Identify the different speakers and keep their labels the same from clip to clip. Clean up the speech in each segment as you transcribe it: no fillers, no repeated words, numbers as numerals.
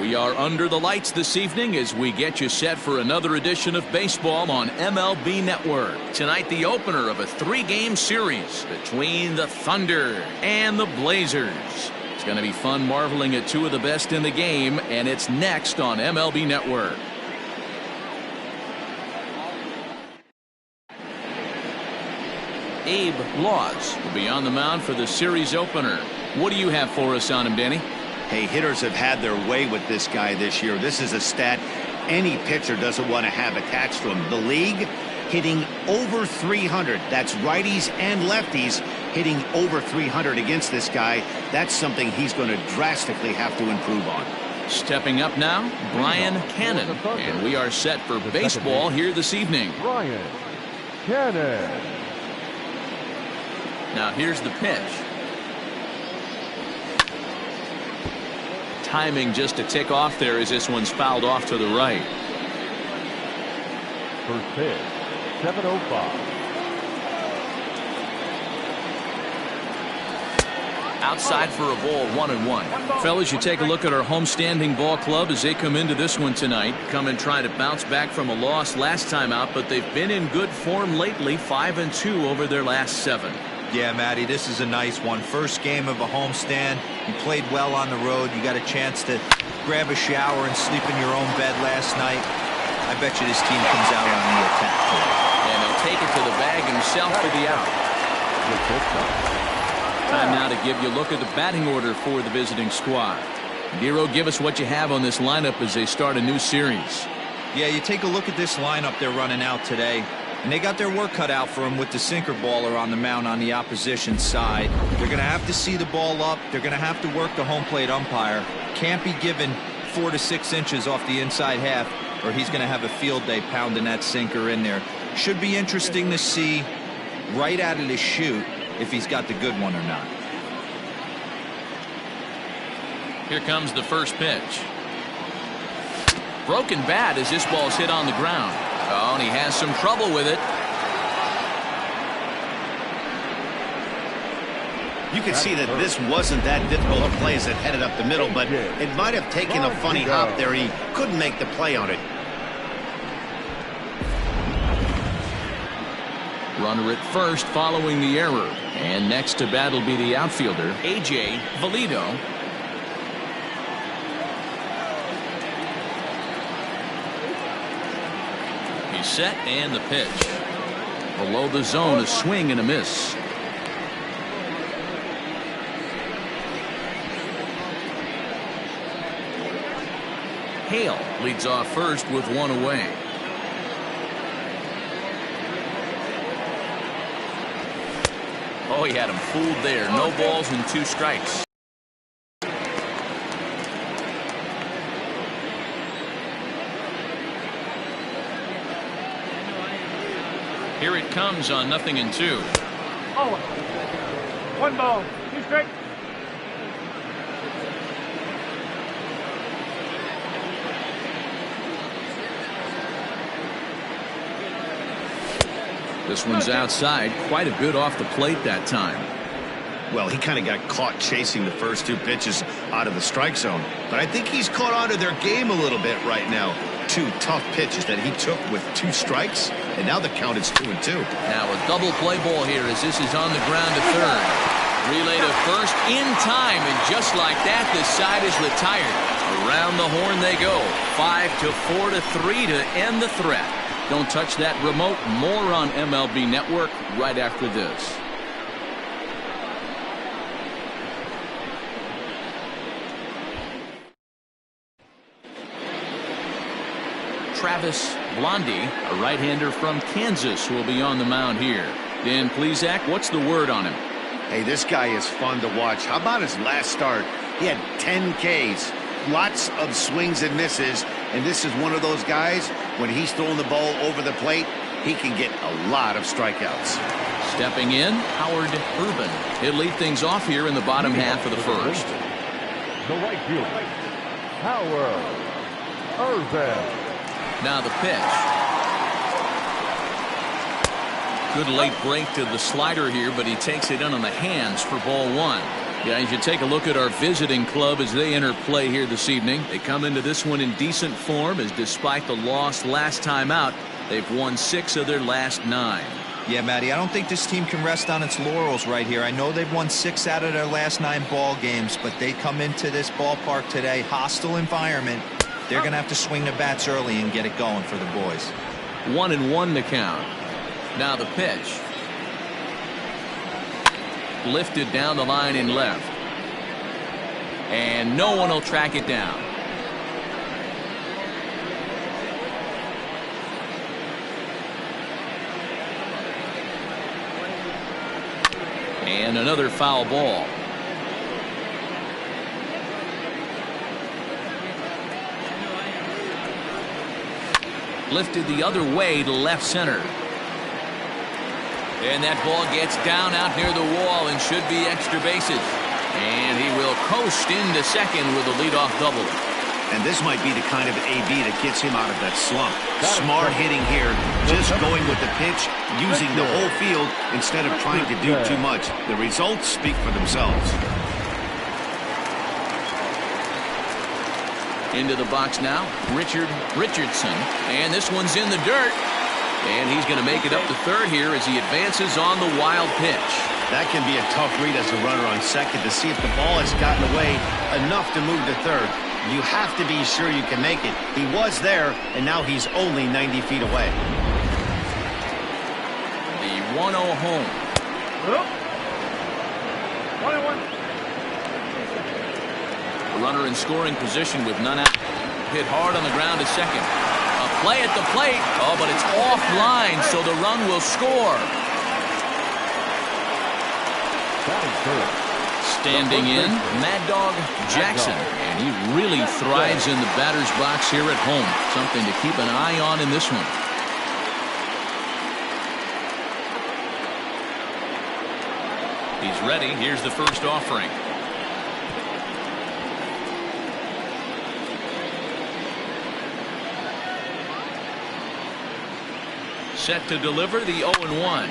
Speaker 1: We are under the lights this evening as we get you set for another edition of baseball on MLB Network. Tonight, the opener of a 3-game series between the Thunder and the Blazers. It's going to be fun marveling at two of the best in the game, and it's next on MLB Network. Abe Laws will be on the mound for the series opener. What do you have for us on him, Danny?
Speaker 2: Hey, hitters have had their way with this guy this year. This is a stat any pitcher doesn't want to have attached to him. The league hitting over 300. That's righties and lefties hitting over 300 against this guy. That's something he's going to drastically have to improve on. Stepping up now, Brian Cannon. And we are set for baseball here this evening.
Speaker 3: Brian Cannon.
Speaker 1: Now here's the pitch. Timing just a tick off there as this one's fouled off to the right.
Speaker 3: First pitch, 7:05.
Speaker 1: Outside for a ball, 1-1. Fellas, you take a look at our homestanding ball club as they come into this one tonight. Come and try to bounce back from a loss last time out, but they've been in good form lately, 5-2 over their last 7.
Speaker 4: Yeah, Matty, this is a nice one. First game of a homestand. You played well on the road. You got a chance to grab a shower and sleep in your own bed last night. I bet you this team comes out on the attack today.
Speaker 1: And he'll take it to the bag himself for the out. Time now to give you a look at the batting order for the visiting squad. Nero, give us what you have on this lineup as they start a new series.
Speaker 4: Yeah, you take a look at this lineup they're running out today. And they got their work cut out for them with the sinker baller on the mound on the opposition side. They're going to have to see the ball up. They're going to have to work the home plate umpire. Can't be given 4 to 6 inches off the inside half, or he's going to have a field day pounding that sinker in there. Should be interesting to see right out of the chute if he's got the good one or not.
Speaker 1: Here comes the first pitch. Broken bat as this ball's hit on the ground. Oh, and he has some trouble with it.
Speaker 2: You can see that this wasn't that difficult a play as it headed up the middle, but it might have taken a funny hop there. He couldn't make the play on it.
Speaker 1: Runner at first following the error. And next to bat will be the outfielder, A.J. Valido. He's set and the pitch. Below the zone, a swing and a miss. Hale leads off first with one away. Oh, he had him fooled there. No balls and 2 strikes. Here it comes on 0-2.
Speaker 3: Oh, 1 ball, 2 strikes.
Speaker 1: This one's outside, quite a bit off the plate that time.
Speaker 2: Well, he kind of got caught chasing the first 2 pitches out of the strike zone. But I think he's caught on to their game a little bit right now. 2 tough pitches that he took with 2 strikes, and now the count is 2-2.
Speaker 1: Now a double play ball here as this is on the ground to third. Relay to first in time, and just like that, the side is retired. Around the horn they go. 5-4 to 3 to end the threat. Don't touch that remote. More on MLB Network right after this. Travis Blondie, a right-hander from Kansas, who will be on the mound here. Dan Plesac, what's the word on him?
Speaker 2: Hey, this guy is fun to watch. How about his last start? He had 10 Ks, lots of swings and misses, and this is one of those guys, when he's throwing the ball over the plate, he can get a lot of strikeouts.
Speaker 1: Stepping in, Howard Urban. He'll lead things off here in the bottom half of the first.
Speaker 3: The right fielder, Howard Urban.
Speaker 1: Now the pitch. Good late break to the slider here, but he takes it in on the hands for ball 1. Guys, you take a look at our visiting club as they enter play here this evening. They come into this one in decent form, as despite the loss last time out, they've won 6 of their last 9.
Speaker 4: Yeah, Matty, I don't think this team can rest on its laurels right here. I know they've won 6 out of their last 9 ball games, but they come into this ballpark today, hostile environment. They're going to have to swing the bats early and get it going for the boys.
Speaker 1: 1-1 to count. Now the pitch. Lifted down the line in left. And no one will track it down. And another foul ball. Lifted the other way to left center. And that ball gets down out near the wall and should be extra bases. And he will coast into second with a leadoff double.
Speaker 2: And this might be the kind of AB that gets him out of that slump. Smart hitting here, just going with the pitch, using the whole field instead of trying to do too much. The results speak for themselves.
Speaker 1: Into the box now, Richardson. And this one's in the dirt. And he's going to make it up to third here as he advances on the wild pitch.
Speaker 2: That can be a tough read as a runner on second to see if the ball has gotten away enough to move to third. You have to be sure you can make it. He was there, and now he's only 90 feet away.
Speaker 1: The 1-0 home.
Speaker 3: 1-1.
Speaker 1: A runner in scoring position with none out. Hit hard on the ground to second. A play at the plate. Oh, but it's offline, so the run will score. Standing in, Mad Dog Jackson. And he really thrives in the batter's box here at home. Something to keep an eye on in this one. He's ready. Here's the first offering. Set to deliver the 0-1.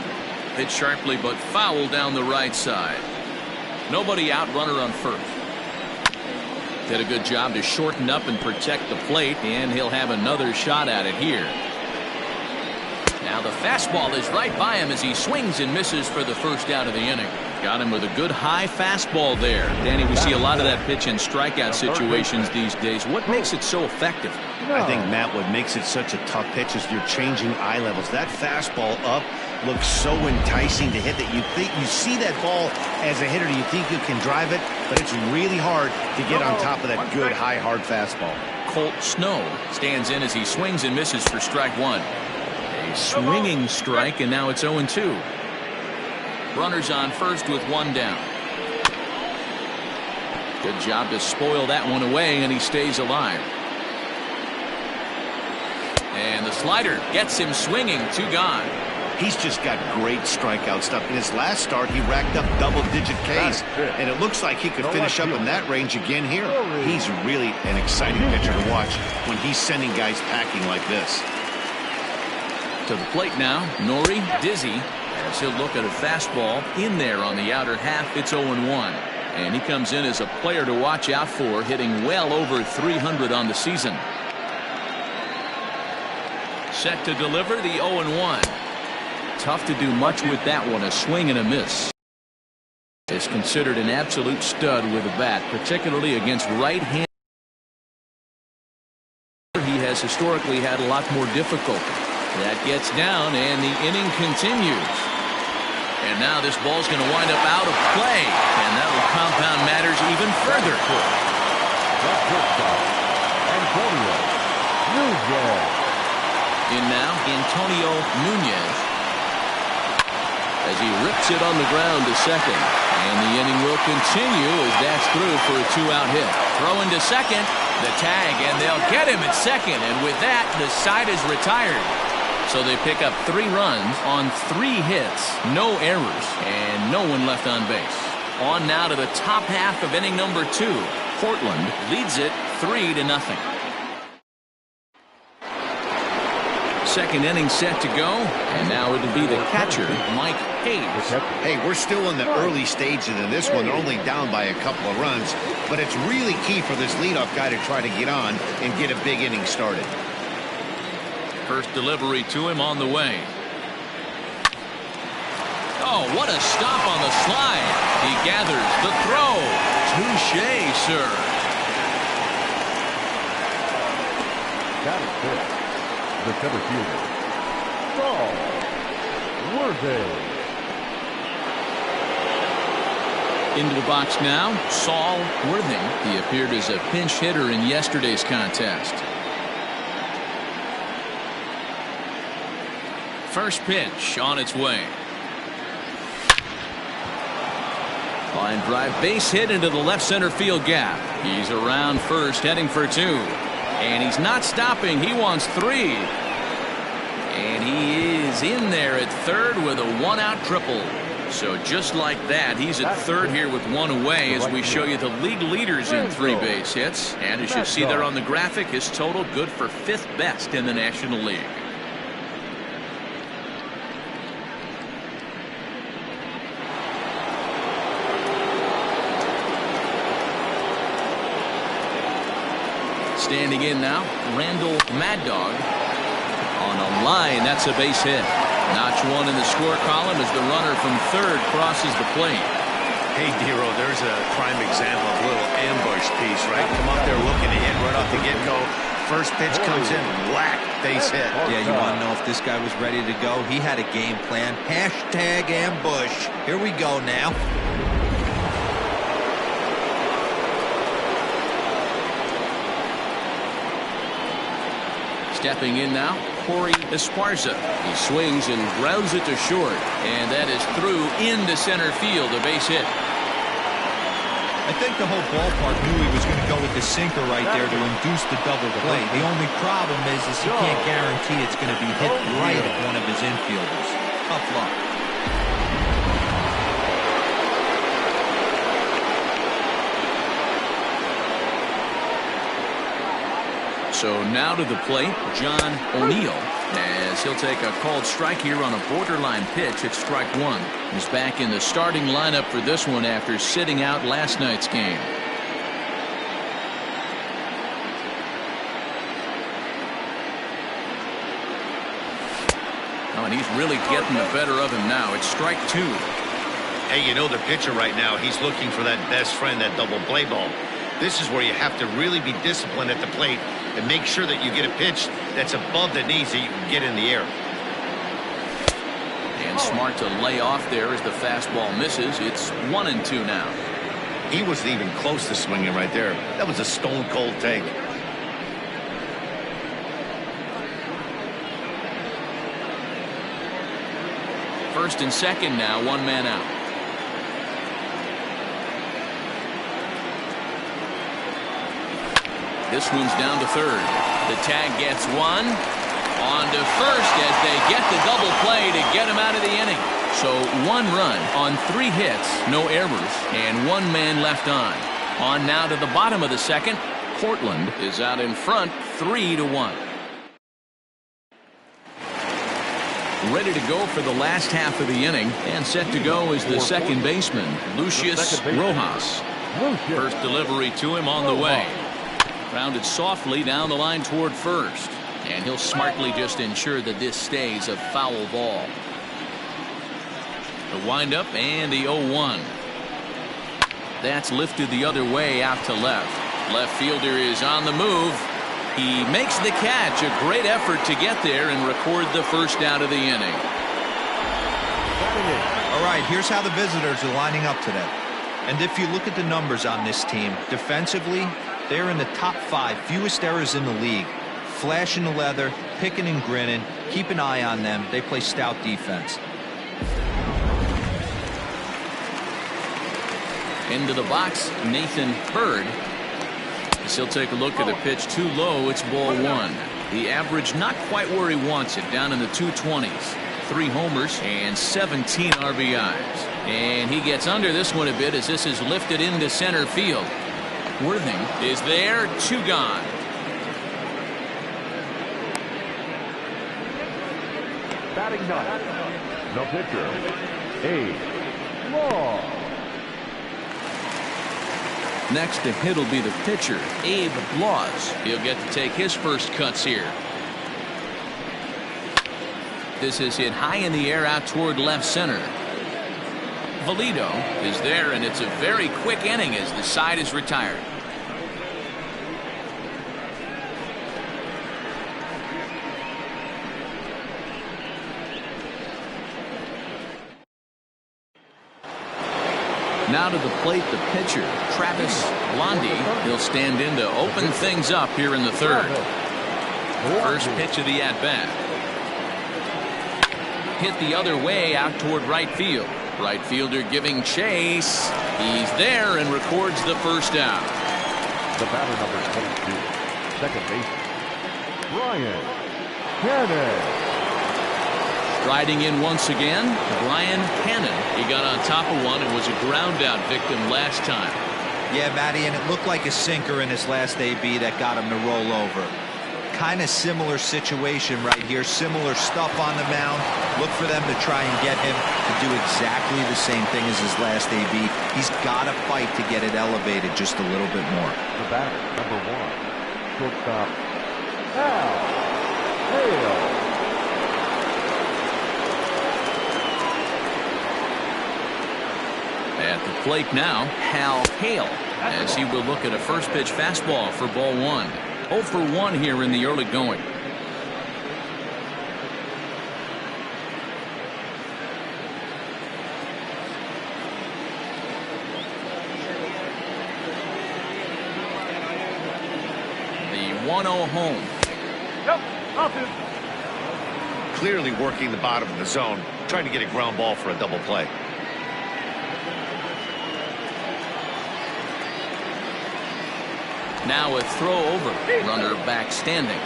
Speaker 1: Hit sharply but foul down the right side. Nobody out, runner on first. Did a good job to shorten up and protect the plate, and he'll have another shot at it here. Now the fastball is right by him as he swings and misses for the first out of the inning. Got him with a good high fastball there. Danny, we see a lot of that pitch in strikeout situations these days. What makes it so effective?
Speaker 2: I think, Matt, what makes it such a tough pitch is you're changing eye levels. That fastball up looks so enticing to hit that you think you see that ball as a hitter, you think you can drive it, but it's really hard to get on top of that good high hard fastball.
Speaker 1: Colt Snow stands in as he swings and misses for strike 1. A swinging strike, and now it's 0-2. Runners on first with 1 down. Good job to spoil that one away, and he stays alive. And the slider gets him swinging. 2 gone.
Speaker 2: He's just got great strikeout stuff. In his last start, he racked up double-digit Ks, and it looks like he could finish up in that range again here. He's really an exciting pitcher to watch when he's sending guys packing like this.
Speaker 1: To the plate now, Nori Dizzy, as he'll look at a fastball in there on the outer half. It's 0-1. And he comes in as a player to watch out for, hitting well over 300 on the season. Set to deliver the 0-1. Tough to do much with that one. A swing and a miss. Is considered an absolute stud with a bat, particularly against right-handed. He has historically had a lot more difficulty. That gets down, and the inning continues. And now this ball's going to wind up out of play, and that will compound matters even further. In now, Antonio Nunez, as he rips it on the ground to second. And the inning will continue as that's through for a 2-out hit. Throw into second, the tag, and they'll get him at second. And with that, the side is retired. So they pick up 3 runs on 3 hits, no errors, and no one left on base. On now to the top half of inning number 2. Portland leads it 3-0. Second inning set to go, and now it'll be the catcher, Mike Hayes.
Speaker 2: Hey, we're still in the early stages of this one. They're only down by a couple of runs, but it's really key for this leadoff guy to try to get on and get a big inning started.
Speaker 1: First delivery to him on the way. Oh, what a stop on the slide. He gathers the throw. Touché, sir.
Speaker 3: Got it pitch. The center fielder, Saul Worthy.
Speaker 1: Into the box now, Saul Worthy. He appeared as a pinch hitter in yesterday's contest. First pitch on its way. Line drive base hit into the left center field gap. He's around first, heading for two. And he's not stopping. He wants three. And he is in there at third with a one-out triple. So just like that, he's at third here with one away as we show you the league leaders in three base hits. And as you see there on the graphic, his total good for fifth best in the National League. Standing in now, Randall Mad Dog on a line. That's a base hit. Notch one in the score column as the runner from third crosses the plate.
Speaker 2: Hey, Dero, there's a prime example of a little ambush piece, right? Come up there looking to hit right off the get-go. First pitch comes in, whack, base hit.
Speaker 4: Yeah, you want to know if this guy was ready to go? He had a game plan. Hashtag ambush. Here we go now.
Speaker 1: Stepping in now, Corey Esparza. He swings and grounds it to short. And that is through into center field, a base hit.
Speaker 4: I think the whole ballpark knew he was going to go with the sinker right there to induce the double play. The only problem is he can't guarantee it's going to be hit right at one of his infielders. Tough luck.
Speaker 1: So now to the plate, John O'Neill, as he'll take a called strike here on a borderline pitch at strike one. He's back in the starting lineup for this one after sitting out last night's game. Oh, and he's really getting the better of him now. It's strike two.
Speaker 2: Hey, you know the pitcher right now, he's looking for that best friend, that double play ball. This is where you have to really be disciplined at the plate and make sure that you get a pitch that's above the knees that you can get in the air.
Speaker 1: And smart to lay off there as the fastball misses. It's 1-2 now.
Speaker 2: He wasn't even close to swinging right there. That was a stone cold take.
Speaker 1: First and second now, one man out. This one's down to third. The tag gets one. On to first as they get the double play to get him out of the inning. So one run on three hits, no errors, and one man left on. On now to the bottom of the second. Portland is out in front 3-1. Ready to go for the last half of the inning, and set to go is the second baseman, Lucius Rojas. First delivery to him on the way. Grounded softly down the line toward first. And he'll smartly just ensure that this stays a foul ball. The windup and the 0-1. That's lifted the other way out to left. Left fielder is on the move. He makes the catch. A great effort to get there and record the first out of the inning.
Speaker 4: All right, here's how the visitors are lining up today. And if you look at the numbers on this team, defensively, they're in the top 5 fewest errors in the league. Flashing the leather, picking and grinning. Keep an eye on them. They play stout defense.
Speaker 1: Into the box, Nathan Bird. As he'll take a look at the pitch too low, it's ball one. The average not quite where he wants it, down in the 220s. 3 homers and 17 RBIs. And he gets under this one a bit as this is lifted into center field. Worthing is there, 2 gone.
Speaker 3: Batting ninth, the pitcher, Abe Law.
Speaker 1: Next to hit will be the pitcher, Abe Laws. He'll get to take his first cuts here. This is hit high in the air out toward left center. Valido is there, and it's a very quick inning as the side is retired. Now to the plate, the pitcher, Travis Blondie. He'll stand in to open things up here in the third. First pitch of the at-bat. Hit the other way out toward right field. Right fielder giving chase. He's there and records the first out.
Speaker 3: The batter, number 22, second baseman, Brian Cannon.
Speaker 1: Striding in once again, Brian Cannon. He got on top of one and was a ground out victim last time.
Speaker 4: Yeah, Matty, and it looked like a sinker in his last AB that got him to roll over. Kind of similar situation right here. Similar stuff on the mound. Look for them to try and get him to do exactly the same thing as his last AB. He's got to fight to get it elevated just a little bit more.
Speaker 3: The batter, number 1, shortstop, Al Hale.
Speaker 1: At the plate now, Hal Hale, as he will look at a first pitch fastball for ball 1. 0 for 1 here in the early going. The 1-0 home.
Speaker 2: Clearly working the bottom of the zone, trying to get a ground ball for a double play.
Speaker 1: Now a throw over. Runner back standing.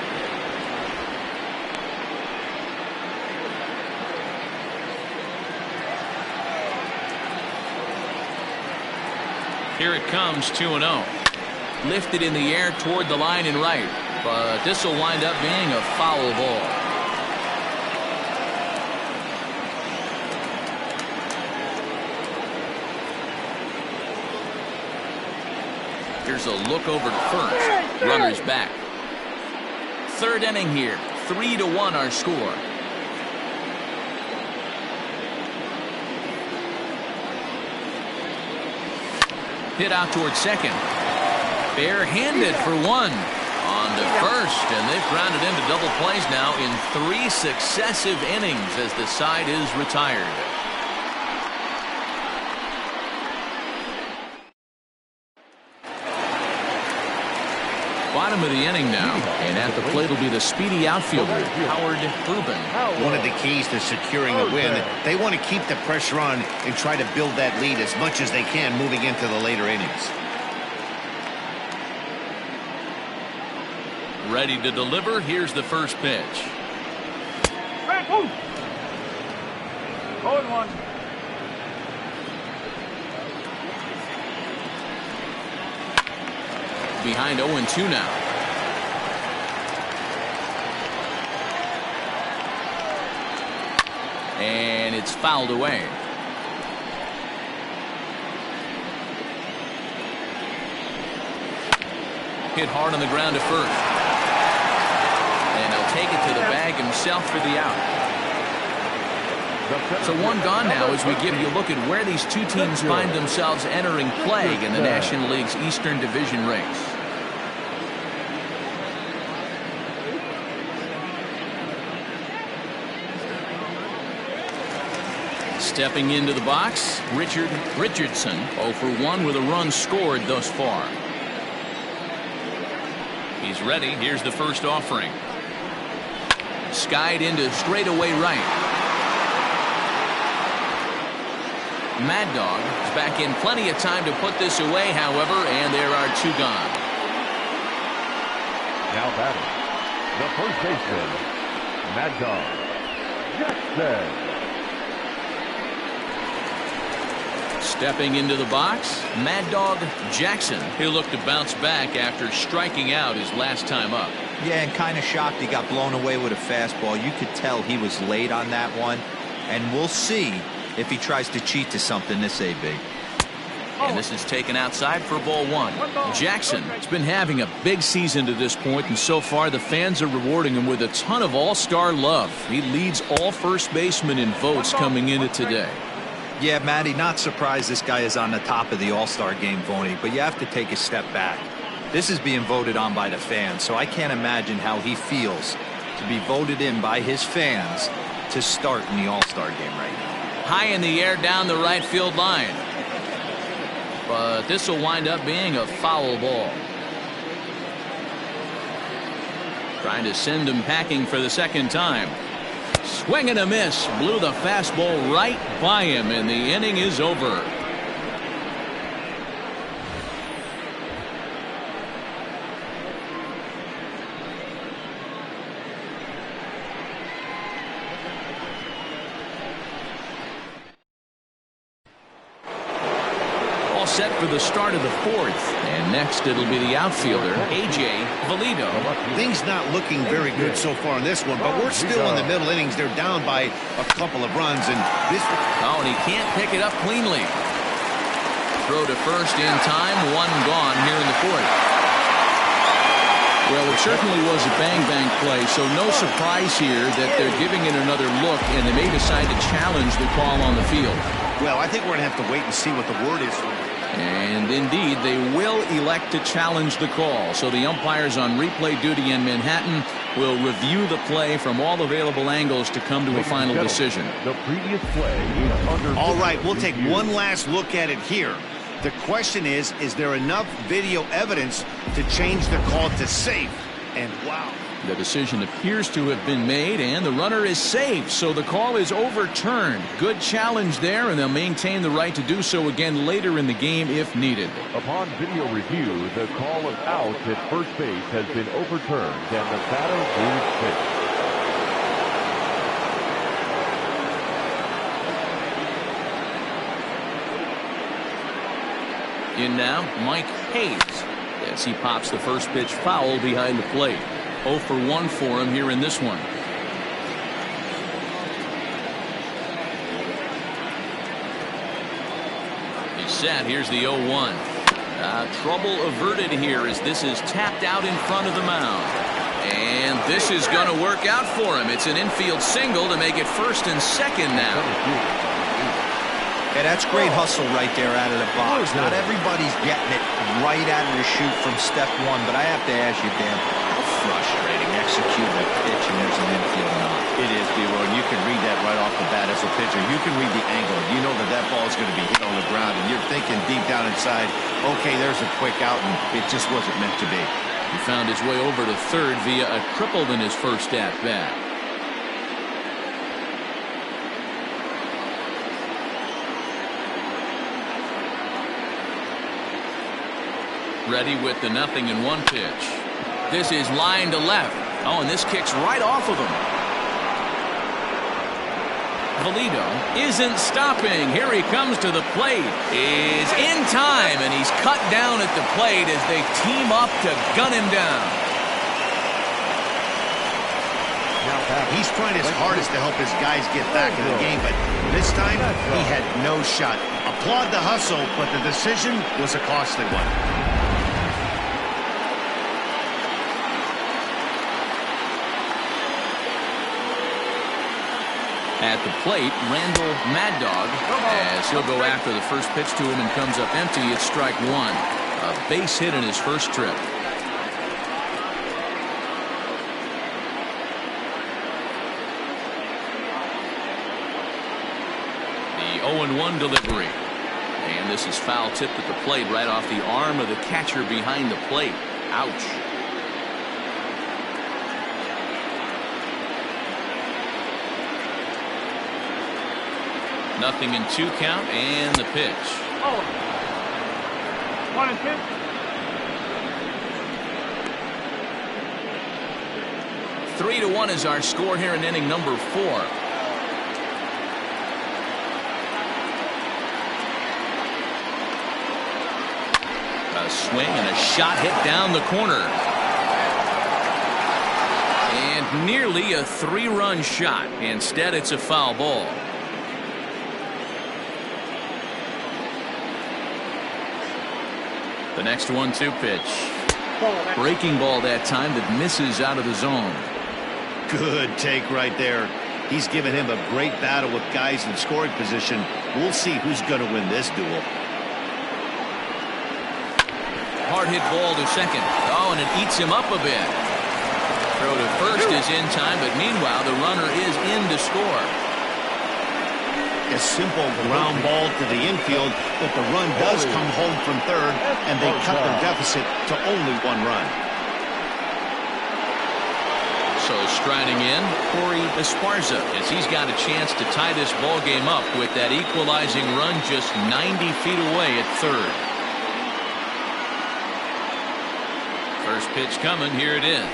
Speaker 1: Here it comes, 2-0. Lifted in the air toward the line and right. But this will wind up being a foul ball. Here's a look over to first. Runners back. Third inning here. 3-1 our score. Hit out towards second. Barehanded for one. On to first, and they've grounded into double plays now in 3 successive innings as the side is retired. Bottom of the inning now, and at the plate will be the speedy outfielder, Howard Rubin.
Speaker 2: One of the keys to securing a win, they want to keep the pressure on and try to build that lead as much as they can moving into the later innings.
Speaker 1: Ready to deliver. Here's the first pitch.
Speaker 3: 0-1.
Speaker 1: Behind 0-2 now. And it's fouled away. Hit hard on the ground to first. And he'll take it to the bag himself for the out. So one gone now as we give you a look at where these two teams find themselves entering play in the National League's Eastern Division race. Stepping into the box, Richard Richardson, 0 for 1 with a run scored thus far. He's ready. Here's the first offering. Skied into straightaway right. Mad Dog is back in plenty of time to put this away, however, and there are two gone.
Speaker 3: Now batting, the first baseman, Mad Dog Jackson.
Speaker 1: Stepping into the box, Mad Dog Jackson. He'll look to bounce back after striking out his last time up.
Speaker 4: Yeah, and kind of shocked he got blown away with a fastball. You could tell he was late on that one. And we'll see if he tries to cheat to something this AB.
Speaker 1: And this is taken outside for ball one. Jackson has been having a big season to this point, and so far the fans are rewarding him with a ton of all-star love. He leads all first basemen in votes coming into today.
Speaker 4: Yeah, Matty, not surprised this guy is on the top of the all-star game voting, but you have to take a step back. This is being voted on by the fans, so I can't imagine how he feels to be voted in by his fans to start in the all-star game right now.
Speaker 1: High in the air down the right field line. But this will wind up being a foul ball. Trying to send him packing for the second time. Swing and a miss. Blew the fastball right by him, and the inning is over. Set for the start of the fourth, and next it'll be the outfielder A.J. Valido.
Speaker 2: Things not looking very good so far in this one, but we're still in the middle innings. They're down by a couple of runs, and this.
Speaker 1: Oh, and he can't pick it up cleanly. Throw to first in time, one gone here in the fourth. Well, it certainly was a bang-bang play, so no surprise here that they're giving it another look, and they may decide to challenge the call on the field.
Speaker 2: Well, I think we're going to have to wait and see what the word is.
Speaker 1: And indeed, they will elect to challenge the call. So the umpires on replay duty in Manhattan will review the play from all available angles to come to a final decision.
Speaker 5: The previous play is under.
Speaker 2: All right, we'll take one last look at it here. The question is there enough video evidence to change the call to safe? And wow.
Speaker 1: The decision appears to have been made, and the runner is safe, so the call is overturned. Good challenge there, and they'll maintain the right to do so again later in the game if needed.
Speaker 5: Upon video review, the call of out at first base has been overturned, and the batter is safe.
Speaker 1: In now, Mike Hayes, as he pops the first pitch foul behind the plate. 0 for 1 for him here in this one. He's set. Here's the 0-1. Trouble averted here as this is tapped out in front of the mound. And this is going to work out for him. It's an infield single to make it first and second now.
Speaker 4: Yeah, that's great hustle right there out of the box. Not everybody's getting it right out of the chute from step one, but I have to ask you, Dan, how frustrating executing a pitch and there's an infield knock.
Speaker 2: It is, B-Roy, and you can read that right off the bat as a pitcher. You can read the angle. You know that that ball is going to be hit on the ground, and you're thinking deep down inside, okay, there's a quick out, and it just wasn't meant to be.
Speaker 1: He found his way over to third via a triple in his first at-bat. Ready with the 0-1 pitch. This is line to left. Oh, and this kicks right off of him. Valido isn't stopping. Here he comes to the plate. Is in time, and he's cut down at the plate as they team up to gun him down.
Speaker 2: He's trying his hardest to help his guys get back in the game, but this time he had no shot. Applaud the hustle, but the decision was a costly one.
Speaker 1: At the plate, Randall Mad Dog, as he'll go after the first pitch to him and comes up empty. It's strike one. A base hit in his first trip. The 0-1 delivery. And this is foul tipped at the plate right off the arm of the catcher behind the plate. Ouch. Nothing in 2 count, and the pitch.
Speaker 3: 1-2.
Speaker 1: 3-1 is our score here in inning number 4. A swing and a shot hit down the corner. Nearly a 3-run shot. Instead, it's a foul ball. The next 1-2 pitch. Breaking ball that time that misses out of the zone.
Speaker 2: Good take right there. He's given him a great battle with guys in scoring position. We'll see who's going to win this duel.
Speaker 1: Hard hit ball to second. Oh, and it eats him up a bit. Throw to first is in time, but meanwhile the runner is in to score.
Speaker 2: A simple ground ball to the infield, but the run does come home from third, and they cut their deficit to only 1 run.
Speaker 1: So striding in, Corey Esparza, as he's got a chance to tie this ball game up with that equalizing run just 90 feet away at third. First pitch coming. Here it is.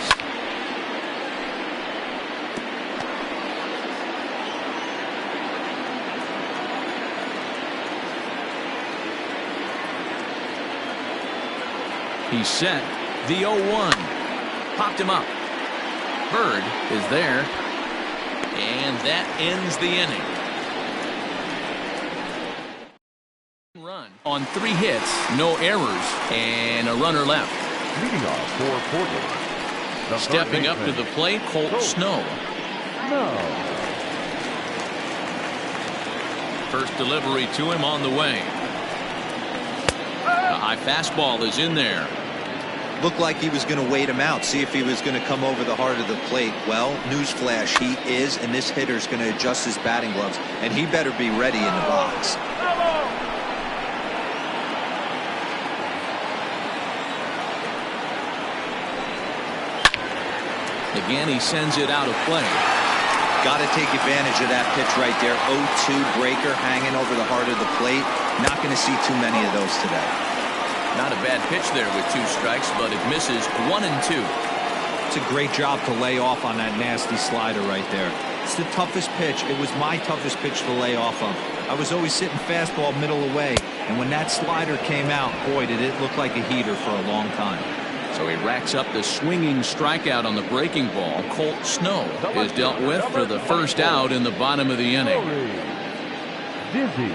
Speaker 1: He's set. The 0-1. Popped him up. Bird is there. And that ends the inning. Run on 3 hits, no errors, and a runner left.
Speaker 5: Leading off for Portland.
Speaker 1: Stepping up to the plate, Colt Snow. First delivery to him on the way. The high fastball is in there.
Speaker 4: Looked like he was going to wait him out, see if he was going to come over the heart of the plate. Well, newsflash, he is, and this hitter's going to adjust his batting gloves, and he better be ready in the box.
Speaker 1: Again, he sends it out of play.
Speaker 4: Got to take advantage of that pitch right there. 0-2 breaker hanging over the heart of the plate. Not going to see too many of those today.
Speaker 1: Not a bad pitch there with 2 strikes, but it misses 1 and 2.
Speaker 4: It's a great job to lay off on that nasty slider right there. It's the toughest pitch. It was my toughest pitch to lay off of. I was always sitting fastball middle away, and when that slider came out, boy, did it look like a heater for a long time.
Speaker 1: So he racks up the swinging strikeout on the breaking ball. Colt Snow is dealt with for the first out in the bottom of the inning.
Speaker 5: Dizzy.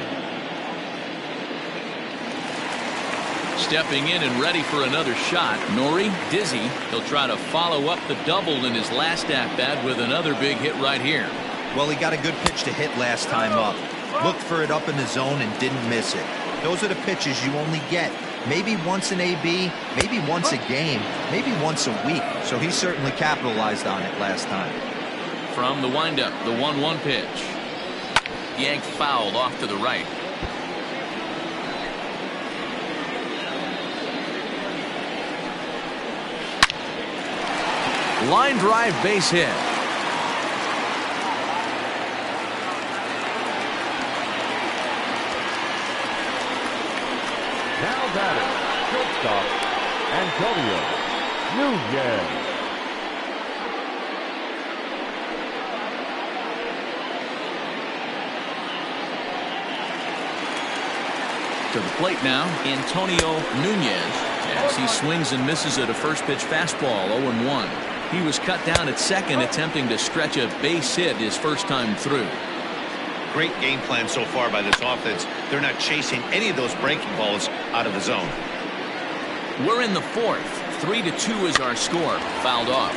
Speaker 1: Stepping in and ready for another shot, Nori Dizzy. He'll try to follow up the double in his last at-bat with another big hit right here.
Speaker 4: Well, he got a good pitch to hit last time up. Looked for it up in the zone and didn't miss it. Those are the pitches you only get. Maybe once an AB, maybe once a game, maybe once a week. So he certainly capitalized on it last time.
Speaker 1: From the windup, the 1-1 pitch. Yanked foul off to the right. Line drive base hit.
Speaker 5: Now batting, shortstop, Antonio Nunez.
Speaker 1: To the plate now, Antonio Nunez, as he swings and misses at a first pitch fastball. 0-1. He was cut down at second, attempting to stretch a base hit his first time through.
Speaker 2: Great game plan so far by this offense. They're not chasing any of those breaking balls out of the zone.
Speaker 1: We're in the 4th. 3-2 is our score. Fouled off.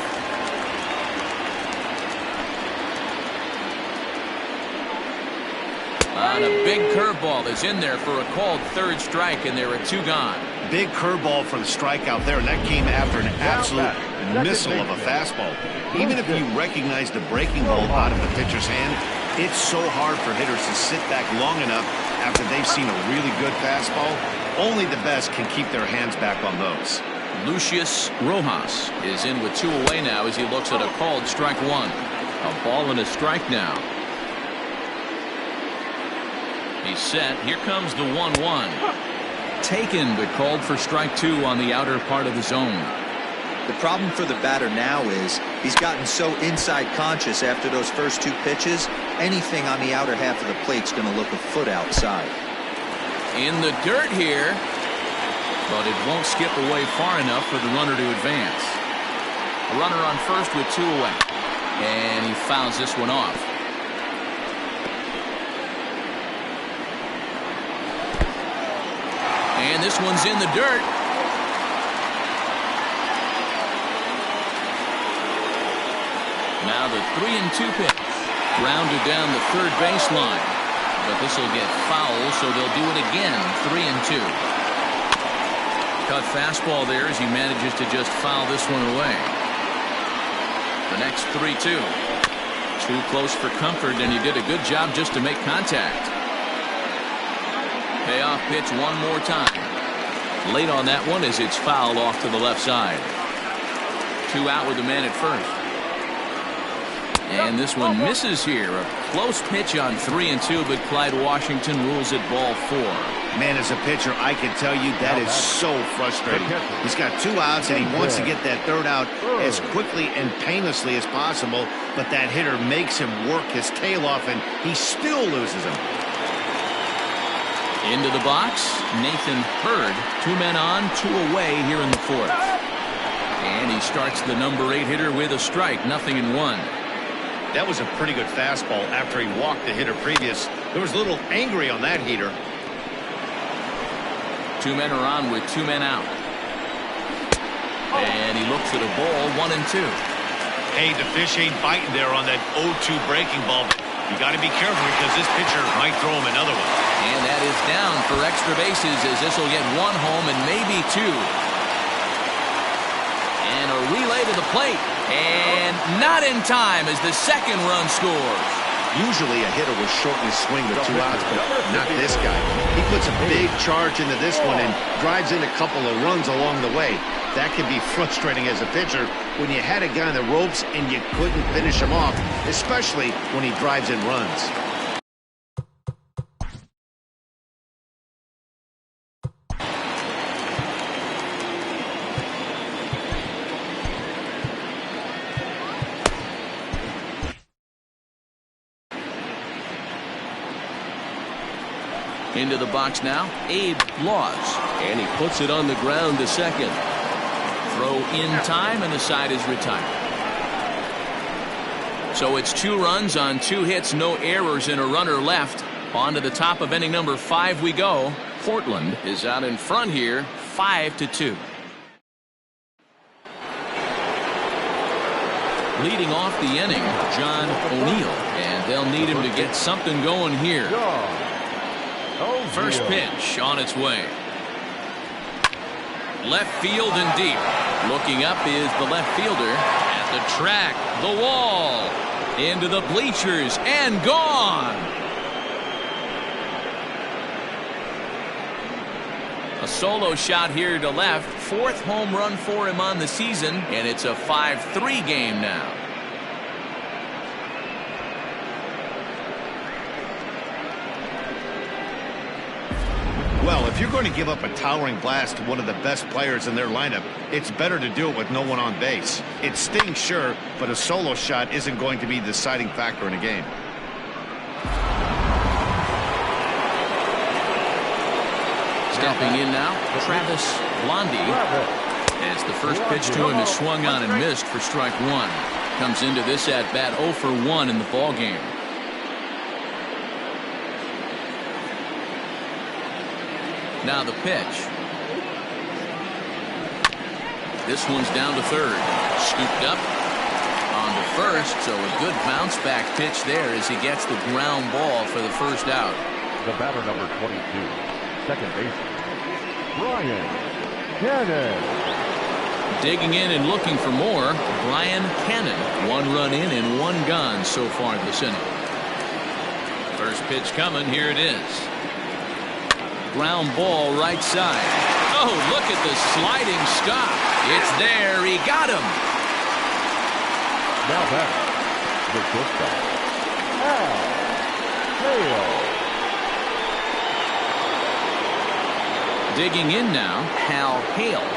Speaker 1: And a big curveball is in there for a called 3rd strike, and there are 2 gone.
Speaker 2: Big curveball for the strikeout there, and that came after an absolute missile of a fastball. Even if you recognize the breaking ball out of the pitcher's hand, it's so hard for hitters to sit back long enough after they've seen a really good fastball. Only the best can keep their hands back on those.
Speaker 1: Lucius Rojas is in with 2 away now as he looks at a called strike 1. A ball and a strike now. He's set. Here comes the 1-1. Taken, but called for strike 2 on the outer part of the zone.
Speaker 4: The problem for the batter now is he's gotten so inside conscious after those first 2 pitches. Anything on the outer half of the plate's going to look a foot outside.
Speaker 1: In the dirt here, but it won't skip away far enough for the runner to advance. A runner on first with 2 away. And he fouls this one off. And this one's in the dirt. Now the 3-2 pitch. Grounded down the third baseline. But this will get foul, so they'll do it again. 3-2. Cut fastball there as he manages to just foul this one away. The next 3-2. Too close for comfort, and he did a good job just to make contact. Payoff pitch one more time. Late on that one as it's fouled off to the left side. 2 out with the man at first. And this one misses here. A close pitch on 3-2, but Clyde Washington rules it ball 4.
Speaker 2: Man, as a pitcher, I can tell you that is so frustrating. He's got 2 outs, and he wants to get that 3rd out as quickly and painlessly as possible, but that hitter makes him work his tail off, and he still loses him.
Speaker 1: Into the box, Nathan Hurd. 2 men on, 2 away here in the 4th. And he starts the number 8 hitter with a strike, 0-1.
Speaker 2: That was a pretty good fastball after he walked the hitter previous. There was a little angry on that heater.
Speaker 1: 2 men are on with 2 men out. And he looks at a ball, 1-2.
Speaker 2: Hey, the fish ain't biting there on that 0-2 breaking ball. You got to be careful because this pitcher might throw him another one.
Speaker 1: And that is down for extra bases as this will get 1 home and maybe 2. And a relay to the plate. And not in time as the 2nd run scores.
Speaker 2: Usually a hitter will shorten his swing with 2 outs, but not this guy. He puts a big charge into this one and drives in a couple of runs along the way. That can be frustrating as a pitcher when you had a guy on the ropes and you couldn't finish him off, especially when he drives in runs.
Speaker 1: Into the box now, Abe Laws. And he puts it on the ground to second. Throw in time, and the side is retired. So it's 2 runs on 2 hits, no errors, and a runner left. On to the top of inning number 5 we go. Portland is out in front here, 5-2. Leading off the inning, John O'Neill. And they'll need him to get something going here. First pitch on its way. Left field and deep. Looking up is the left fielder. At the track, the wall. Into the bleachers and gone. A solo shot here to left. 4th home run for him on the season. And it's a 5-3 game now.
Speaker 2: Well, if you're going to give up a towering blast to one of the best players in their lineup, it's better to do it with no one on base. It stings, sure, but a solo shot isn't going to be the deciding factor in a game.
Speaker 1: Stepping in now, Travis Blondie. As the first pitch to him is swung on and missed for strike 1. Comes into this at bat 0 for 1 in the ball game. Now the pitch. This one's down to third. Scooped up on to first, so a good bounce back pitch there as he gets the ground ball for the first out.
Speaker 5: The batter, number 22, second baseman, Brian Cannon.
Speaker 1: Digging in and looking for more, Brian Cannon. 1 run in and 1 gone so far this inning. First pitch coming, here it is. Ground ball right side. Oh, look at the sliding stop. It's there. He got him.
Speaker 5: Now back, the shortstop, Hal Hale.
Speaker 1: Digging in now, Hal Hale.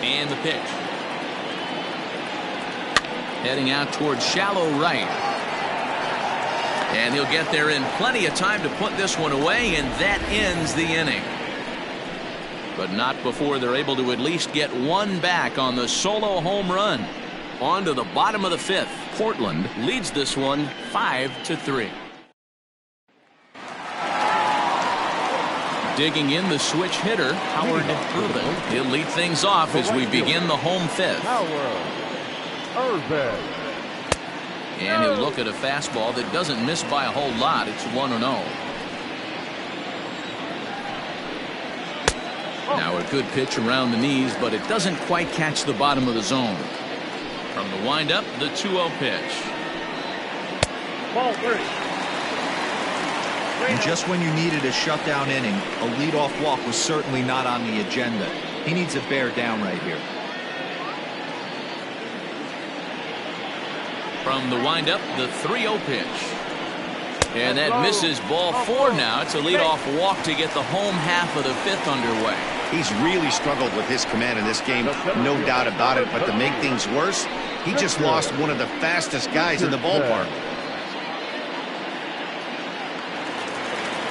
Speaker 1: And the pitch. Heading out towards shallow right. And he'll get there in plenty of time to put this one away, and that ends the inning. but not before they're able to at least get one back on the solo home run. On to the bottom of the fifth. Portland leads this one 5-3. Digging in the switch hitter, Howard Irvin. He'll lead things off as we begin the home fifth. And he'll look at a fastball that doesn't miss by a whole lot. It's 1-0. Now a good pitch around the knees, but it doesn't quite catch the bottom of the zone. From the windup, the 2-0 pitch.
Speaker 3: Ball 3.
Speaker 4: And just when you needed a shutdown inning, a leadoff walk was certainly not on the agenda. He needs to bear down right here.
Speaker 1: From the windup, the 3-0 pitch. And that misses ball 4 now. It's a leadoff walk to get the home half of the fifth underway.
Speaker 2: He's really struggled with his command in this game, no doubt about it. But to make things worse, he just lost one of the fastest guys in the ballpark.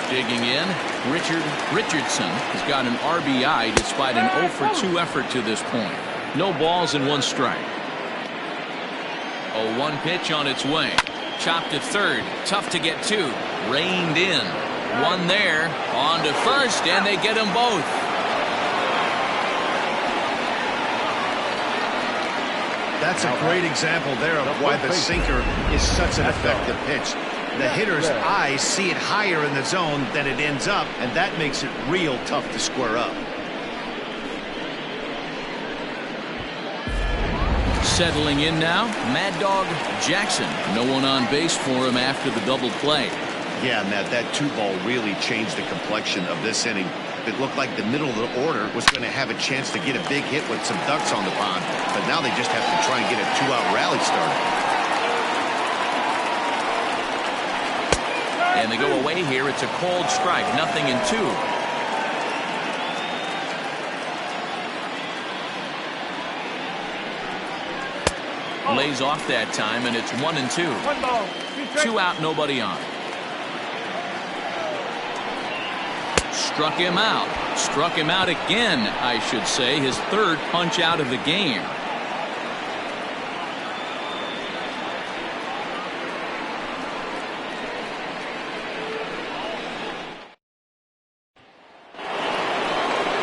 Speaker 1: Digging in, Richardson has got an RBI despite an 0-for-2 effort to this point. No balls and 1 strike. 0-1 pitch on its way. Chopped to third. Tough to get to. Reined in. 1 there. On to first, and they get them both.
Speaker 2: That's a great example there of why the sinker is such an effective pitch. The hitter's eyes see it higher in the zone than it ends up, and that makes it real tough to square up.
Speaker 1: Settling in now, Mad Dog Jackson. No one on base for him after the double play.
Speaker 2: Yeah, Matt, that 2-ball really changed the complexion of this inning. It looked like the middle of the order was going to have a chance to get a big hit with some ducks on the pond, but now they just have to try and get a 2-out rally started.
Speaker 1: And they go away here. It's a cold strike. 0-2. Lays off that time, and it's 1-2.
Speaker 3: 1 ball.
Speaker 1: 2 out, nobody on. Struck him out. Struck him out again, I should say. His 3rd punch out of the game.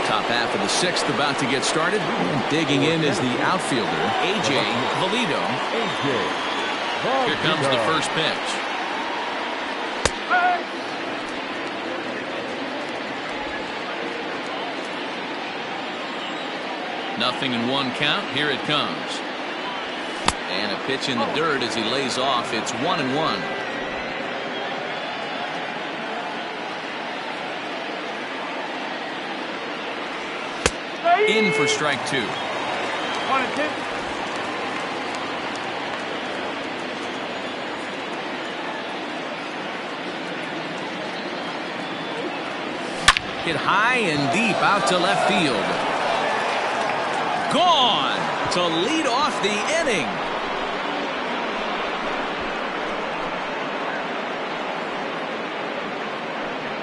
Speaker 1: Top half of the 6th about to get started. Digging in is the outfielder, A.J. Valido. Here comes the first pitch. Nothing in 1 count. Here it comes. And a pitch in the dirt as he lays off. It's 1-1. In for strike 2.
Speaker 3: 1-2.
Speaker 1: Hit high and deep out to left field. Gone to lead off the inning.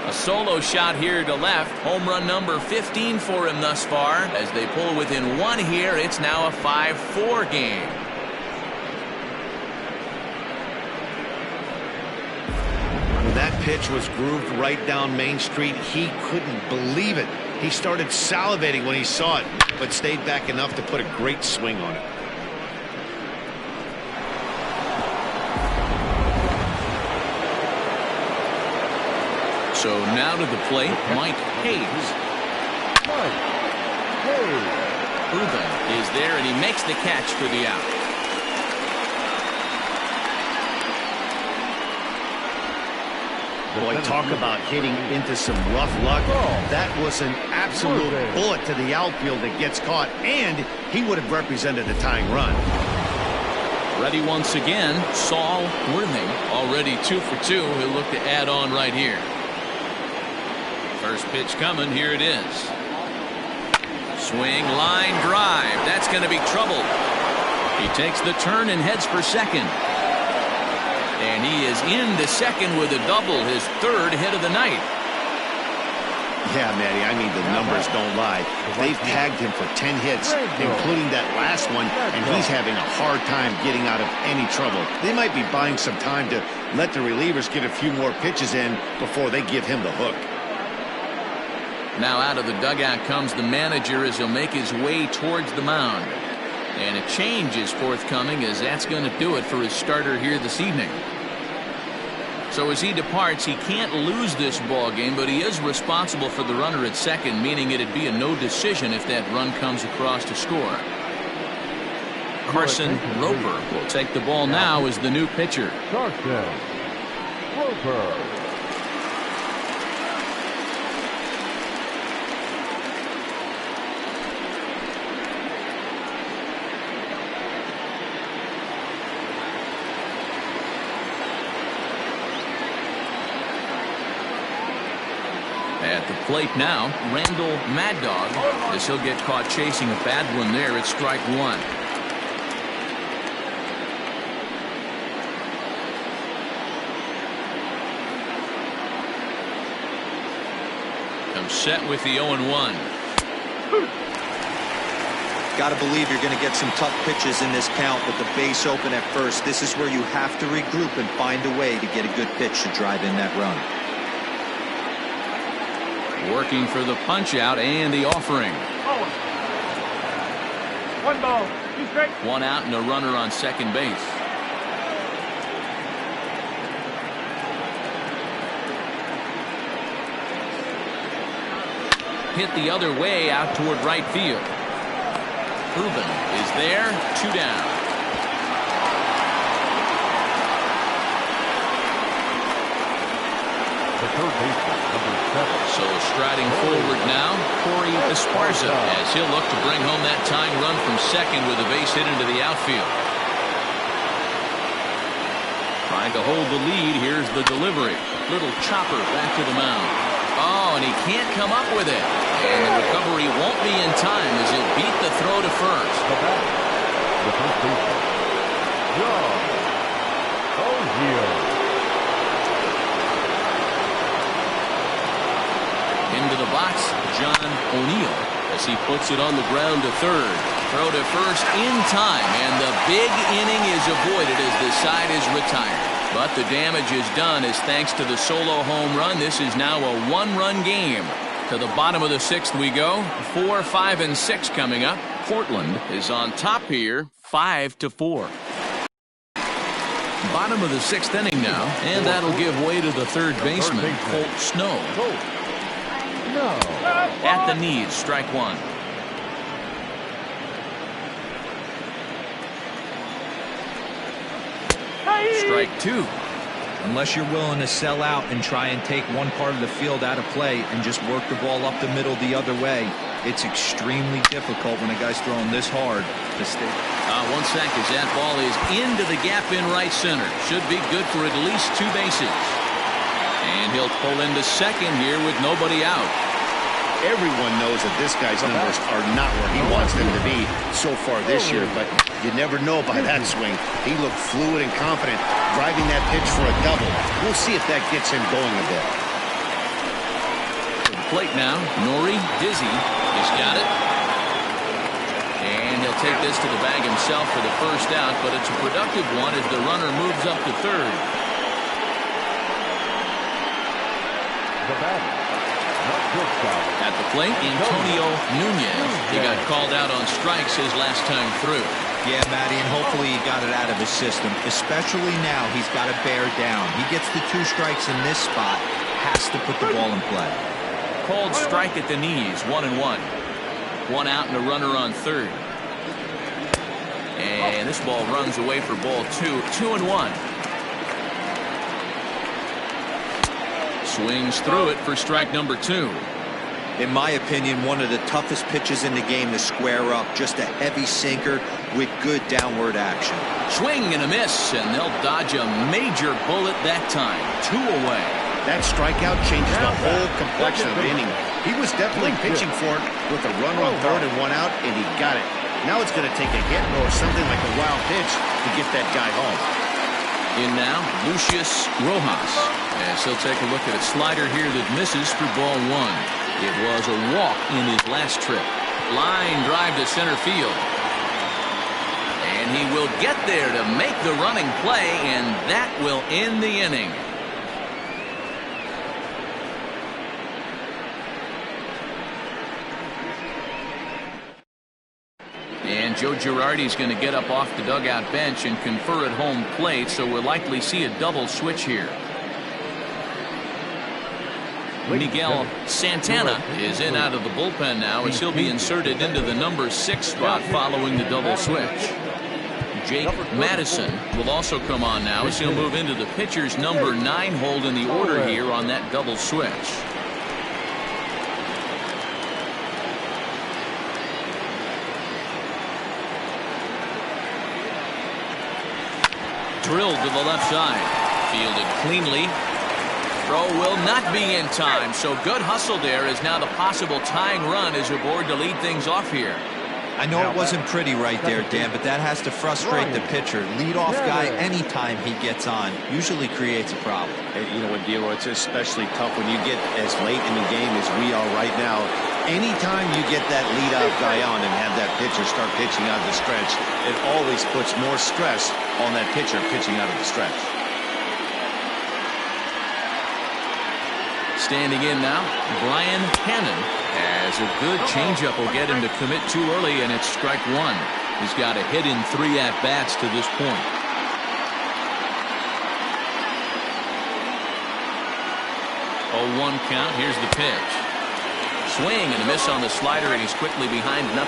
Speaker 1: A solo shot here to left. Home run number 15 for him thus far. As they pull within 1 here, it's now a 5-4 game.
Speaker 2: That pitch was grooved right down Main Street. He couldn't believe it. He started salivating when he saw it, but stayed back enough to put a great swing on it.
Speaker 1: So now to the plate, Mike Hayes. Irvin is there, and he makes the catch for the out.
Speaker 2: Boy, talk about hitting into some rough luck. That was an absolute bullet to the outfield that gets caught, and he would have represented a tying run.
Speaker 1: Ready once again, Saul Worthing, already 2 for 2. He'll look to add on right here. First pitch coming, here it is. Swing, line drive. That's going to be trouble. He takes the turn and heads for second. And he is into second with a double, his 3rd hit of the night.
Speaker 2: Yeah, Matty, I mean, the numbers don't lie. They've tagged him for 10 hits, including that last one, and he's having a hard time getting out of any trouble. They might be buying some time to let the relievers get a few more pitches in before they give him the hook.
Speaker 1: Now out of the dugout comes the manager as he'll make his way towards the mound. And a change is forthcoming, as that's going to do it for his starter here this evening. So as he departs, he can't lose this ball game, but he is responsible for the runner at second, meaning it'd be a no decision if that run comes across to score. Carson Roper will take the ball now as the new pitcher.
Speaker 5: Carson Roper.
Speaker 1: At the plate now, Randall Mad Dog, as he'll get caught chasing a bad one there at strike one. Comes set with the 0-1.
Speaker 4: Got to believe you're going to get some tough pitches in this count with the base open at first. This is where you have to regroup and find a way to get a good pitch to drive in that run.
Speaker 1: Working for the punch out and the offering.
Speaker 3: One ball. He's straight.
Speaker 1: One out and a runner on second base. Hit the other way out toward right field. Ruben is there. 2 down.
Speaker 5: The third baseman, number 7.
Speaker 1: So striding forward now, Corey Esparza, as he'll look to bring home that tying run from second with a base hit into the outfield. Trying to hold the lead. Here's the delivery. Little chopper back to the mound. Oh, and he can't come up with it. And the recovery won't be in time as he'll beat the throw to first.
Speaker 5: The batter, the first baseman, John O'Neill.
Speaker 1: Into the box, John O'Neill, as he puts it on the ground to third. Throw to first in time, and the big inning is avoided as the side is retired. But the damage is done as thanks to the solo home run, this is now a 1-run game. To the bottom of the 6th we go. 4, 5, and 6 coming up. Portland is on top here, 5-4. Bottom of the 6th inning now, and that'll give way to the third baseman, Colt Snow. At the knees, strike one. Strike two.
Speaker 4: Unless you're willing to sell out and try and take one part of the field out of play and just work the ball up the middle the other way, it's extremely difficult when a guy's throwing this hard to stay.
Speaker 1: 1 sec as that ball is into the gap in right center. Should be good for at least 2 bases. And he'll pull into second here with nobody out.
Speaker 2: Everyone knows that this guy's numbers are not where he wants them to be so far this year, but you never know by that swing. He looked fluid and confident, driving that pitch for a double. We'll see if that gets him going a bit.
Speaker 1: To the plate now, Nori Dizzy. He's got it. And he'll take this to the bag himself for the first out, but it's a productive one as the runner moves up to third.
Speaker 5: The batter,
Speaker 1: at the plate, Antonio Nunez. He got called out on strikes his last time through.
Speaker 4: Yeah, Matty, and hopefully he got it out of his system. Especially now, he's got to bear down. He gets the 2 strikes in this spot, has to put the ball in play.
Speaker 1: Called strike at the knees, 1-1. 1 out and a runner on third. And this ball runs away for ball 2. 2-1. Swings through it for strike number 2.
Speaker 4: In my opinion, one of the toughest pitches in the game to square up. Just a heavy sinker with good downward action.
Speaker 1: Swing and a miss, and they'll dodge a major bullet that time. 2 away.
Speaker 2: That strikeout changes the whole complexion of the inning. He was definitely pitching for it with a runner on third and 1 out, and he got it. Now it's going to take a hit or something like a wild pitch to get that guy home.
Speaker 1: In now, Lucius Rojas, as he'll take a look at a slider here that misses for ball 1. It was a walk in his last trip. Line drive to center field. And he will get there to make the running play, and that will end the inning. And Joe Girardi's going to get up off the dugout bench and confer at home plate, so we'll likely see a double switch here. Miguel Santana is in out of the bullpen now as he'll be inserted into the number 6 spot following the double switch. Jake Madison will also come on now as he'll move into the pitcher's number 9 hold in the order here on that double switch. Drilled to the left side. Fielded cleanly. Throw will not be in time, so good hustle there as now the possible tying run is aboard to lead things off here.
Speaker 4: I know it wasn't pretty right there, Dan, but that has to frustrate the pitcher. Leadoff guy, anytime he gets on, usually creates a problem.
Speaker 2: And you know what, Dero, it's especially tough when you get as late in the game as we are right now. Anytime you get that leadoff guy on and have that pitcher start pitching out of the stretch, it always puts more stress on that pitcher pitching out of the stretch.
Speaker 1: Standing in now, Brian Hannon, as a good changeup will get him to commit too early, and it's strike 1. He's got a hit in 3 at-bats to this point. Oh, 1 count. Here's the pitch. Swing and a miss on the slider, and he's quickly behind 0-2.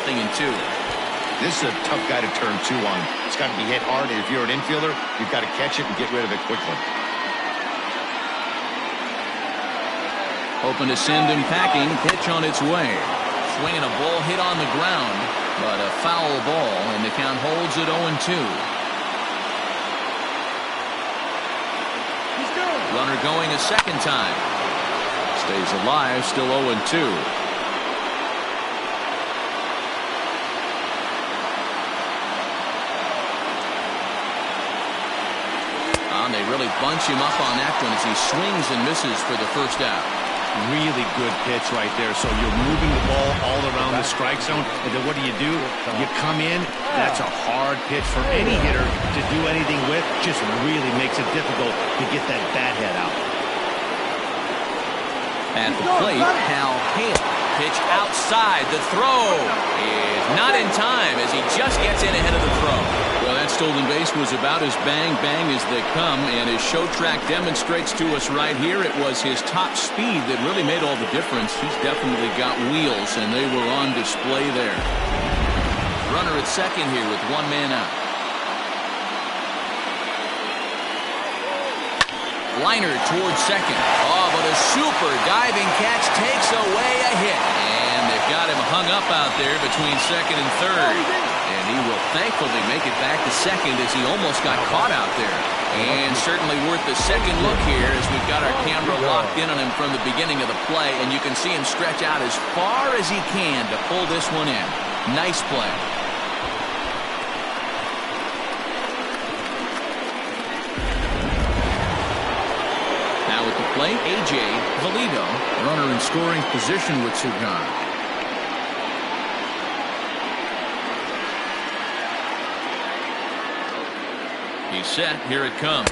Speaker 2: This is a tough guy to turn 2 on. It's got to be hit hard, and if you're an infielder, you've got to catch it and get rid of it quickly.
Speaker 1: Hoping to send him packing. Pitch on its way. Swinging a ball hit on the ground, but a foul ball, and the count holds at 0-2. Runner going a second time. Stays alive, still 0-2. They really bunch him up on that one as he swings and misses for the first out.
Speaker 2: Really good pitch right there. So you're moving the ball all around the strike zone, and then what do? You come in. That's a hard pitch for any hitter to do anything with. Just really makes it difficult to get that bat head out.
Speaker 1: At the plate, Hal Hale. Pitch outside. The throw is not in time as he just gets in ahead of the throw. Well, that stolen base was about as bang-bang as they come, and his show track demonstrates to us right here it was his top speed that really made all the difference. He's definitely got wheels, and they were on display there. Runner at second here with 1 man out. Liner towards second. Oh, but a super diving catch takes away a hit. And they've got him hung up out there between second and third. And he will thankfully make it back to second as he almost got caught out there. And certainly worth the second look here as we've got our camera locked in on him from the beginning of the play. And you can see him stretch out as far as he can to pull this one in. Nice play. At the plate, A.J. Valido, runner in scoring position with Cigar. He's set. Here it comes.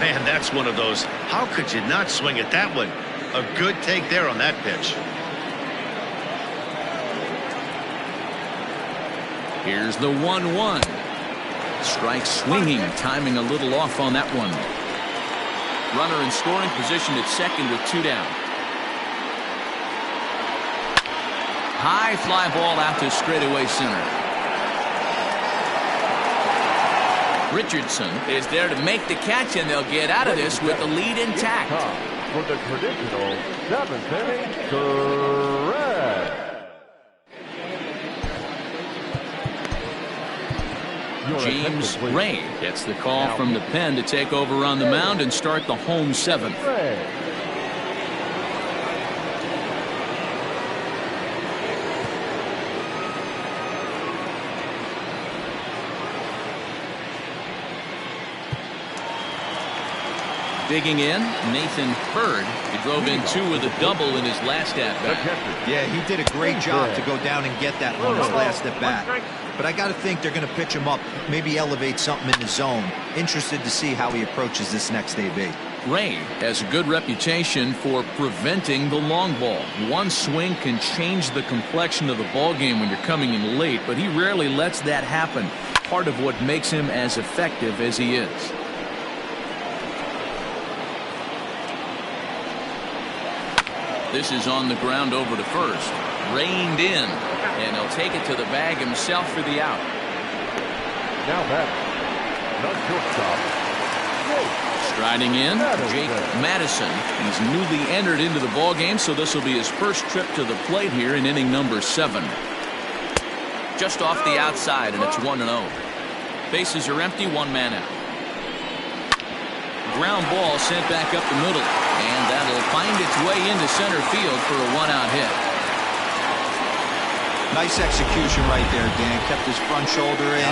Speaker 2: Man, that's one of those. How could you not swing at that one? A good take there on that pitch.
Speaker 1: Here's the 1-1. Strike swinging, timing a little off on that one. Runner in scoring position at second with 2 down. High fly ball out to straightaway center. Richardson is there to make the catch, and they'll get out of this with the lead intact.
Speaker 5: For the traditional 7th inning, correct.
Speaker 1: James Ray gets the call from the pen to take over on the mound and start the home seventh. Digging in, Nathan Bird. He drove in 2 with a double in his last at-bat.
Speaker 4: Yeah, he did a great job to go down and get that on his last at-bat. But I got to think they're going to pitch him up, maybe elevate something in the zone. Interested to see how he approaches this next AB.
Speaker 1: Ray has a good reputation for preventing the long ball. One swing can change the complexion of the ball game when you're coming in late, but he rarely lets that happen. Part of what makes him as effective as he is. This is on the ground over to first. Reined in, and he'll take it to the bag himself for the out.
Speaker 5: Now back, the shortstop.
Speaker 1: Striding in, Jake Madison. He's newly entered into the ball game, so this will be his first trip to the plate here in inning number 7. Just off the outside, and it's 1-0. Bases are empty, 1 man out. Ground ball sent back up the middle, and that'll find its way into center field for a 1-out hit.
Speaker 4: Nice execution right there, Dan. Kept his front shoulder in,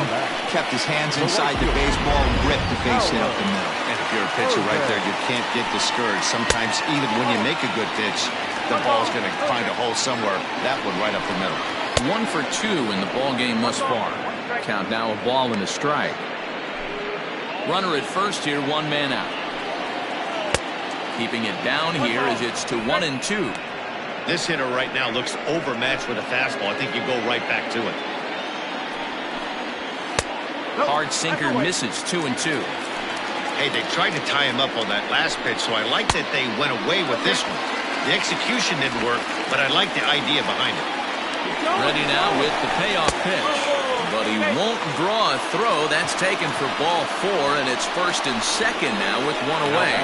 Speaker 4: kept his hands inside the baseball, and ripped the base hit up the middle.
Speaker 2: And if you're a pitcher right there, you can't get discouraged. Sometimes even when you make a good pitch, the ball's going to find a hole somewhere. That one right up the middle.
Speaker 1: 1 for 2 in the ball game thus far. Count now a ball and a strike. Runner at first here, 1 man out. Keeping it down here as it's to 1-2.
Speaker 2: This hitter right now looks overmatched with a fastball. I think you go right back to it.
Speaker 1: Hard sinker misses, 2-2.
Speaker 2: Hey, they tried to tie him up on that last pitch, so I like that they went away with this one. The execution didn't work, but I like the idea behind it.
Speaker 1: Ready now with the payoff pitch. But he won't draw a throw. That's taken for ball 4, and it's first and second now with 1 away.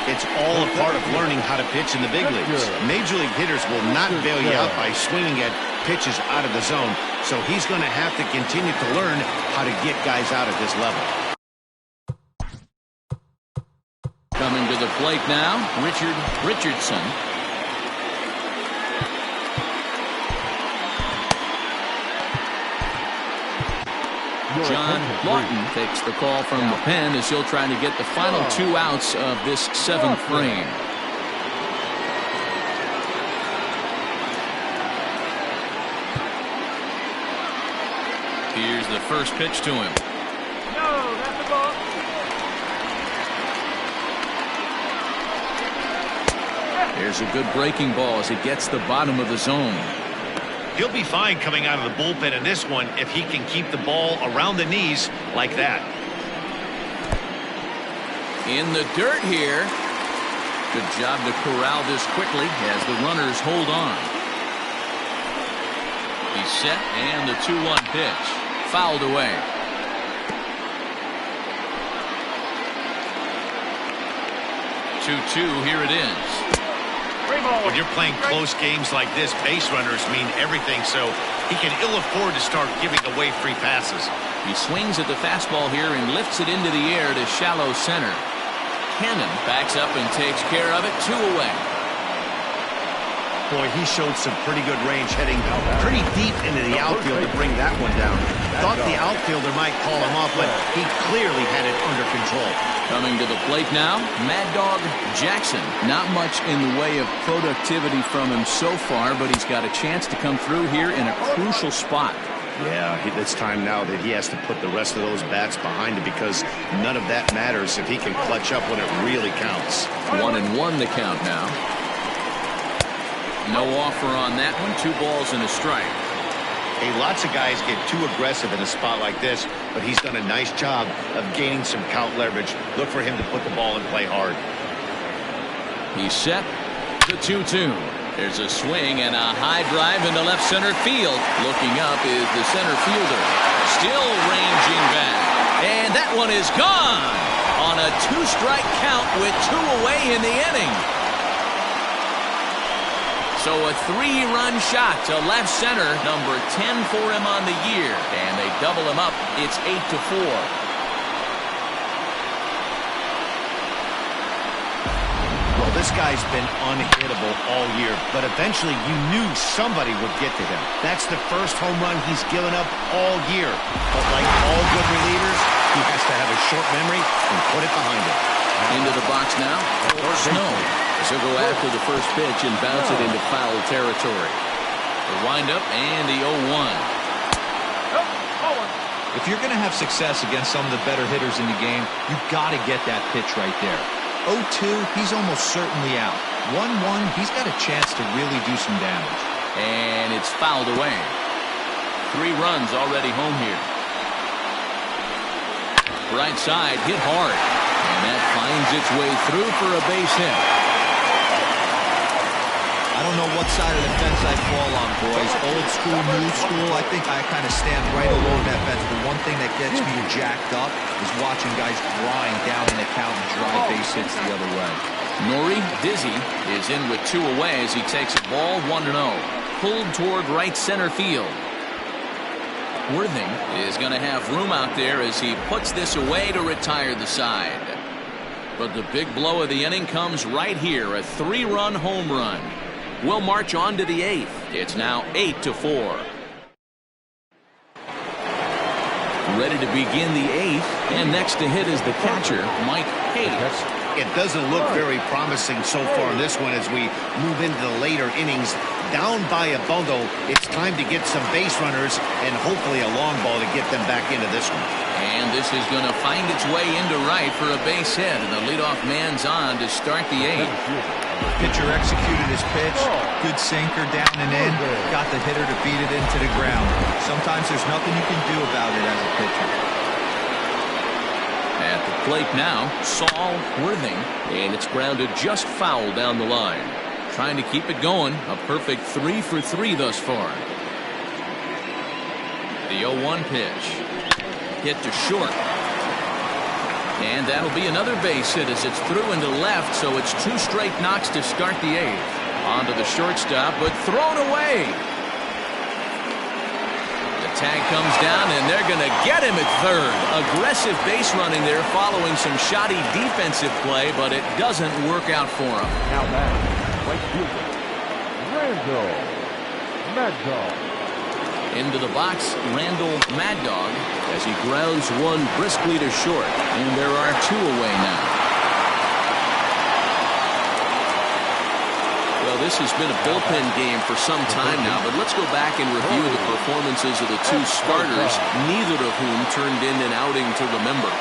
Speaker 2: It's all a part of learning how to pitch in the big leagues. Major league hitters will not bail you out by swinging at pitches out of the zone, so he's going to have to continue to learn how to get guys out at this level.
Speaker 1: Coming to the plate now, Richard Richardson. John Lawton takes the call from the pen as he'll try to get the final 2 outs of this 7th frame. Here's the first pitch to him.
Speaker 3: No, that's the ball.
Speaker 1: There's a good breaking ball as it gets the bottom of the zone.
Speaker 2: He'll be fine coming out of the bullpen in this one if he can keep the ball around the knees like that.
Speaker 1: In the dirt here. Good job to corral this quickly as the runners hold on. He's set, and the 2-1 pitch. Fouled away. Here it is.
Speaker 2: When you're playing close games like this, base runners mean everything, so he can ill afford to start giving away free passes.
Speaker 1: He swings at the fastball here and lifts it into the air to shallow center. Cannon backs up and takes care of it. 2 away.
Speaker 2: Boy, he showed some pretty good range heading pretty deep into the outfield to bring that one down. Thought the outfielder might call him off, but he clearly had it under control.
Speaker 1: Coming to the plate now, Mad Dog Jackson. Not much in the way of productivity from him so far, but he's got a chance to come through here in a crucial spot.
Speaker 2: Yeah, it's time now that he has to put the rest of those bats behind him because none of that matters if he can clutch up when it really counts.
Speaker 1: 1-1 the count now. No offer on that one. 2 balls and a strike.
Speaker 2: Hey, lots of guys get too aggressive in a spot like this, but he's done a nice job of gaining some count leverage. Look for him to put the ball and play hard.
Speaker 1: He's set. The 2-2. There's a swing and a high drive into left center field. Looking up is the center fielder. Still ranging back. And that one is gone on a 2-strike count with 2 away in the inning. So a 3-run shot to left center, number 10 for him on the year. And they double him up. It's 8-4.
Speaker 2: This guy's been unhittable all year, but eventually you knew somebody would get to him. That's the first home run he's given up all year. But like all good relievers, he has to have a short memory and put it behind him.
Speaker 1: Into the box now, Snow. So go after the first pitch and bounce it into foul territory. The windup and the 0-1.
Speaker 4: If you're going to have success against some of the better hitters in the game, you've got to get that pitch right there. 0-2, he's almost certainly out. 1-1, he's got a chance to really do some damage.
Speaker 1: And it's fouled away. 3 runs already home here. Right side, hit hard. And that finds its way through for a base hit.
Speaker 4: I don't know what side of the fence I fall on, boys. Old school, new school. I think I kind of stand right along that fence. But one thing that gets me jacked up is watching guys grind down in the count and drive base hits the other way.
Speaker 1: Nori Dizzy is in with 2 away as he takes a ball 1-0. Pulled toward right center field. Worthing is going to have room out there as he puts this away to retire the side. But the big blow of the inning comes right here, a 3-run home run. We'll march on to the 8th. It's now 8-4. Ready to begin the 8th, and next to hit is the catcher, Mike Hayes.
Speaker 2: It doesn't look very promising so far in this one as we move into the later innings. Down by a bundle, it's time to get some base runners and hopefully a long ball to get them back into this one.
Speaker 1: And this is going to find its way into right for a base hit, and the leadoff man's on to start the 8th.
Speaker 4: Pitcher executed his pitch. Good sinker down and in. Got the hitter to beat it into the ground. Sometimes there's nothing you can do about it as a pitcher.
Speaker 1: At the plate now, Saul Worthing, and it's grounded just foul down the line. Trying to keep it going. A perfect 3 for 3 thus far. The 0-1 pitch. Hit to short. And that'll be another base hit as it's through into left, so it's 2 straight knocks to start the 8th. Onto the shortstop, but thrown away. The tag comes down, and they're going to get him at third. Aggressive base running there following some shoddy defensive play, but it doesn't work out for him.
Speaker 5: Now back, right fielder, Randall Mad Dog.
Speaker 1: Into the box, Randall Mad Dog, as he grounds one briskly to short, and there are 2 away now. Well, this has been a bullpen game for some time now, but let's go back and review the performances of the 2 starters, neither of whom turned in an outing to remember.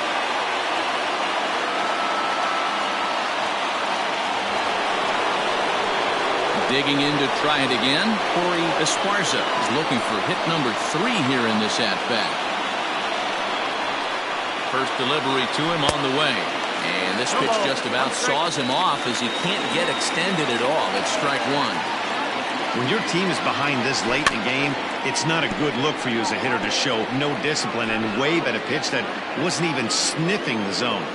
Speaker 1: Digging in to try it again, Corey Esparza is looking for hit number 3 here in this at-bat. First delivery to him on the way. And this pitch just about saws him off as he can't get extended at all. It's strike 1.
Speaker 2: When your team is behind this late in the game, it's not a good look for you as a hitter to show no discipline and wave at a pitch that wasn't even sniffing the zone.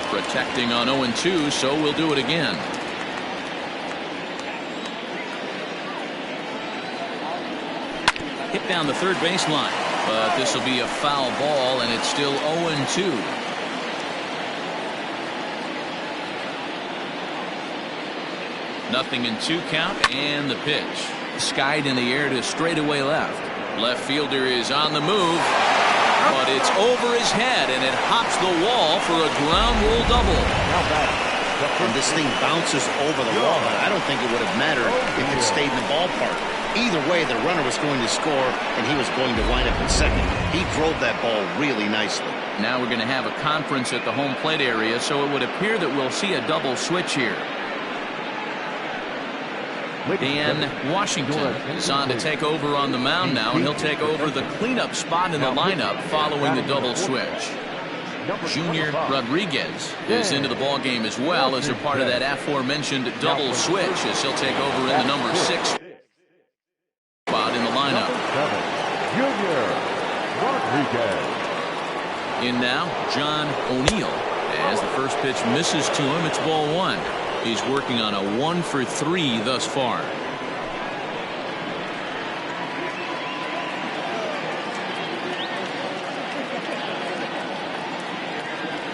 Speaker 1: Protecting on 0-2, so we'll do it again. Hit down the third baseline, but this will be a foul ball, and it's still 0-2. Nothing in 2 count, and the pitch. Skied in the air to straightaway left. Left fielder is on the move. But it's over his head, and it hops the wall for a ground rule double.
Speaker 2: And this thing bounces over the wall, but I don't think it would have mattered if it stayed in the ballpark. Either way, the runner was going to score, and he was going to wind up in second. He drove that ball really nicely.
Speaker 1: Now we're going to have a conference at the home plate area, so it would appear that we'll see a double switch here. Dan Washington is on to take over on the mound now, and he'll take over the cleanup spot in the lineup following the double switch. Junior Rodriguez is into the ball game as well as a part of that aforementioned double switch as he'll take over in the number 6 spot in the lineup.
Speaker 5: Junior Rodriguez.
Speaker 1: In now, John O'Neill As the first pitch misses to him, it's ball one. He's working on a 1-for-3 thus far.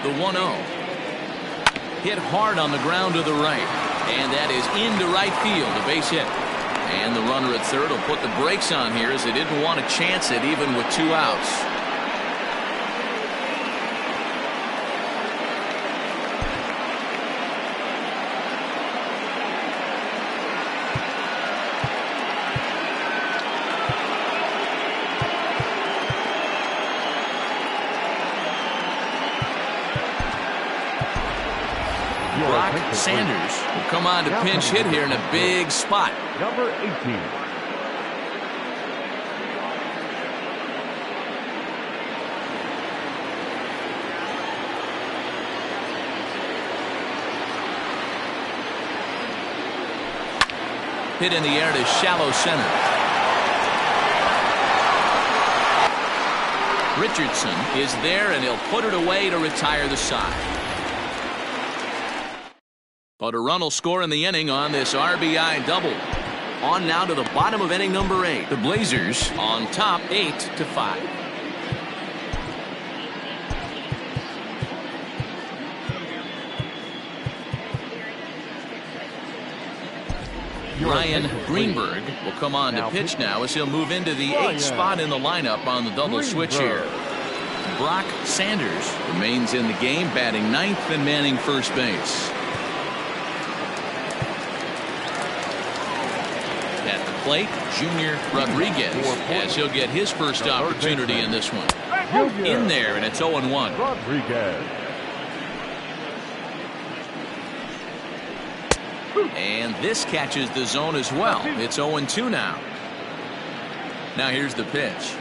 Speaker 1: The 1-0. Hit hard on the ground to the right. And that is into right field, a base hit. And the runner at third will put the brakes on here as they didn't want to chance it even with 2 outs. Brock Sanders will come on to pinch hit here in a big spot.
Speaker 5: Number 18.
Speaker 1: Hit in the air to shallow center. Richardson is there, and he'll put it away to retire the side. But a run will score in the inning on this RBI double. On now to the bottom of inning number 8. The Blazers on top 8-5. Ryan Greenberg will come on to pitch now as he'll move into the 8th spot in the lineup on the double switch here. Brock Sanders remains in the game, batting 9th and manning first base. At the plate, Junior Rodriguez, as he'll get his first opportunity in this one. In there, and it's 0-1.
Speaker 5: Rodriguez.
Speaker 1: And this catches the zone as well. It's 0-2 now. Now here's the pitch.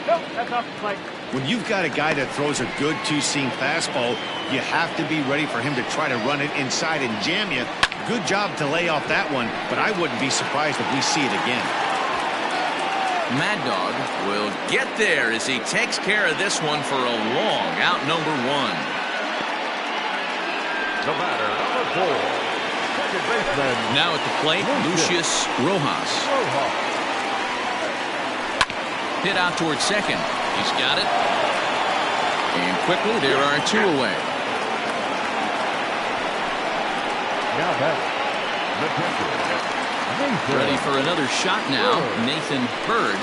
Speaker 3: Nope, that's off the plate.
Speaker 2: When you've got a guy that throws a good two-seam fastball, you have to be ready for him to try to run it inside and jam you. Good job to lay off that one, but I wouldn't be surprised if we see it again.
Speaker 1: Mad Dog will get there as he takes care of this one for a long out number 1.
Speaker 5: The batter, number 4. Second baseman.
Speaker 1: Now at the plate, Lucius Rojas. Hit out towards second. He's got it. And quickly there are 2 away.
Speaker 5: Now back. The pitcher. Nathan.
Speaker 1: Ready for another shot now. Nathan Bird.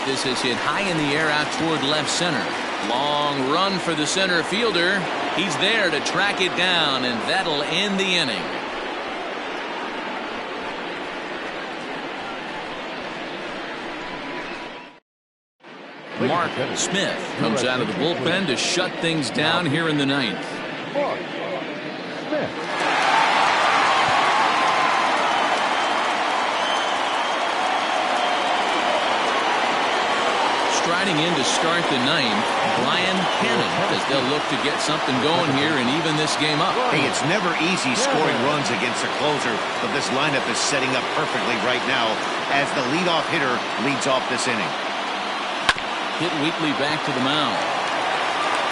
Speaker 1: This is hit high in the air out toward left center. Long run for the center fielder. He's there to track it down, and that'll end the inning. Mark Smith comes out of the bullpen to shut things down here in the 9th.
Speaker 5: Mark Smith.
Speaker 1: Striding in to start the 9th, Brian Cannon, as they'll look to get something going here and even this game up.
Speaker 2: Hey, it's never easy scoring runs against a closer, but this lineup is setting up perfectly right now as the leadoff hitter leads off this inning.
Speaker 1: Hit weakly back to the mound.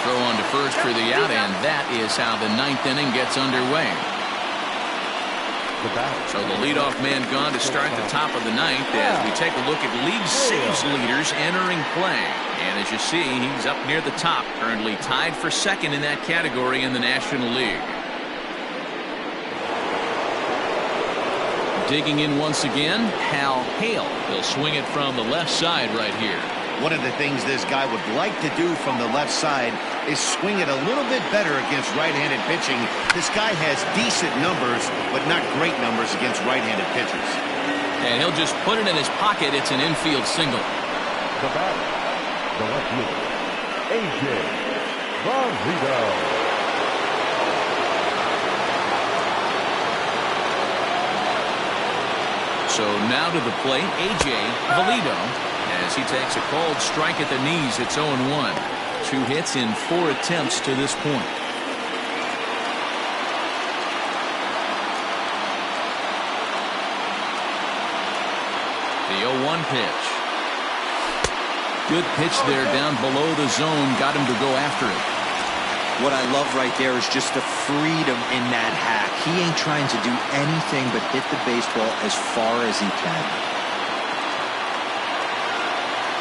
Speaker 1: Throw on to first for the out, and that is how the 9th inning gets underway. So the leadoff man gone to start the top of the 9th as we take a look at league saves leaders entering play. And as you see, he's up near the top, currently tied for second in that category in the National League. Digging in once again, Hal Hale. He'll swing it from the left side right here.
Speaker 2: One of the things this guy would like to do from the left side is swing it a little bit better against right-handed pitching. This guy has decent numbers, but not great numbers against right-handed pitchers.
Speaker 1: And he'll just put it in his pocket. It's an infield single.
Speaker 5: The batter, the left fielder, A.J. Valido.
Speaker 1: So now to the plate, A.J. Valido, as he takes a called strike at the knees. It's 0-1. 2 hits in 4 attempts to this point. The 0-1 pitch. Good pitch there down below the zone. Got him to go after it.
Speaker 4: What I love right there is just the freedom in that hack. He ain't trying to do anything but hit the baseball as far as he can.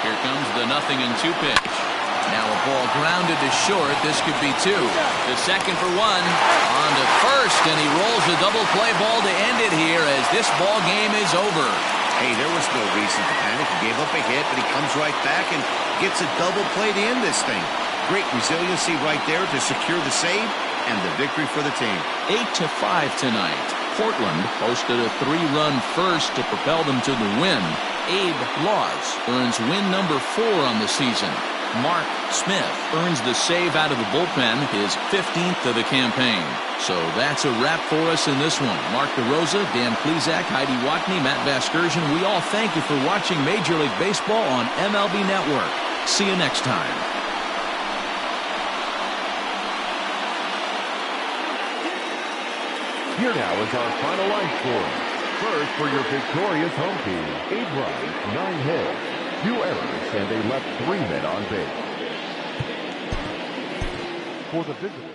Speaker 1: Here comes the 0-2 pitch. Now a ball grounded to short. This could be 2. The second for 1. On to first, and he rolls a double play ball to end it here as this ball game is over.
Speaker 2: Hey, there was no reason to panic. He gave up a hit, but he comes right back and gets a double play to end this thing. Great resiliency right there to secure the save and the victory for the team.
Speaker 1: 8-5 tonight. Portland posted a 3-run first to propel them to the win. Abe Laws earns win number 4 on the season. Mark Smith earns the save out of the bullpen, his 15th of the campaign. So that's a wrap for us in this one. Mark DeRosa, Dan Plesac, Heidi Watney, Matt Vasgersian, we all thank you for watching Major League Baseball on MLB Network. See you next time.
Speaker 5: Here now is our final line score. First for your victorious home team, 8 runs, 9 hits. 2 errors, and they left 3 men on base. For the visitors.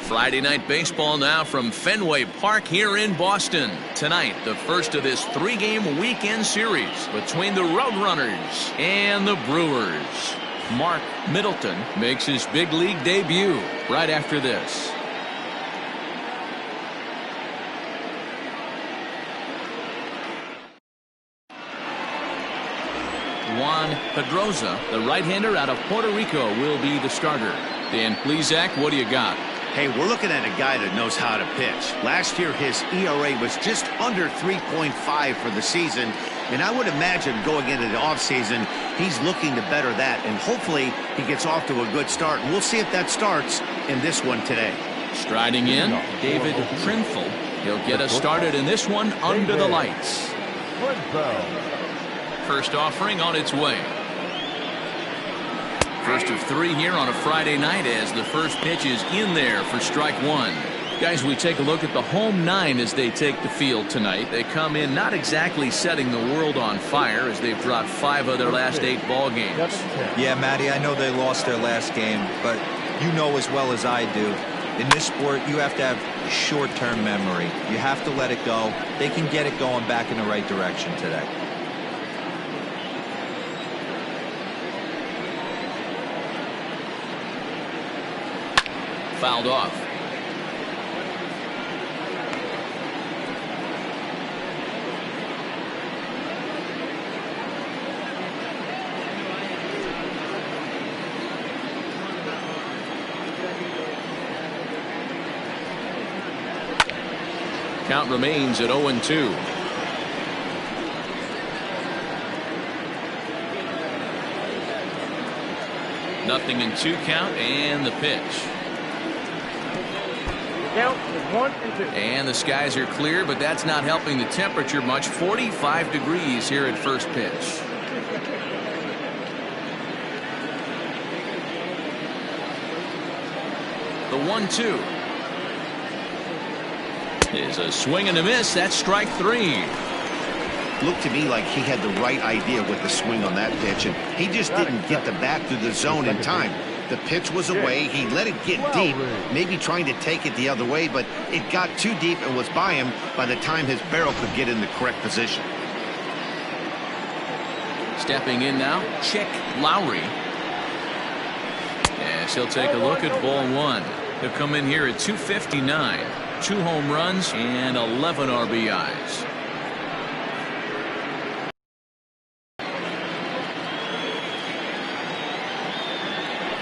Speaker 1: Friday night baseball now from Fenway Park here in Boston. Tonight, the first of this 3-game weekend series between the Roadrunners and the Brewers. Mark Middleton makes his big league debut right after this. Juan Pedroza, the right-hander out of Puerto Rico, will be the starter. Dan Plesac, what do you got?
Speaker 2: Hey, we're looking at a guy that knows how to pitch. Last year, his ERA was just under 3.5 for the season, and I would imagine going into the offseason, he's looking to better that, and hopefully he gets off to a good start. And we'll see if that starts in this one today.
Speaker 1: Striding in, David Trinfel. He'll get us started in this one under the lights. First offering on its way. First of 3 here on a Friday night as the first pitch is in there for strike 1. Guys, we take a look at the home 9 as they take the field tonight. They come in not exactly setting the world on fire as they've dropped 5 of their last 8 ball games.
Speaker 4: Yeah, Matty, I know they lost their last game, but you know as well as I do, in this sport, you have to have short-term memory. You have to let it go. They can get it going back in the right direction today.
Speaker 1: Fouled off. Count remains at 0-2. Nothing in 2 count, and the pitch.
Speaker 3: Count is 1-2.
Speaker 1: And the skies are clear, but that's not helping the temperature much. 45 degrees here at first pitch. The 1-2 is a swing and a miss. That's strike 3.
Speaker 2: Looked to me like he had the right idea with the swing on that pitch, and he just didn't get the bat through the zone in time. The pitch was away. He let it get deep, maybe trying to take it the other way, but it got too deep and was by him by the time his barrel could get in the correct position.
Speaker 1: Stepping in now, Chick Lowry. Yes, he'll take a look at ball 1. He'll come in here at 259. 2 home runs and 11 RBIs.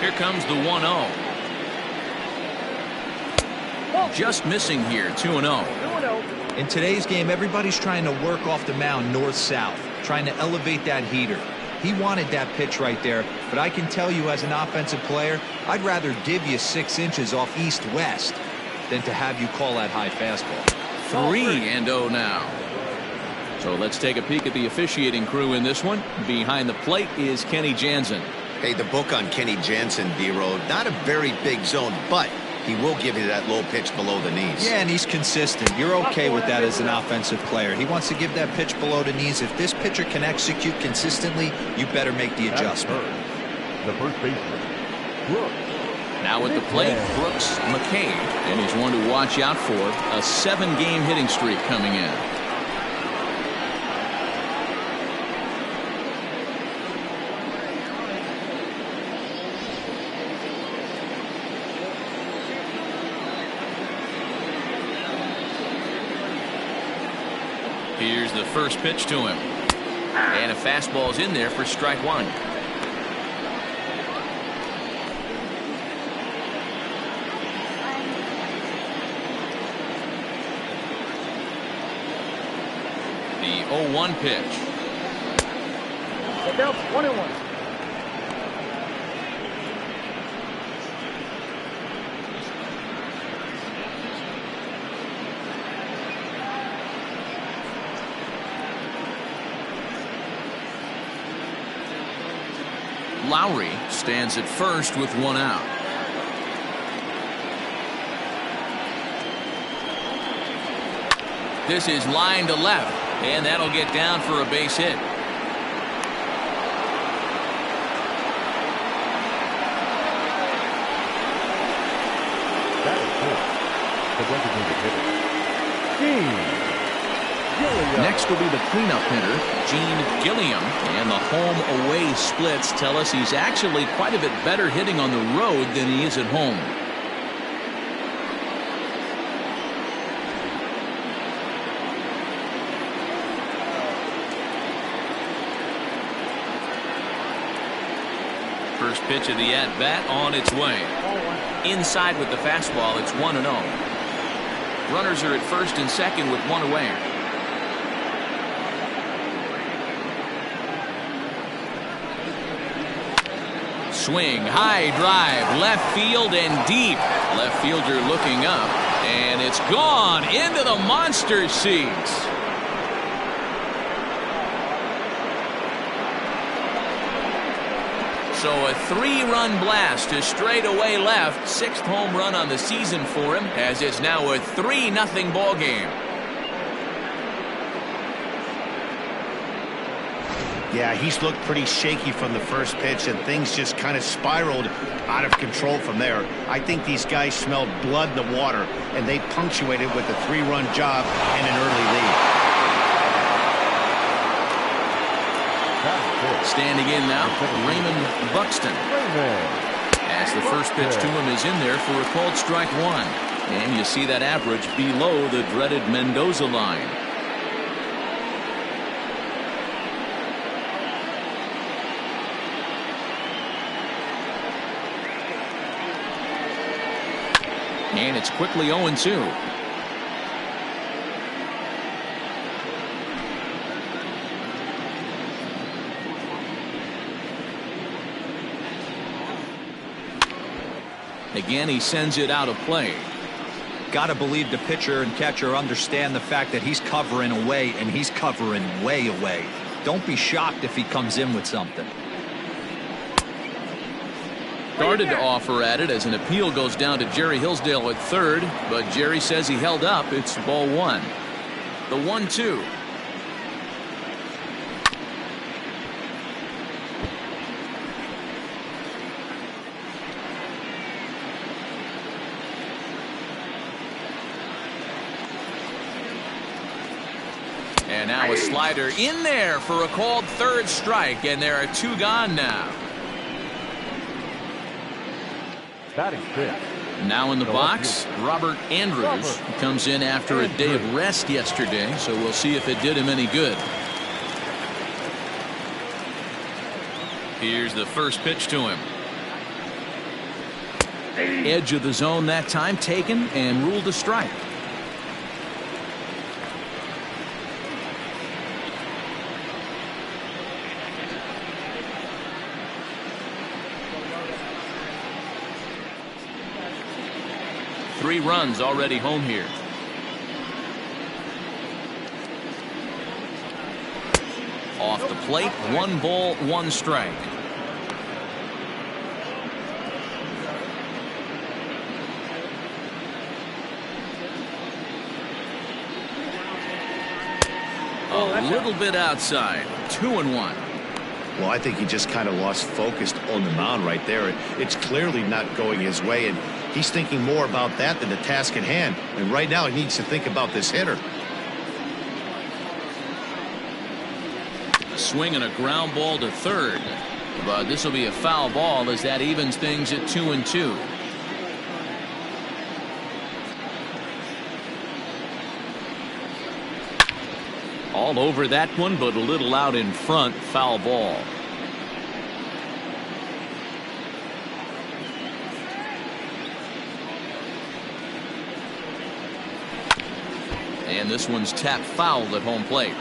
Speaker 1: Here comes the 1-0. Just missing here, 2-0.
Speaker 4: In today's game, everybody's trying to work off the mound north-south, trying to elevate that heater. He wanted that pitch right there, but I can tell you as an offensive player, I'd rather give you 6 inches off east-west than to have you call that high fastball.
Speaker 1: 3-0 now. So let's take a peek at the officiating crew in this one. Behind the plate is Kenny Jansen.
Speaker 2: Hey, the book on Kenny Jansen, D-Road, not a very big zone, but he will give you that low pitch below the knees.
Speaker 4: Yeah, and he's consistent. You're okay with that as an offensive player. He wants to give that pitch below the knees. If this pitcher can execute consistently, you better make the adjustment.
Speaker 5: The first baseman, Brooks.
Speaker 1: Now at the plate, Brooks McCabe, and he's one to watch out for. A 7-game hitting streak coming in. Here's the first pitch to him. And a fastball's in there for strike 1. The 0-1 pitch.
Speaker 3: The count's 1-1.
Speaker 1: Lowry stands at first with 1 out. This is line to left, and that'll get down for a base hit.
Speaker 5: That is good. The designated hitter, Gene Gilliam.
Speaker 1: Next will be the cleanup hitter, Gene Gilliam, and the home-away splits tell us he's actually quite a bit better hitting on the road than he is at home. First pitch of the at-bat on its way. Inside with the fastball, it's 1-0. Runners are at first and second with 1 away. Swing, high drive, left field and deep. Left fielder looking up, and it's gone into the monster seats. So a 3-run blast to straightaway left. 6th home run on the season for him, as it's now a 3-0 ball game.
Speaker 2: Yeah, he's looked pretty shaky from the first pitch, and things just kind of spiraled out of control from there. I think these guys smelled blood in the water, and they punctuated with a 3-run job and an early lead.
Speaker 1: Standing in now, Raymond Buxton. As the first pitch to him is in there for a called strike 1. And you see that average below the dreaded Mendoza line. And it's quickly 0-2. Again, he sends it out of play.
Speaker 4: Got to believe the pitcher and catcher understand the fact that he's covering away, and he's covering way away. Don't be shocked if he comes in with something.
Speaker 1: Started to offer at it as an appeal goes down to Jerry Hillsdale at third, but Jerry says he held up. It's ball one. The 1-2. And now a slider in there for a called third strike, and there are two gone now.
Speaker 5: Batting fifth.
Speaker 1: Now in the box, Robert Andrews. He comes in after a day of rest yesterday, so we'll see if it did him any good. Here's the first pitch to him. Edge of the zone that time, taken and ruled a strike. Three runs already home here. Off the plate, 1 ball, 1 strike. A little bit outside, 2-1.
Speaker 2: Well, I think he just kind of lost focus on the mound right there. It's clearly not going his way, and he's thinking more about that than the task at hand. And right now he needs to think about this hitter.
Speaker 1: A swing and a ground ball to third. But this will be a foul ball as that evens things at 2-2. All over that one, but a little out in front. Foul ball. And this one's tapped foul at home plate.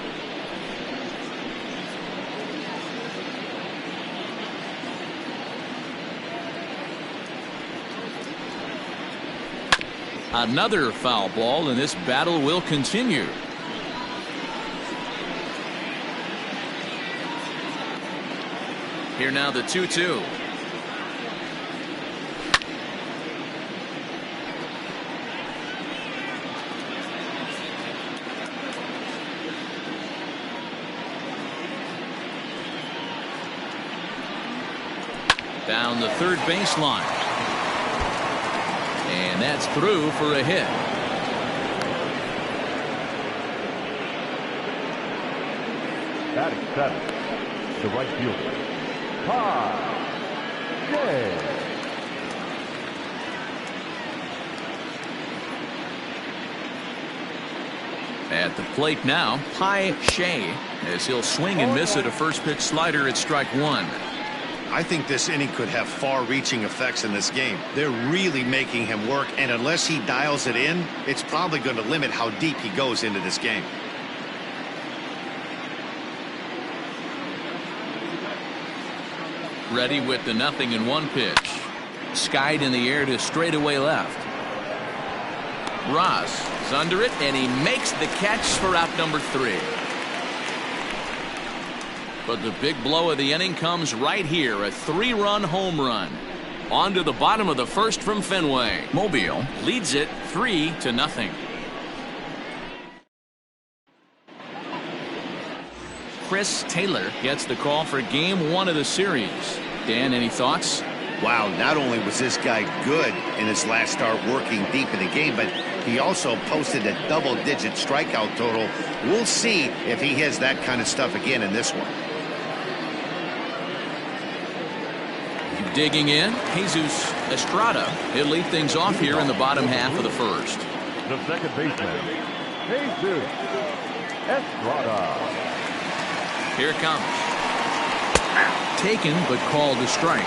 Speaker 1: Another foul ball, and this battle will continue. Here now the 2-2. Down the third baseline. And that's through for a hit.
Speaker 5: Batting seventh, the right fielder, Ty Shea.
Speaker 1: At the plate now, Ty Shea, as he'll swing and miss at a first pitch slider at strike one.
Speaker 2: I think this inning could have far-reaching effects in this game. They're really making him work, and unless he dials it in, it's probably going to limit how deep he goes into this game.
Speaker 1: Ready with the 0-1 pitch. Skied in the air to straightaway left. Ross is under it, and he makes the catch for out number 3. But the big blow of the inning comes right here, a 3-run home run. On to the bottom of the first from Fenway. Mobile leads it 3-0. Chris Taylor gets the call for game 1 of the series. Dan, any thoughts?
Speaker 2: Wow, not only was this guy good in his last start working deep in the game, but he also posted a double-digit strikeout total. We'll see if he has that kind of stuff again in this one.
Speaker 1: Digging in, Jesus Estrada. He'll lead things off here in the bottom half of the first.
Speaker 5: The second baseman, Jesus Estrada.
Speaker 1: Here it comes. Taken, but called a strike.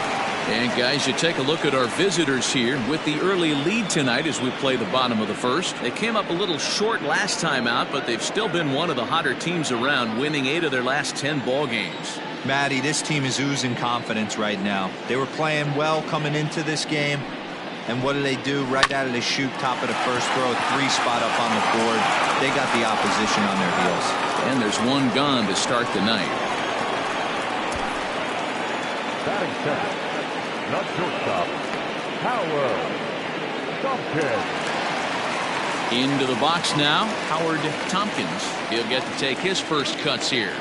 Speaker 1: And guys, you take a look at our visitors here with the early lead tonight as we play the bottom of the first. They came up a little short last time out, but they've still been one of the hotter teams around, winning 8 of their last 10 ball games.
Speaker 4: Matty, this team is oozing confidence right now. They were playing well coming into this game. And what do? Right out of the chute, top of the first throw, 3 spot up on the board. They got the opposition on their heels.
Speaker 1: And there's one gone to start the night.
Speaker 5: Batting second, not shortstop, Howard Tompkins.
Speaker 1: Into the box now, Howard Tompkins. He'll get to take his first cuts here.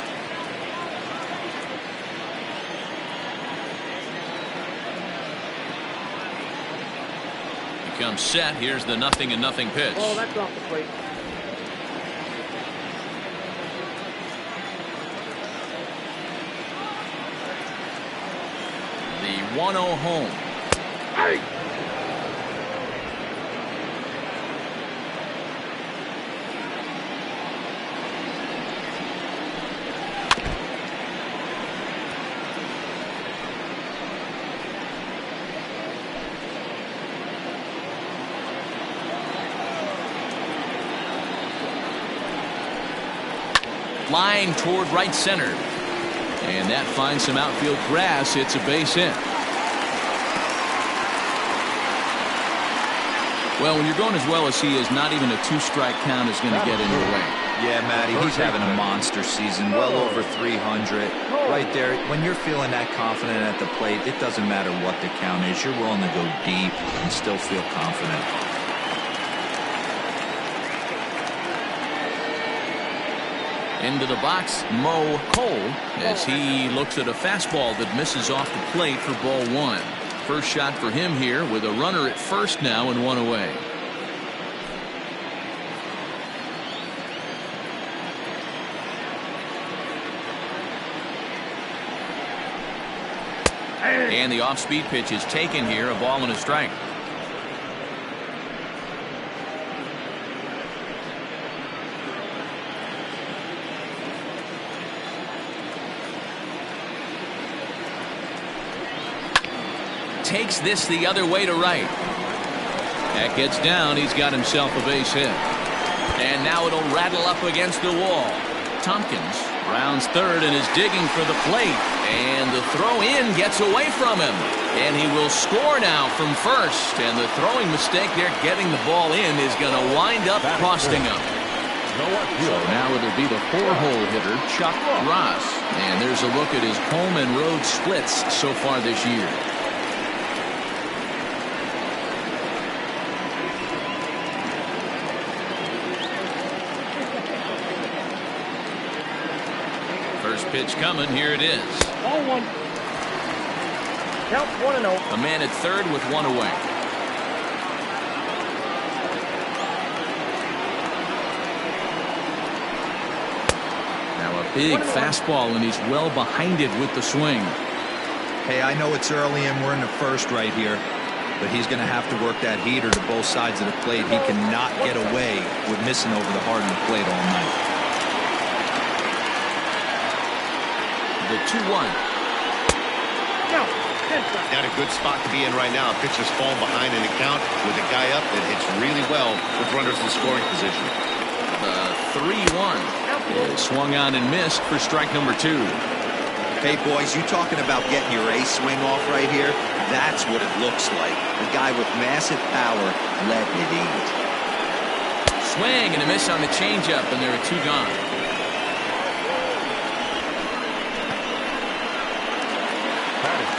Speaker 1: He comes set. Here's the 0-0 pitch.
Speaker 3: Oh, that's off the plate.
Speaker 1: The 1-0 home.
Speaker 3: Hey!
Speaker 1: Line toward right center. And that finds some outfield grass. It's a base hit. Well, when you're going as well as he is, not even a 2-strike count is going to get in your way.
Speaker 4: Yeah, Matty, he's having a monster season, well over 300. Right there, when you're feeling that confident at the plate, it doesn't matter what the count is. You're willing to go deep and still feel confident.
Speaker 1: Into the box, Mo Cole, as he looks at a fastball that misses off the plate for ball 1. First shot for him here with a runner at first now and 1 away. And the off-speed pitch is taken here, a ball and a strike. Takes this the other way to right. That gets down. He's got himself a base hit. And now it'll rattle up against the wall. Tompkins rounds third and is digging for the plate. And the throw in gets away from him. And he will score now from first. And the throwing mistake there, getting the ball in, is going to wind up costing him. So now it'll be the 4-hole hitter, Chuck Ross. And there's a look at his home and road splits so far this year. Pitch coming. Here it is.
Speaker 3: Ball 1. Count 1-0.
Speaker 1: A man at third with 1 away. Now a big fastball, and he's well behind it with the swing.
Speaker 4: Hey, I know it's early and we're in the first right here, but he's going to have to work that heater to both sides of the plate. He cannot get away with missing over the heart of the plate all night.
Speaker 1: The 2-1.
Speaker 2: Not a good spot to be in right now. Pitcher's falling behind in the count with a guy up that hits really well with runners in scoring position.
Speaker 1: The 3-1 is swung on and missed for strike number 2.
Speaker 4: Hey, boys, you talking about getting your ace swing off right here? That's what it looks like. A guy with massive power letting it eat.
Speaker 1: Swing and a miss on the changeup, and there are 2 gone.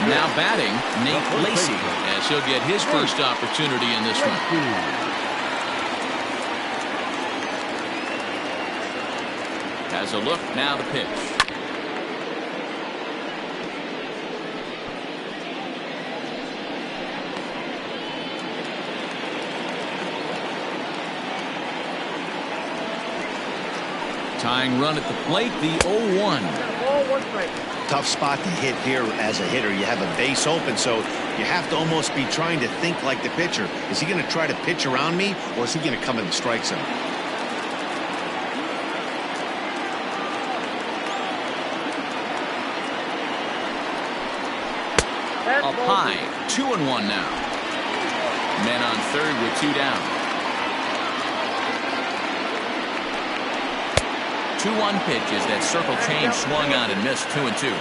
Speaker 1: Now batting, Nate Lacy, as he'll get his first opportunity in this one. Has a look, now the pitch. Tying run at the plate, the 0-1.
Speaker 3: Ball 1 strike.
Speaker 2: Tough spot to hit here as a hitter. You have a base open, so you have to almost be trying to think like the pitcher. Is he going to try to pitch around me, or is he going to come in the strike zone?
Speaker 1: Up high, 2-1 now. Men on third with 2 down. 2-1 pitch as that circle change swung on and missed. 2-2.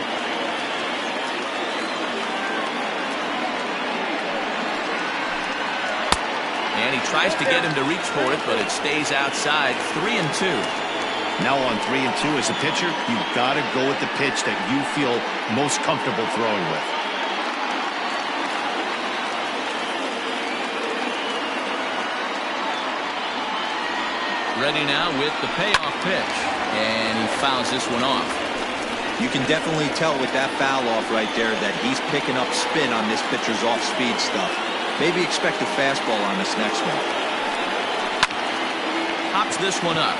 Speaker 1: He tries to get him to reach for it, but it stays outside. 3-2.
Speaker 2: Now on 3-2 as a pitcher, you've got to go with the pitch that you feel most comfortable throwing with.
Speaker 1: Ready now with the payoff pitch, and he fouls this one off.
Speaker 4: You can definitely tell with that foul off right there that he's picking up spin on this pitcher's off-speed stuff. Maybe expect a fastball on this next one.
Speaker 1: Hops this one up,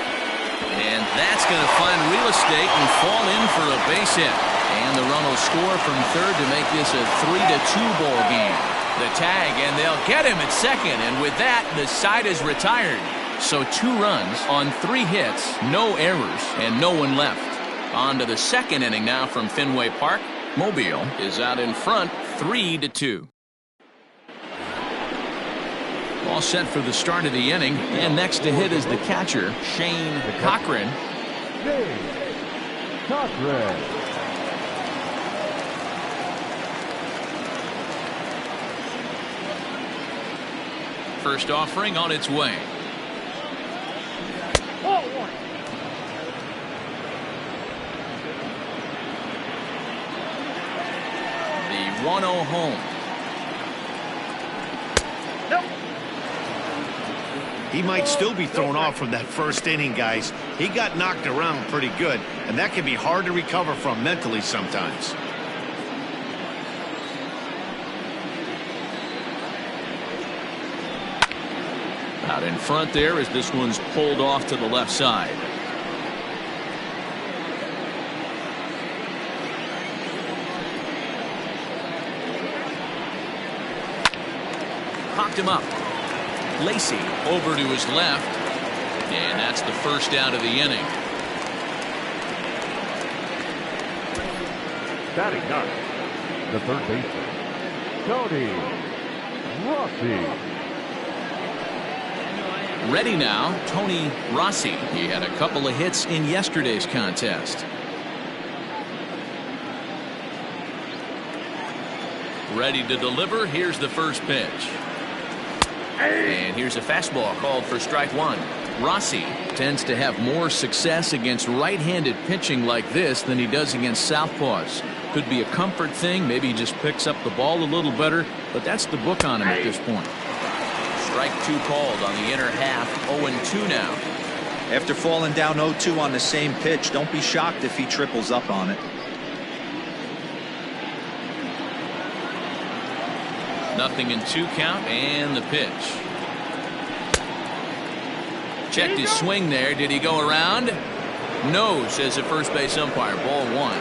Speaker 1: and that's going to find real estate and fall in for a base hit. And the run will score from third to make this a 3-2 ball game. The tag, and they'll get him at second, and with that, the side is retired. So 2 runs on 3 hits, no errors, and no one left. On to the second inning now from Fenway Park. Mobile is out in front, 3-2. All set for the start of the inning, and next to hit is the catcher, Shane Cochran.
Speaker 5: Cochran.
Speaker 1: First offering on its way. The 1-0 home.
Speaker 2: He might still be thrown off from that first inning, guys. He got knocked around pretty good, and that can be hard to recover from mentally sometimes.
Speaker 1: Out in front there as this one's pulled off to the left side. Popped him up. Lacey over to his left, and that's the first out of the inning.
Speaker 5: Batting ninth, the third baseman, Tony Rossi.
Speaker 1: Ready now, Tony Rossi. He had a couple of hits in yesterday's contest. Ready to deliver. Here's the first pitch. And here's a fastball called for strike 1. Rossi tends to have more success against right-handed pitching like this than he does against southpaws. Could be a comfort thing. Maybe he just picks up the ball a little better, but that's the book on him at this point. Strike 2 called on the inner half. 0-2 now.
Speaker 4: After falling down 0-2 on the same pitch, don't be shocked if he triples up on it.
Speaker 1: Nothing in 2 count, and the pitch. Checked his swing there. Did he go around? No, says the first base umpire. Ball 1.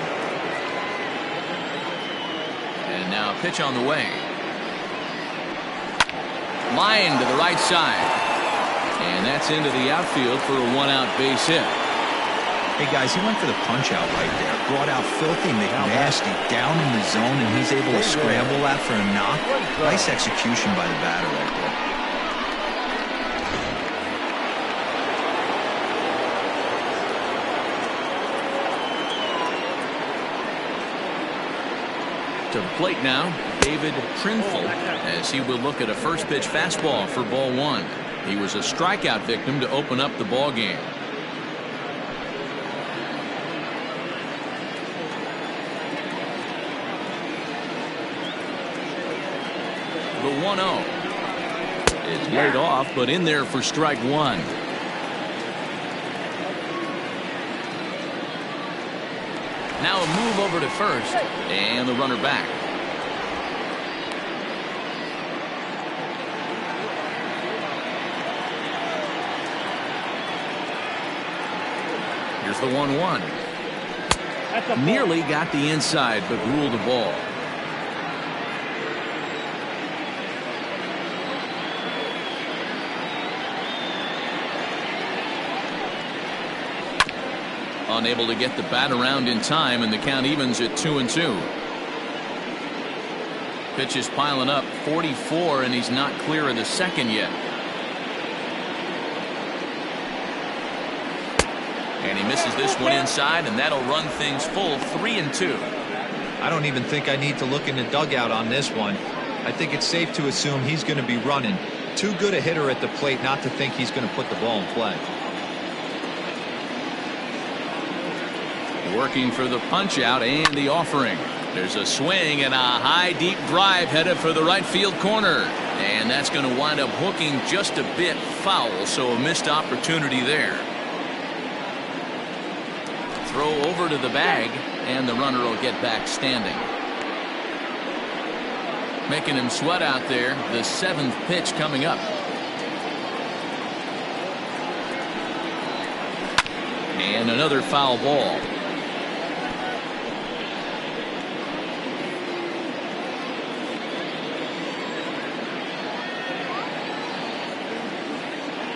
Speaker 1: And now a pitch on the way. Line to the right side. And that's into the outfield for a 1-out base hit.
Speaker 4: Hey guys, he went for the punch out right there. Brought out Filthy McNasty down in the zone, and he's able to scramble that for a knock. Nice execution by the batter right there.
Speaker 1: To the plate now, David Trinfel, as he will look at a first pitch fastball for ball 1. He was a strikeout victim to open up the ball game. The 1-0 is laid off, but in there for strike 1. Now a move over to first, and the runner back. Here's the 1-1. Nearly got the inside, but ruled the ball. Unable to get the bat around in time, and the count evens at 2-2. Pitch is piling up, 44, and he's not clear of the second yet. And he misses this one inside, and that'll run things full. 3-2.
Speaker 4: I don't even think I need to look in the dugout on this one. I think it's safe to assume he's going to be running. Too good a hitter at the plate not to think he's going to put the ball in play.
Speaker 1: Working for the punch out and the offering. There's a swing and a high deep drive headed for the right field corner. And that's going to wind up hooking just a bit foul, so a missed opportunity there. Throw over to the bag, and the runner will get back standing. Making him sweat out there. The 7th pitch coming up. And another foul ball.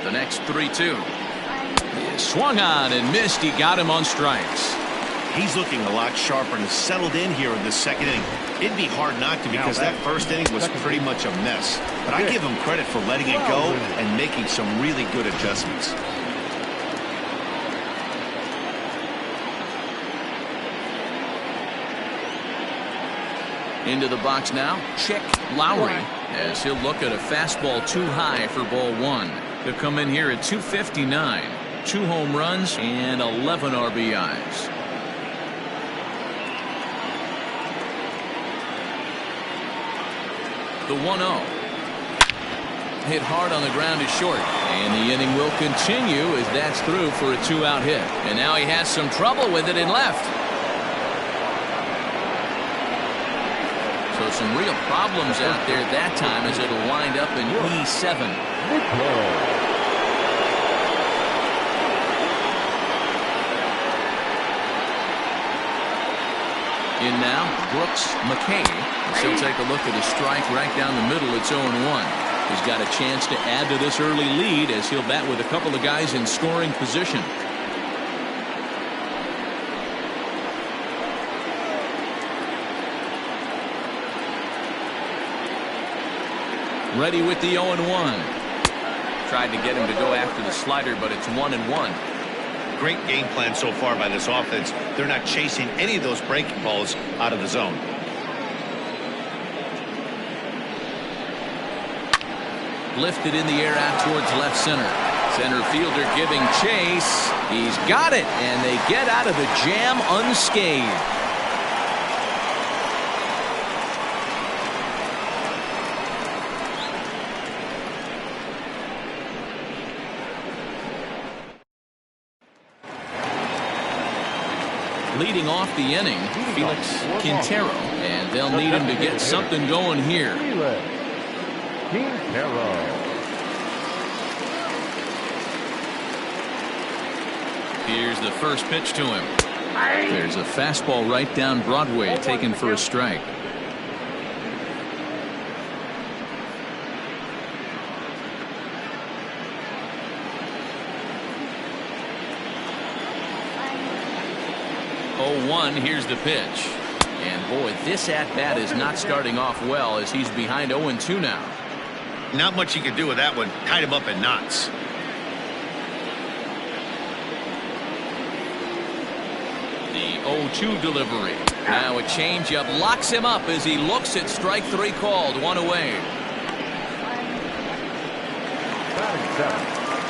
Speaker 1: The next 3-2. He swung on and missed. He got him on strikes.
Speaker 2: He's looking a lot sharper and settled in here in the 2nd inning. It'd be hard not to, because that 1st inning was pretty much a mess. But I give him credit for letting it go and making some really good adjustments.
Speaker 1: Into the box now. Check Lowry as he'll look at a fastball too high for ball 1. He'll come in here at 259. 2 home runs and 11 RBIs. The 1-0. Hit hard on the ground is short. And the inning will continue as that's through for a 2-out hit. And now he has some trouble with it in left. So some real problems out there that time, as it'll wind up in E7. In now, Brooks McKay. He'll take a look at a strike right down the middle. It's 0-1. He's got a chance to add to this early lead as he'll bat with a couple of guys in scoring position. Ready with the 0-1. Tried to get him to go after the slider, but it's 1-1.
Speaker 2: Great game plan so far by this offense. They're not chasing any of those breaking balls out of the zone.
Speaker 1: Lifted in the air out towards left center. Center fielder giving chase. He's got it, and they get out of the jam unscathed. Leading off the inning, Felix Quintero, and they'll need him to get something going here. Here's the first pitch to him. There's a fastball right down Broadway, taken for a strike. Here's the pitch. And boy, this at-bat is not starting off well as he's behind 0-2 now.
Speaker 2: Not much you can do with that one. Tied him up in knots.
Speaker 1: The 0-2 delivery. Now a changeup locks him up as he looks at strike 3 called. 1 away.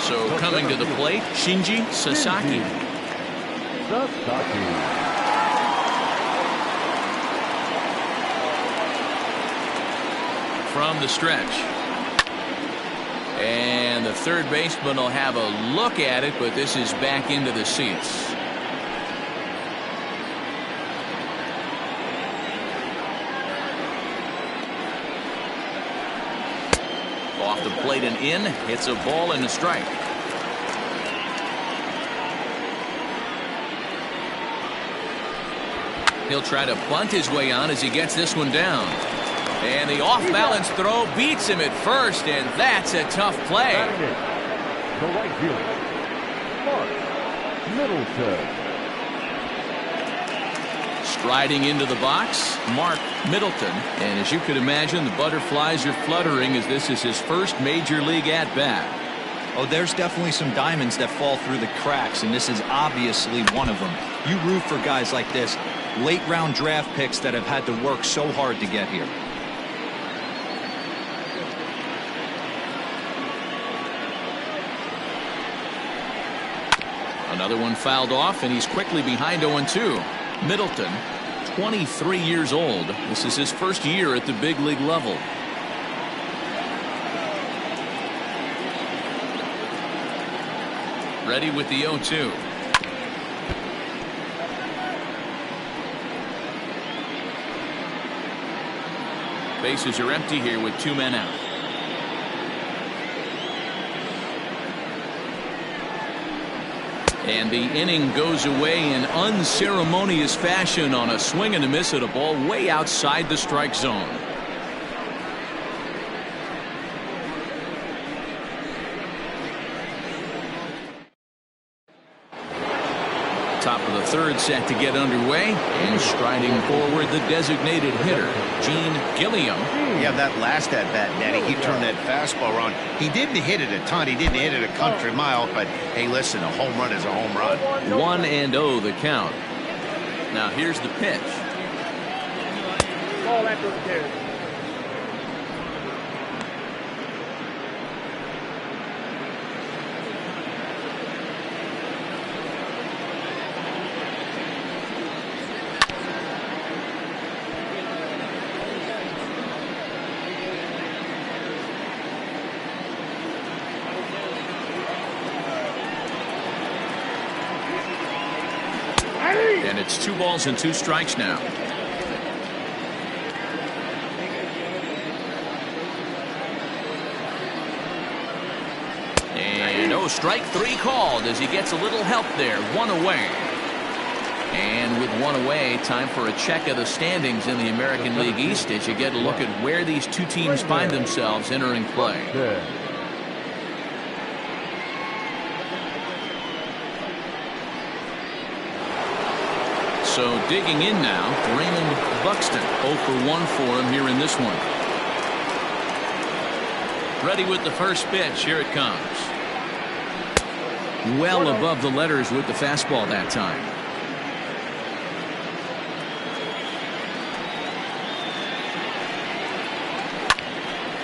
Speaker 1: So coming to the plate, Shinji Sasaki. From the stretch. And the third baseman will have a look at it, but this is back into the seats. Off the plate and in. It's a ball and a strike. He'll try to bunt his way on as he gets this one down. And the off-balance throw beats him at first, and that's a tough play.
Speaker 5: The right fielder, Mark Middleton.
Speaker 1: Striding into the box, Mark Middleton. And as you could imagine, the butterflies are fluttering as this is his first major league at-bat.
Speaker 4: Oh, there's definitely some diamonds that fall through the cracks, and this is obviously one of them. You root for guys like this, late-round draft picks that have had to work so hard to get here.
Speaker 1: Another one fouled off, and he's quickly behind 0-2. Middleton, 23 years old. This is his first year at the big league level. Ready with the 0-2. Bases are empty here with 2 men out. And the inning goes away in unceremonious fashion on a swing and a miss at a ball way outside the strike zone. Top of the third set to get underway, and striding forward the designated hitter, Gene Gilliam.
Speaker 2: Yeah, that last at bat, Daddy, he turned that fastball around. He didn't hit it a ton. He didn't hit it a country mile, but hey, listen, a home run is a home run.
Speaker 1: 1-0 the count. Now here's the pitch.
Speaker 3: Ball after the carry.
Speaker 1: And it's 2 balls and 2 strikes now. And strike 3 called as he gets a little help there. 1 away. And with 1 away, time for a check of the standings in the American League East as you get a look at where these 2 teams find themselves entering play. So digging in now, Raymond Buxton. 0 for 1 for him here in this one. Ready with the first pitch. Here it comes. Well above the letters with the fastball that time.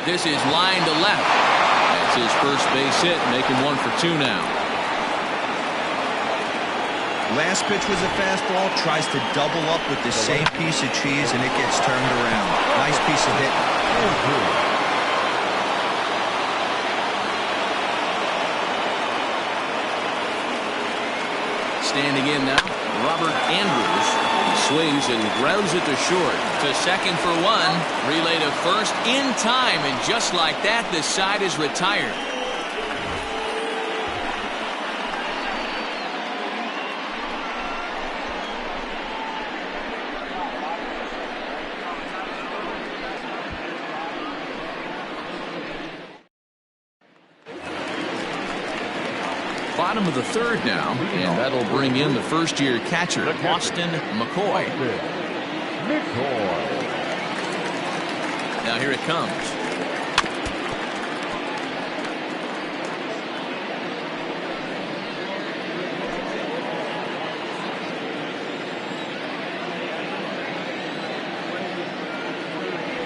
Speaker 1: This is line to left. That's his first base hit, making 1 for 2 now.
Speaker 4: Last pitch was a fastball, tries to double up with the same piece of cheese, and it gets turned around. Nice piece of hit.
Speaker 1: Standing in now, Robert Andrews. He swings and grounds it to short. To second for 1. Relay to first in time, and just like that, this side is retired. Bottom of the third now, and that'll bring in the first-year catcher, Austin McCoy. Now here it comes.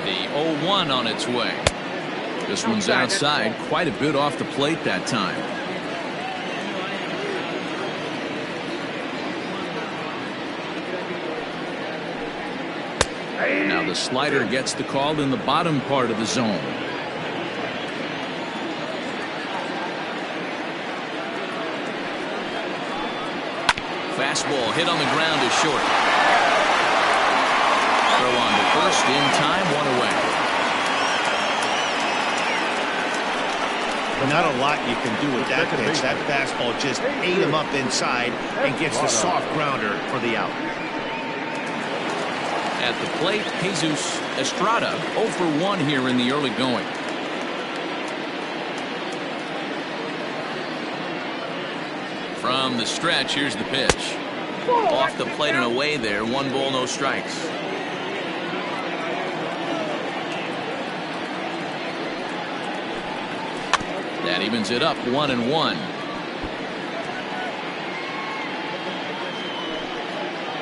Speaker 1: The 0-1 on its way. This one's outside, quite a bit off the plate that time. Now the slider gets the call in the bottom part of the zone. Fastball hit on the ground is short. Throw on to first in time, 1 away.
Speaker 2: Not a lot you can do with that pitch. That fastball just ate him up inside and gets the soft grounder for the out.
Speaker 1: At the plate, Jesus Estrada 0 for 1 here in the early going. From the stretch, here's the pitch. Off the plate and away there. 1 ball, no strikes. That evens it up 1-1.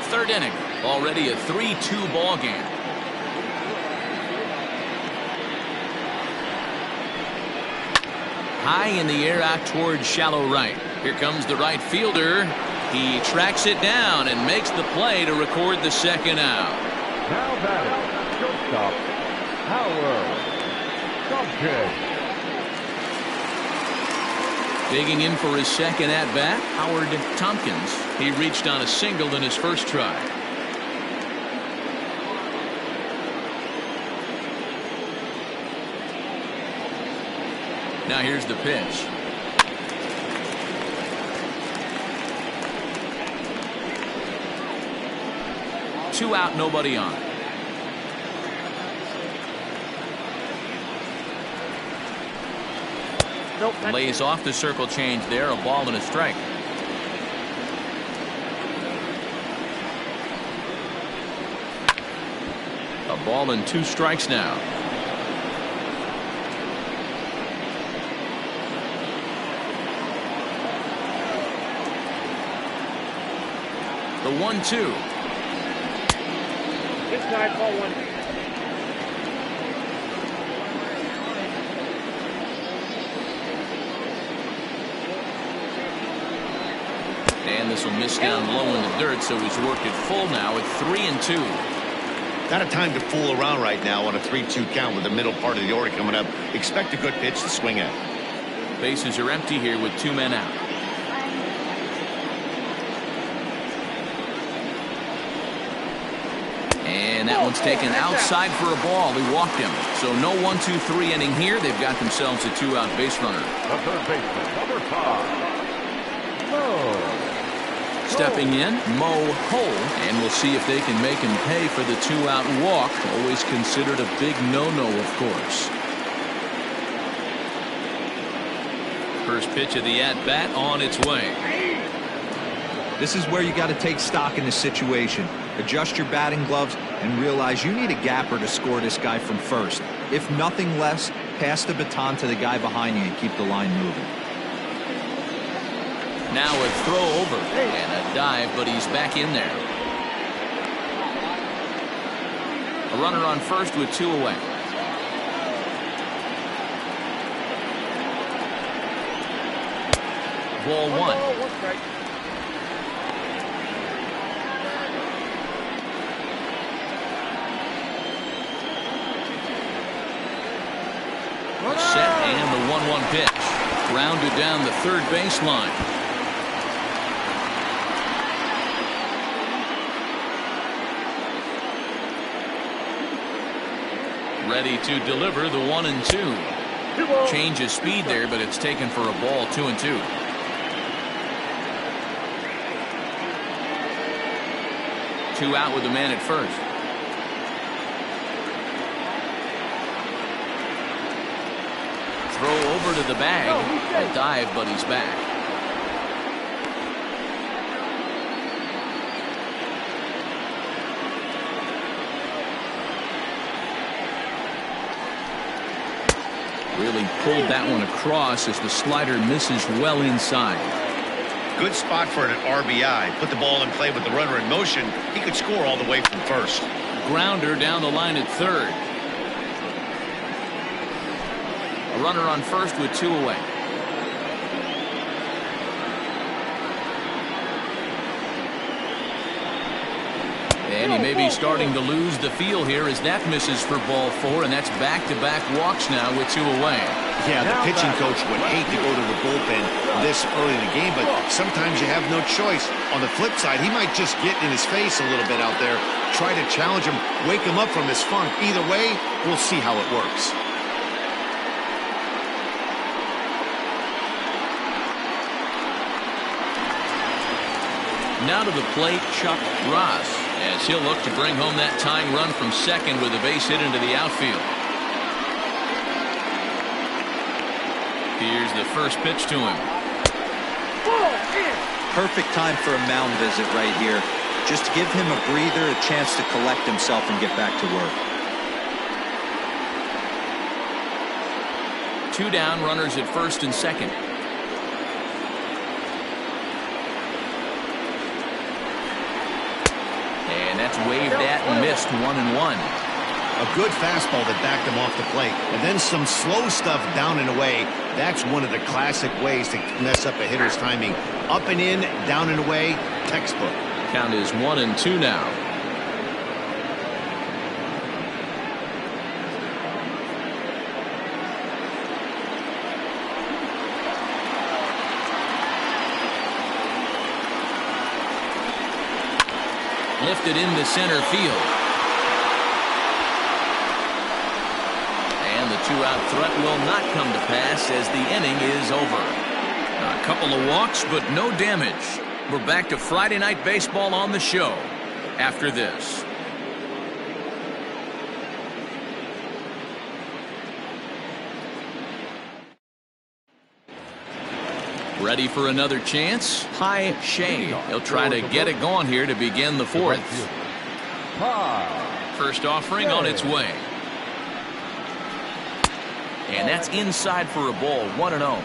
Speaker 1: Third inning. Already a 3-2 ball game. High in the air out towards shallow right. Here comes the right fielder. He tracks it down and makes the play to record the second out.
Speaker 5: Now batting, shortstop, Howard Tompkins.
Speaker 1: Digging in for his second at-bat, Howard Tompkins. He reached on a single in his first try. Now here's the pitch. Two out, nobody on.
Speaker 3: Nope.
Speaker 1: Lays off the circle change there. A ball and a strike. A ball and 2 strikes now. The 1-2.
Speaker 3: Inside, ball 1.
Speaker 1: And this will miss down low in the dirt, so he's worked it full now at 3-2.
Speaker 2: Not a time to fool around right now on a 3-2 count with the middle part of the order coming up. Expect a good pitch to swing at.
Speaker 1: Bases are empty here with 2 men out. And that one's taken outside for a ball. He walked him. So no 1-2-3 inning here. They've got themselves a 2-out base runner.
Speaker 5: The third baseman, number 5. Mo.
Speaker 1: Stepping in, Mo Hole, and we'll see if they can make him pay for the 2-out walk. Always considered a big no-no, of course. First pitch of the at-bat on its way.
Speaker 4: This is where you got to take stock in the situation. Adjust your batting gloves and realize you need a gapper to score this guy from first. If nothing less, pass the baton to the guy behind you and keep the line moving.
Speaker 1: Now a throw over and a dive, but he's back in there. A runner on first with 2 away. Ball 1. Set and the 1-1 pitch. Grounded down the third baseline. Ready to deliver the 1-2. Change of speed there, but it's taken for a ball. 2-2. Two out with the man at first. Throw over to the bag. A dive, but he's back. Really pulled that one across as the slider misses well inside.
Speaker 2: Good spot for an RBI. Put the ball in play with the runner in motion. He could score all the way from first.
Speaker 1: Grounder down the line at third. A runner on first with 2 away. And he may be starting to lose the feel here as that misses for ball 4, and that's back-to-back walks now with 2 away.
Speaker 2: Yeah, the pitching coach would hate to go to the bullpen this early in the game, but sometimes you have no choice. On the flip side, he might just get in his face a little bit out there, try to challenge him, wake him up from his funk. Either way, we'll see how it works.
Speaker 1: Now to the plate, Chuck Ross, as he'll look to bring home that tying run from second with a base hit into the outfield. Here's the first pitch to him.
Speaker 4: Perfect time for a mound visit right here. Just to give him a breather, a chance to collect himself and get back to work.
Speaker 1: 2 down, runners at first and second. And that's waved at and missed. 1-1.
Speaker 2: A good fastball that backed him off the plate. And then some slow stuff down and away. That's one of the classic ways to mess up a hitter's timing. Up and in, down and away, textbook.
Speaker 1: Count is 1-2 now. Lifted into center field. And the two-out threat will not come to pass as the inning is over. A couple of walks, but no damage. We're back to Friday Night Baseball on the show after this. Ready for another chance? High Shea. He'll try to get it going here to begin the fourth. First offering on its way. And that's inside for a ball. 1-0.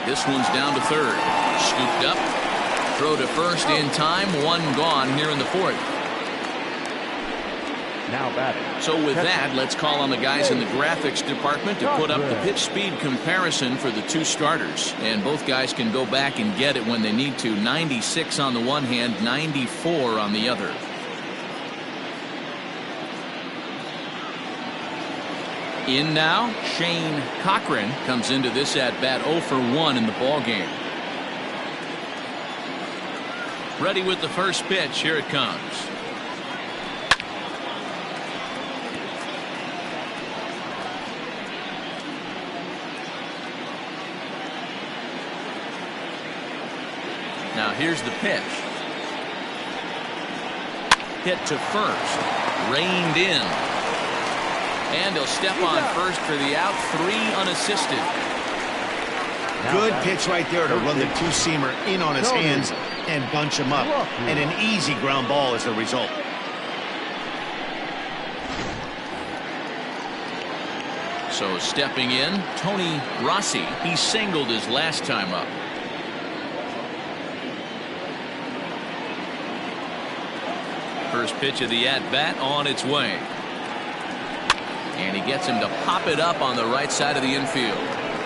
Speaker 1: This one's down to third. Scooped up. Throw to first in time. One gone here in the fourth.
Speaker 5: Now batting.
Speaker 1: So with that, let's call on the guys in the graphics department to put up the pitch speed comparison for the two starters. And both guys can go back and get it when they need to. 96 on the one hand, 94 on the other. In now, Shane Cochran comes into this at-bat 0 for 1 in the ballgame. Ready with the first pitch. Here it comes. Now here's the pitch. Hit to first. Reined in. And he'll step on first for the out. 3 unassisted.
Speaker 2: Good pitch right there to run the two-seamer in on his hands and bunch him up. And an easy ground ball as the result.
Speaker 1: So stepping in, Tony Rossi. He singled his last time up. First pitch of the at-bat on its way. And he gets him to pop it up on the right side of the infield.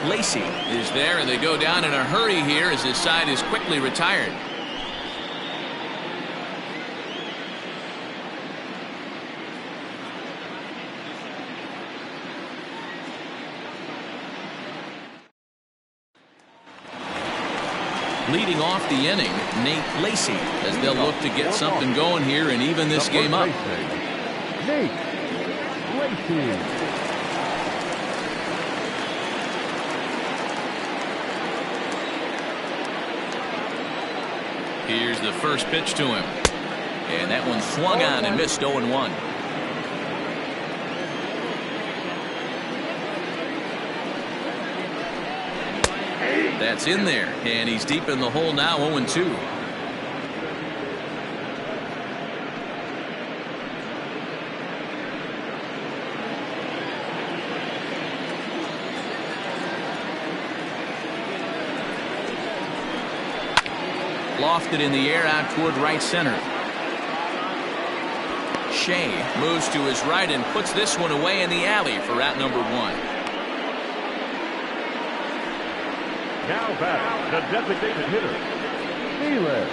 Speaker 1: Lacy is there, and they go down in a hurry here as his side is quickly retired. Leading off the inning, Nate Lacy, as they'll look to get something going here and even this game up.
Speaker 5: Nate Lacy.
Speaker 1: Here's the first pitch to him. And that one swung on and missed. 0-1. That's in there, and he's deep in the hole now. 0-2. Lofted in the air out toward right center. Shea moves to his right and puts this one away in the alley for out number 1.
Speaker 5: Now back, the designated hitter, Felix.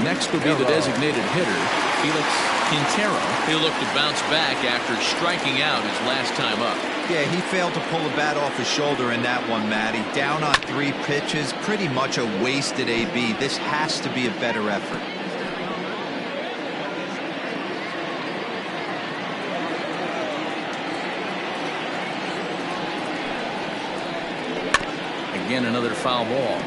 Speaker 1: Next will be the designated hitter, Felix Quintero. He'll look to bounce back after striking out his last time up.
Speaker 4: Yeah, he failed to pull the bat off his shoulder in that one, Matty. Down on 3 pitches, pretty much a wasted AB. This has to be a better effort.
Speaker 1: Again, another foul ball.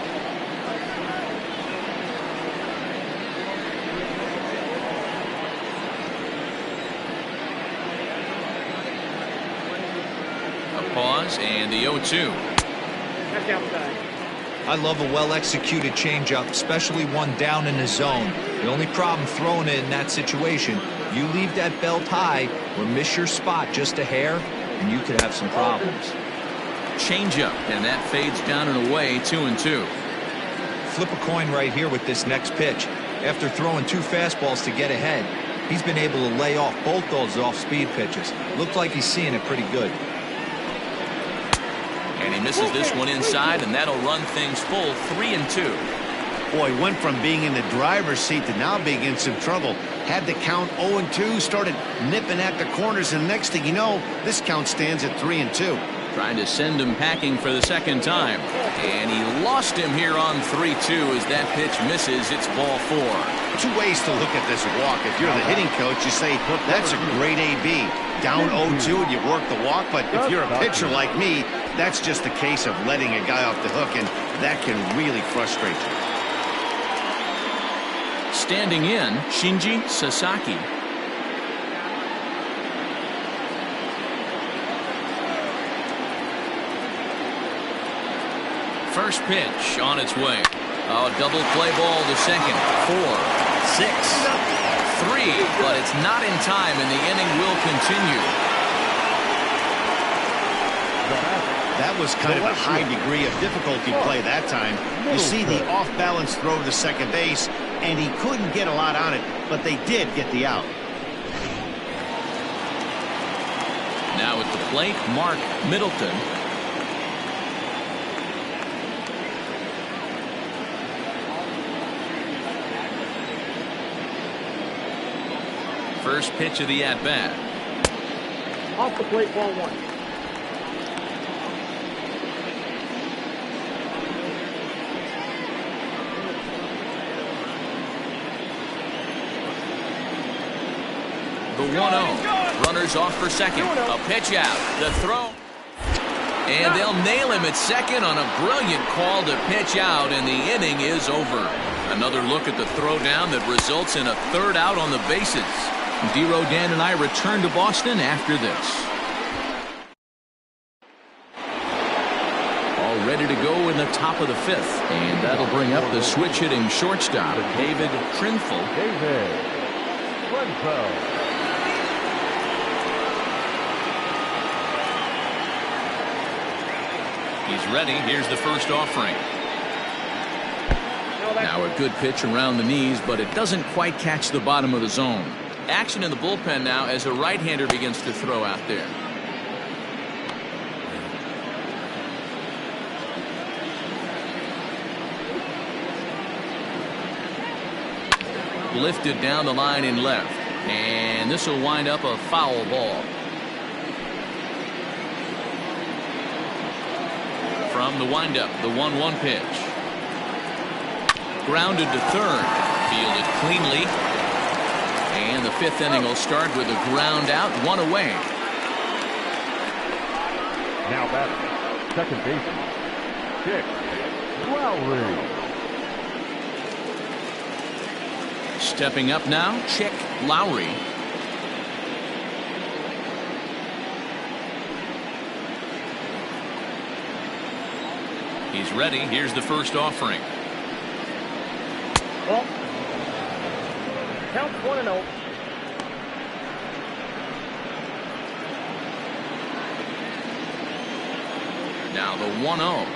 Speaker 1: A pause and the 0-2.
Speaker 4: I love a well-executed changeup, especially one down in the zone. The only problem throwing it in that situation You leave that belt high or miss your spot just a hair, and you could have some problems.
Speaker 1: Changeup, and that fades down and away, 2-2.
Speaker 4: Flip a coin right here with this next pitch. After throwing 2 fastballs to get ahead, he's been able to lay off both those off-speed pitches. Looks like he's seeing it pretty good.
Speaker 1: And he misses this one inside, and that'll run things full, 3-2.
Speaker 2: Boy, went from being in the driver's seat to now being in some trouble. Had the count 0-2, started nipping at the corners, and next thing you know, this count stands at 3-2.
Speaker 1: Trying to send him packing for the second time. And he lost him here on 3-2 as that pitch misses. It's ball 4.
Speaker 2: 2 ways to look at this walk. If you're the hitting coach, you say, that's a great AB. Down 0-2 and you work the walk, but if you're a pitcher like me, that's just a case of letting a guy off the hook, and that can really frustrate you.
Speaker 1: Standing in, Shinji Sasaki. First pitch on its way. Oh, double play ball to second. 4, 6, 3, but it's not in time, and the inning will continue.
Speaker 2: That was kind of a high degree of difficulty play that time. You see the off-balance throw to second base, and he couldn't get a lot on it, but they did get the out.
Speaker 1: Now at the plate, Mark Middleton. First pitch of the at-bat.
Speaker 3: Off the plate, ball 1.
Speaker 1: The 1-0. Runners off for second. A pitch out. The throw. And they'll nail him at second on a brilliant call to pitch out, and the inning is over. Another look at the throw down that results in a third out on the bases. D. Rodan and I return to Boston after this. All ready to go in the top of the 5th. And that'll bring up the switch-hitting shortstop, David Trinfel.
Speaker 5: David Trinfel.
Speaker 1: He's ready. Here's the first offering. Now a good pitch around the knees, but it doesn't quite catch the bottom of the zone. Action in the bullpen now as a right-hander begins to throw out there. Lifted down the line in left, and this will wind up a foul ball. From the windup, the 1-1 pitch. Grounded to third, fielded cleanly. And the 5th inning will start with a ground out, 1 away.
Speaker 5: Now batting, second baseman, Chick Lowry.
Speaker 1: Stepping up now, Chick Lowry. He's ready. Here's the first offering.
Speaker 3: Well, count 1-0.
Speaker 1: Now the 1-0.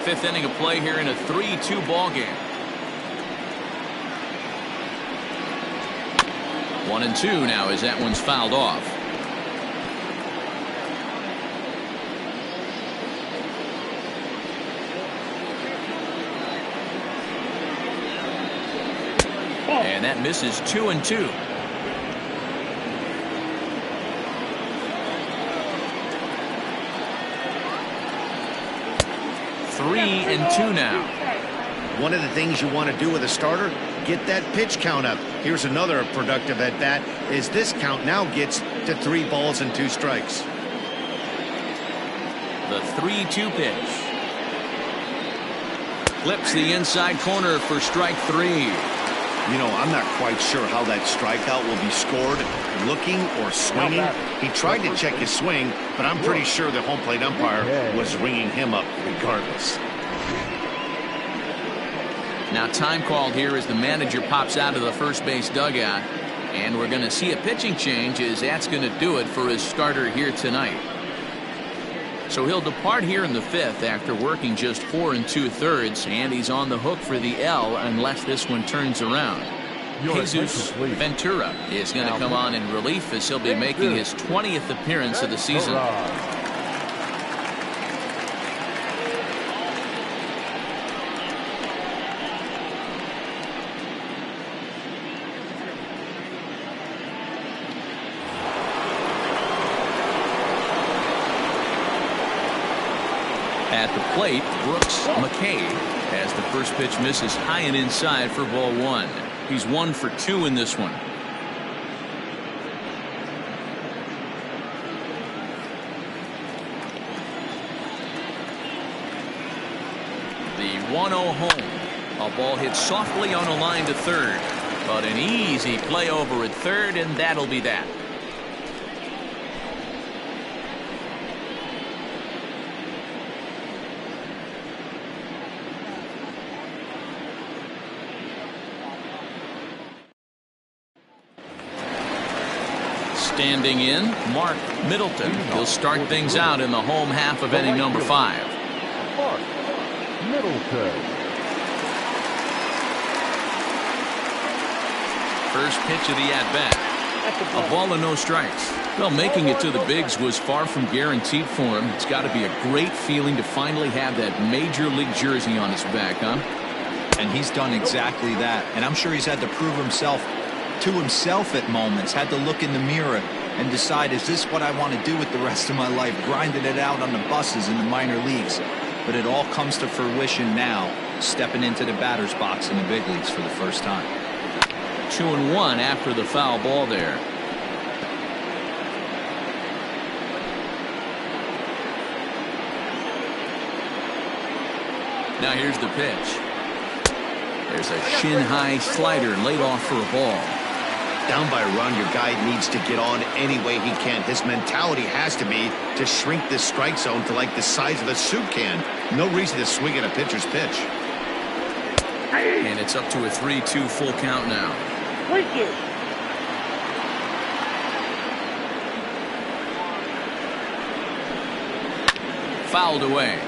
Speaker 1: Fifth inning of play here in a 3-2 ball game. 1-2 now as that one's fouled off. And that misses 2-2. Three and 2 now.
Speaker 2: One of the things you want to do with a starter, get that pitch count up. Here's another productive at bat, is this count now gets to 3 balls and 2 strikes.
Speaker 1: The 3-2 pitch. Flips the inside corner for strike 3.
Speaker 2: You know, I'm not quite sure how that strikeout will be scored, looking or swinging. He tried to check his swing, but I'm pretty sure the home plate umpire was ringing him up regardless.
Speaker 1: Now time called here as the manager pops out of the first base dugout. And we're going to see a pitching change as that's going to do it for his starter here tonight. So he'll depart here in the fifth after working just 4 2/3, and he's on the hook for the L unless this one turns around. Jesus Ventura is going to come on in relief as he'll be making his 20th appearance of the season. At the plate, Brooks McKay as the first pitch misses high and inside for ball 1. He's 1 for 2 in this one. The 1-0 home. A ball hit softly on a line to third, but an easy play over at third, and that'll be that. Standing in, Mark Middleton. He'll start things out in the home half of inning number 5.
Speaker 5: Mark Middleton.
Speaker 1: First pitch of the at-bat. A ball and no strikes. Well, making it to the bigs was far from guaranteed for him. It's got to be a great feeling to finally have that major league jersey on his back, huh?
Speaker 4: And he's done exactly that. And I'm sure he's had to prove himself to himself at moments, had to look in the mirror and decide, is this what I want to do with the rest of my life, grinding it out on the buses in the minor leagues. But it all comes to fruition now, stepping into the batter's box in the big leagues for the first time.
Speaker 1: 2-1 after the foul ball there. Now here's the pitch. There's a shin-high slider laid off for a ball.
Speaker 2: Down by a run, your guy needs to get on any way he can. His mentality has to be to shrink this strike zone to like the size of a soup can. No reason to swing at a pitcher's pitch.
Speaker 1: And it's up to a 3-2 full count now. Fouled away.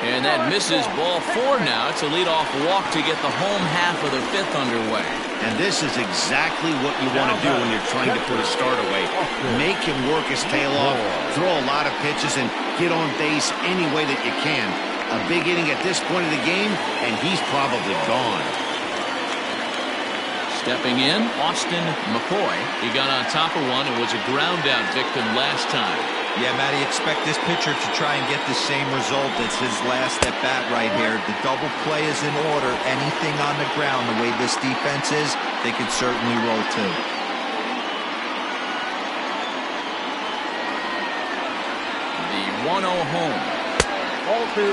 Speaker 1: And that misses ball 4 now. It's a leadoff walk to get the home half of the 5th underway.
Speaker 2: And this is exactly what you want to do when you're trying to put a start away. Make him work his tail off, throw a lot of pitches, and get on base any way that you can. A big inning at this point of the game, and he's probably gone.
Speaker 1: Stepping in, Austin McCoy. He got on top of one and was a ground out victim last time.
Speaker 4: Yeah, Matty, expect this pitcher to try and get the same result as his last at bat right here. The double play is in order. Anything on the ground, the way this defense is, they could certainly roll too.
Speaker 1: The 1-0 home.
Speaker 3: Ball 2.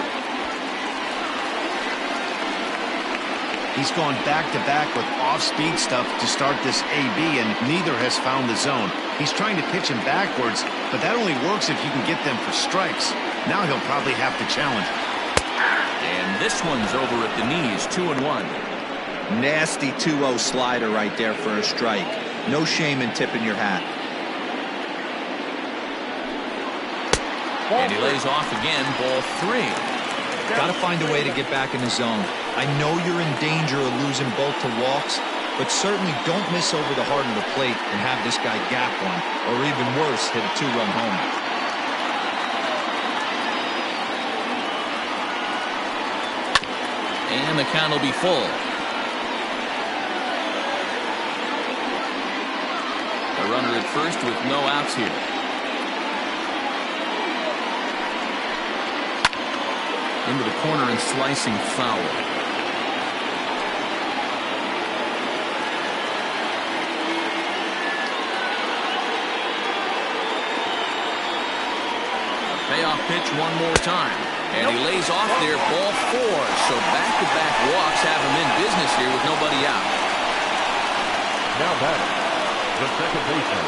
Speaker 2: He's gone back-to-back with off-speed stuff to start this AB, and neither has found the zone. He's trying to pitch him backwards, but that only works if you can get them for strikes. Now he'll probably have to challenge.
Speaker 1: And this one's over at the knees, 2-1.
Speaker 4: Nasty 2-0 slider right there for a strike. No shame in tipping your hat.
Speaker 1: And he lays off again, ball 3.
Speaker 4: Got to find a way to get back in the zone. I know you're in danger of losing both to walks, but certainly don't miss over the heart of the plate and have this guy gap one, or even worse, hit a 2-run homer.
Speaker 1: And the count will be full. A runner at first with no outs here. Into the corner and slicing foul. leadoff pitch one more time. And he lays off there, ball 4. So back-to-back walks have him in business here with nobody out.
Speaker 5: Now batting, the second baseman.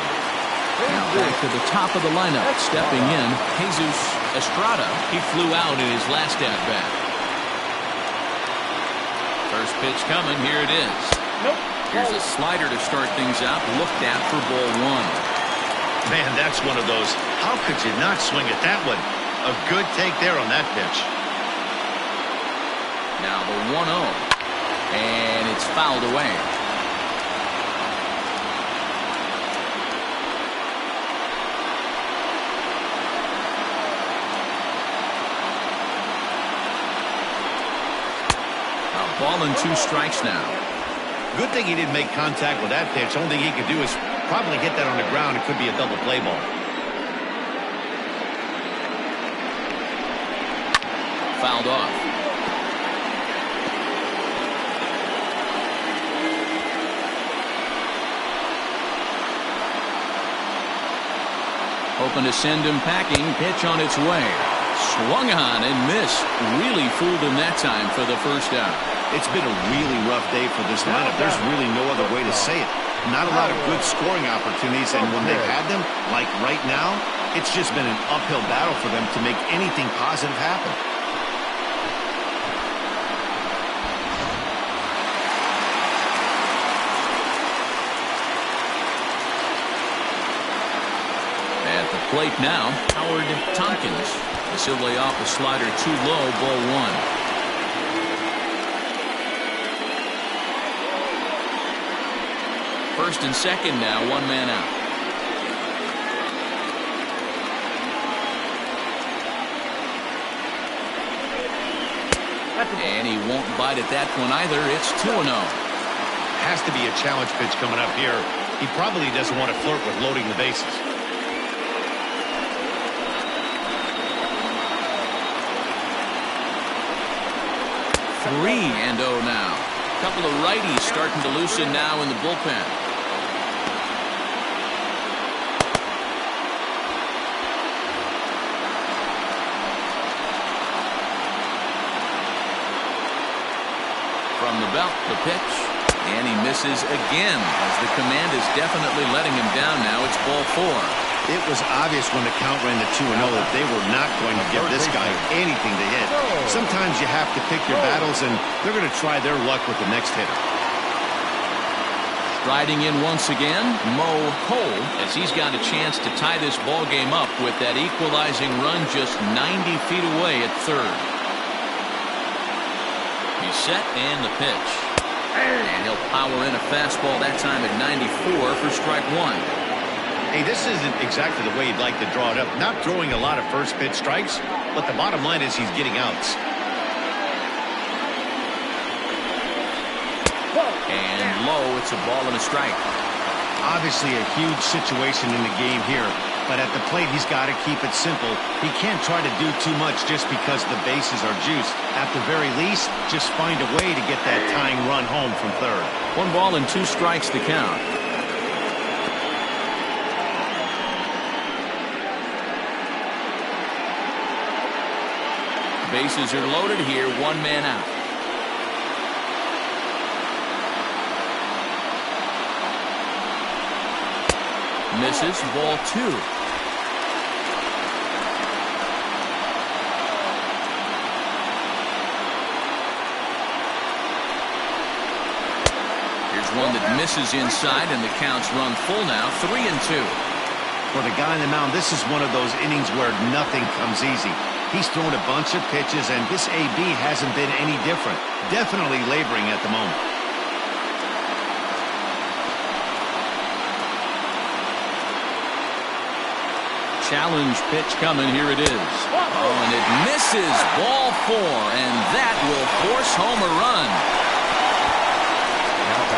Speaker 1: Now back to the top of the lineup. Stepping in, Jesus Estrada. He flew out in his last at-bat. First pitch coming. Here it is. Here's a slider to start things out. Looked at for ball 1.
Speaker 2: Man, that's one of those. How could you not swing at that one? A good take there on that pitch.
Speaker 1: Now the 1-0. And it's fouled away. A ball and 2 strikes now.
Speaker 2: Good thing he didn't make contact with that pitch. Only thing he could do is probably hit that on the ground. It could be a double play ball.
Speaker 1: Fouled off. Hoping to send him packing. Pitch on its way. Swung on and missed. Really fooled him that time for the first out.
Speaker 2: It's been a really rough day for this lineup. There's really no other way to say it. Not a lot of good scoring opportunities, and when they've had them, like right now, it's just been an uphill battle for them to make anything positive happen.
Speaker 1: At the plate now, Howard Tompkins. This will lay off a slider too low, ball 1. First and second now, 1 man out. And he won't bite at that one either. It's 2-0.
Speaker 2: Has to be a challenge pitch coming up here. He probably doesn't want to flirt with loading the bases.
Speaker 1: Three and 0 now. Couple of righties starting to loosen now in the bullpen. From the belt, the pitch, and he misses again as the command is definitely letting him down now. It's ball 4.
Speaker 2: It was obvious when the count ran to 2-0 that they were not going to give this guy anything to hit. Sometimes you have to pick your battles, and they're going to try their luck with the next hitter.
Speaker 1: Striding in once again, Mo Cole, as he's got a chance to tie this ball game up with that equalizing run just 90 feet away at third. He's set and the pitch. And he'll power in a fastball that time at 94 for strike 1.
Speaker 2: Hey, this isn't exactly the way you'd like to draw it up. Not throwing a lot of first pitch strikes, but the bottom line is he's getting outs.
Speaker 1: And low, it's a ball and a strike.
Speaker 2: Obviously a huge situation in the game here, but at the plate he's got to keep it simple. He can't try to do too much just because the bases are juiced. At the very least, just find a way to get that tying run home from third.
Speaker 1: 1 ball and 2 strikes to count. Bases are loaded here, 1 man out. Misses, ball 2. Here's one that misses inside, and the count's run full now, 3-2.
Speaker 2: For the guy on the mound, this is one of those innings where nothing comes easy. He's thrown a bunch of pitches, and this AB hasn't been any different. Definitely laboring at the moment.
Speaker 1: Challenge pitch coming. Here it is. Oh, and it misses. Ball 4, and that will force home a run.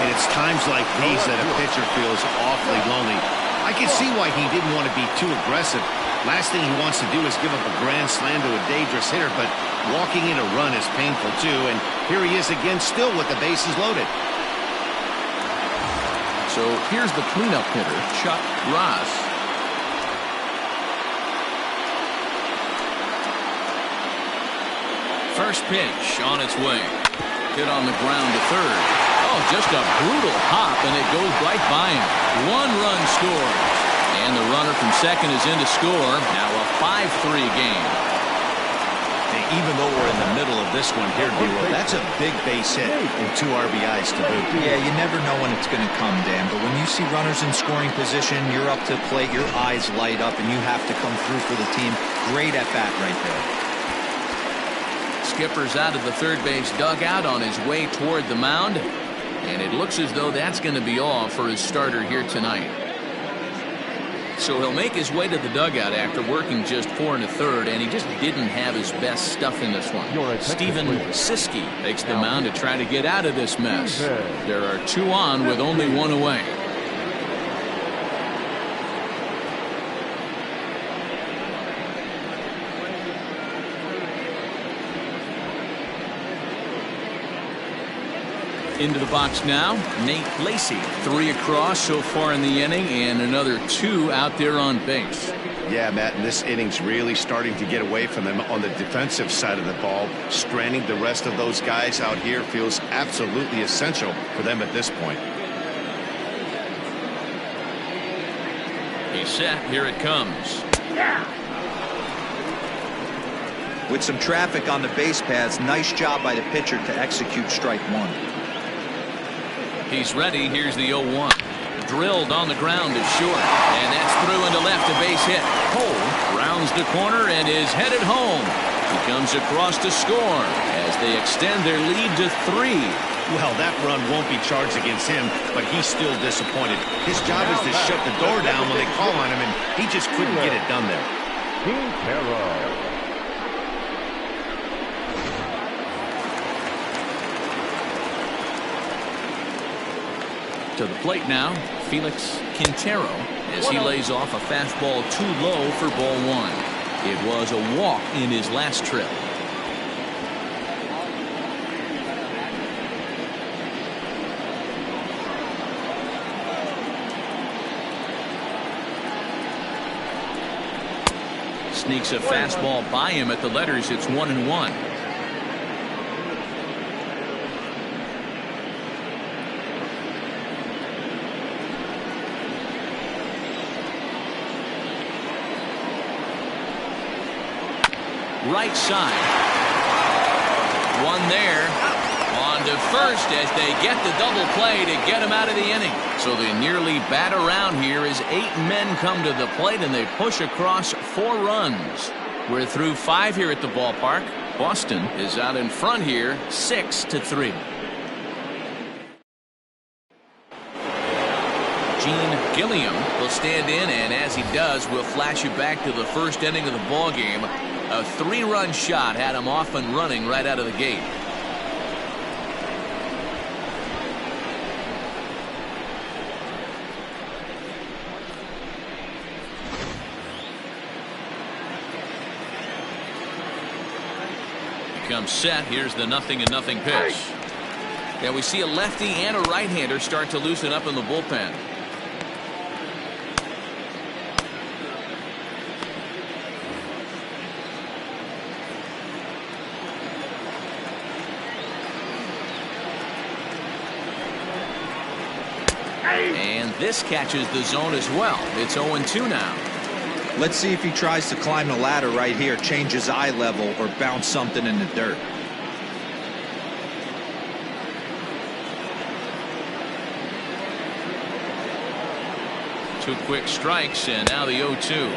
Speaker 2: And it's times like these that a pitcher feels awfully lonely. I can see why he didn't want to be too aggressive. Last thing he wants to do is give up a grand slam to a dangerous hitter, but walking in a run is painful too, and here he is again still with the bases loaded.
Speaker 1: So here's the cleanup hitter, Chuck Ross. First pitch on its way. Hit on the ground to third. Oh, just a brutal hop, and it goes right by him. 1 run scores. And the runner from second is in to score. Now a 5-3 game.
Speaker 2: Even though we're in the middle of this one here, D-Roll, that's a big base hit and 2 RBIs to boot.
Speaker 4: Yeah, you never know when it's going to come, Dan. But when you see runners in scoring position, you're up to the plate, your eyes light up, and you have to come through for the team. Great at bat right there.
Speaker 1: Skipper's out of the third base dugout on his way toward the mound. And it looks as though that's going to be all for his starter here tonight. So he'll make his way to the dugout after working just 4 1/3, and he just didn't have his best stuff in this one. Steven Siski takes the mound to try to get out of this mess. There are 2 on with only 1 away. Into the box now, Nate Lacy. 3 across so far in the inning, and another 2 out there on base.
Speaker 2: Yeah, Matt, and this inning's really starting to get away from them on the defensive side of the ball. Stranding the rest of those guys out here feels absolutely essential for them at this point.
Speaker 1: He's set. Here it comes.
Speaker 4: With some traffic on the base paths, nice job by the pitcher to execute strike 1.
Speaker 1: He's ready. Here's the 0-1. Drilled on the ground is short. And that's through into left, a base hit. Cole rounds the corner and is headed home. He comes across to score as they extend their lead to 3.
Speaker 2: Well, that run won't be charged against him, but he's still disappointed. His job is to shut the door down when they call on him, and he just couldn't get it done there.
Speaker 5: Quintero.
Speaker 1: To the plate now, Felix Quintero, as he lays off a fastball too low for ball 1. It was a walk in his last trip. Sneaks a fastball by him at the letters. It's 1-1. Right side. 1 there. On to first as they get the double play to get him out of the inning. So they nearly bat around here as 8 men come to the plate and they push across 4 runs. We're through 5 here at the ballpark. Boston is out in front here 6-3. Gene Gilliam will stand in, and as he does, we'll flash you back to the first inning of the ball game. A 3-run shot had him off and running right out of the gate. He comes set. Here's the 0-0 pitch. Yeah, we see a lefty and a right-hander start to loosen up in the bullpen. And this catches the zone as well. It's 0-2 now.
Speaker 4: Let's see if he tries to climb the ladder right here, change his eye level, or bounce something in the dirt.
Speaker 1: 2 quick strikes, and now the 0-2.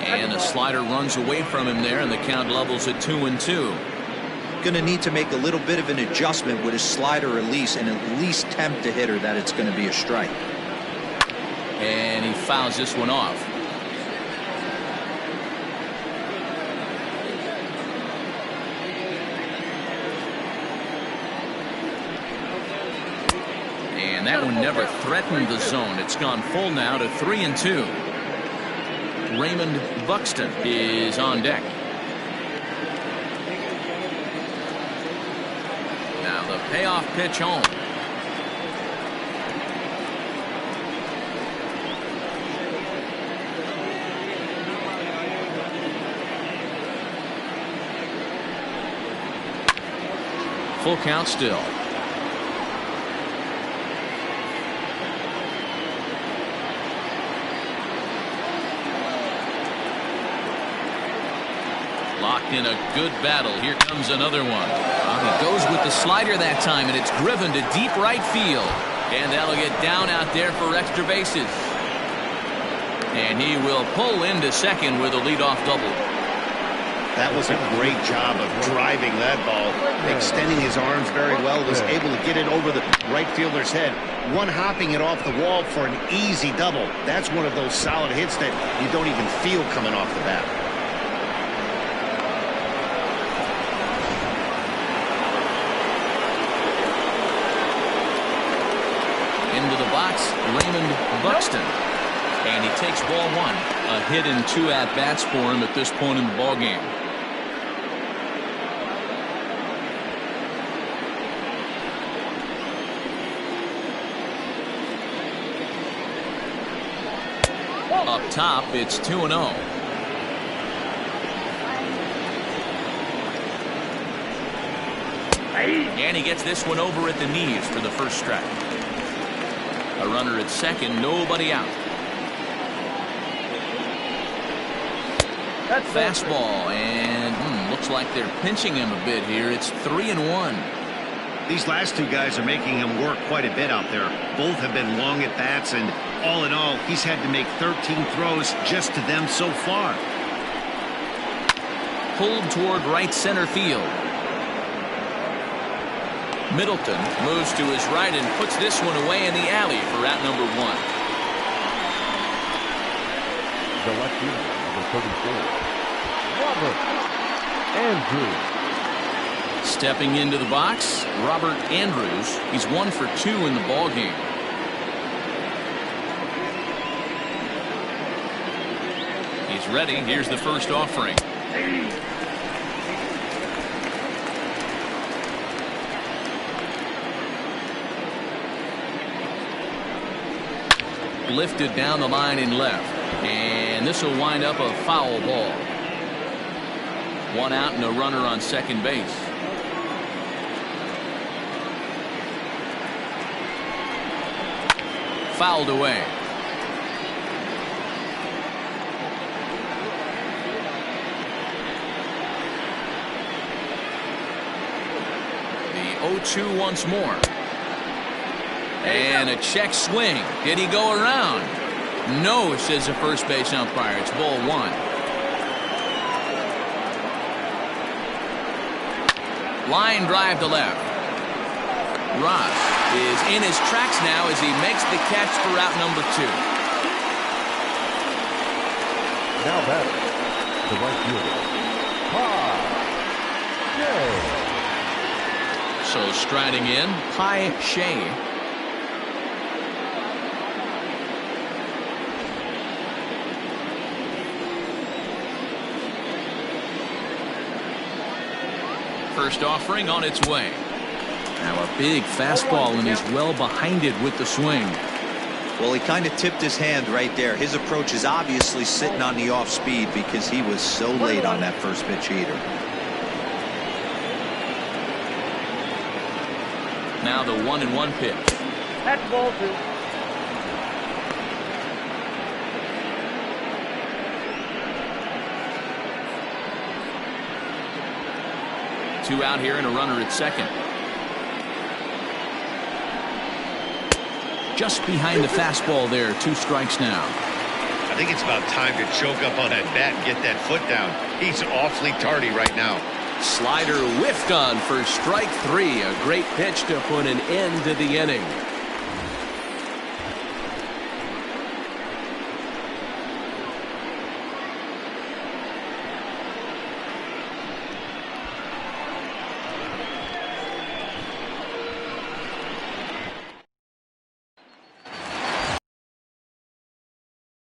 Speaker 1: And a slider runs away from him there, and the count levels at 2-2.
Speaker 4: Going to need to make a little bit of an adjustment with his slider release and at least tempt the hitter that it's going to be a strike.
Speaker 1: And he fouls this one off. And that one never threatened the zone. It's gone full now to 3-2. Raymond Buxton is on deck. Now the payoff pitch home. full count still. Locked in a good battle. Here comes another one. He goes with the slider that time, and it's driven to deep right field. And that'll get down out there for extra bases. And he will pull into second with a leadoff double.
Speaker 2: That was a great job of driving that ball, extending his arms very well, was able to get it over the right fielder's head, one-hopping it off the wall for an easy double. That's one of those solid hits that you don't even feel coming off the bat.
Speaker 1: Into the box, Raymond Buxton. And he takes ball one. A hit and 2 at-bats for him at this point in the ballgame. Up top, it's 2-0. And he gets this one over at the knees for the first strike. A runner at second, nobody out. Fastball, and looks like they're pinching him a bit here. It's 3-1.
Speaker 2: These last two guys are making him work quite a bit out there. Both have been long at bats, and all in all, he's had to make 13 throws just to them so far.
Speaker 1: Pulled toward right center field. Middleton moves to his right and puts this one away in the alley for out number 1.
Speaker 5: The left fielder, number 34, Robert Andrews.
Speaker 1: Stepping into the box, Robert Andrews. He's 1 for 2 in the ballgame. He's ready. Here's the first offering. Lifted down the line in left, and this will wind up a foul ball. 1 out and a runner on second base. Fouled away. The 0-2 once more. And a check swing. Did he go around? No, says the first base umpire. It's ball 1. Line drive to left. Ross is in his tracks now as he makes the catch for out number 2.
Speaker 5: Now batting, the right fielder, Pai Shay.
Speaker 1: So striding in, Pai Shay. First offering on its way. Now a big fastball, and he's well behind it with the swing.
Speaker 4: Well, he kind of tipped his hand right there. His approach is obviously sitting on the off speed because he was so late on that first pitch heater.
Speaker 1: Now the 1-1 pitch.
Speaker 3: That's ball 2.
Speaker 1: Two out here and a runner at second. Just behind the fastball there. 2 strikes now.
Speaker 2: I think it's about time to choke up on that bat and get that foot down. He's awfully tardy right now.
Speaker 1: Slider whiffed on for strike 3. A great pitch to put an end to the inning.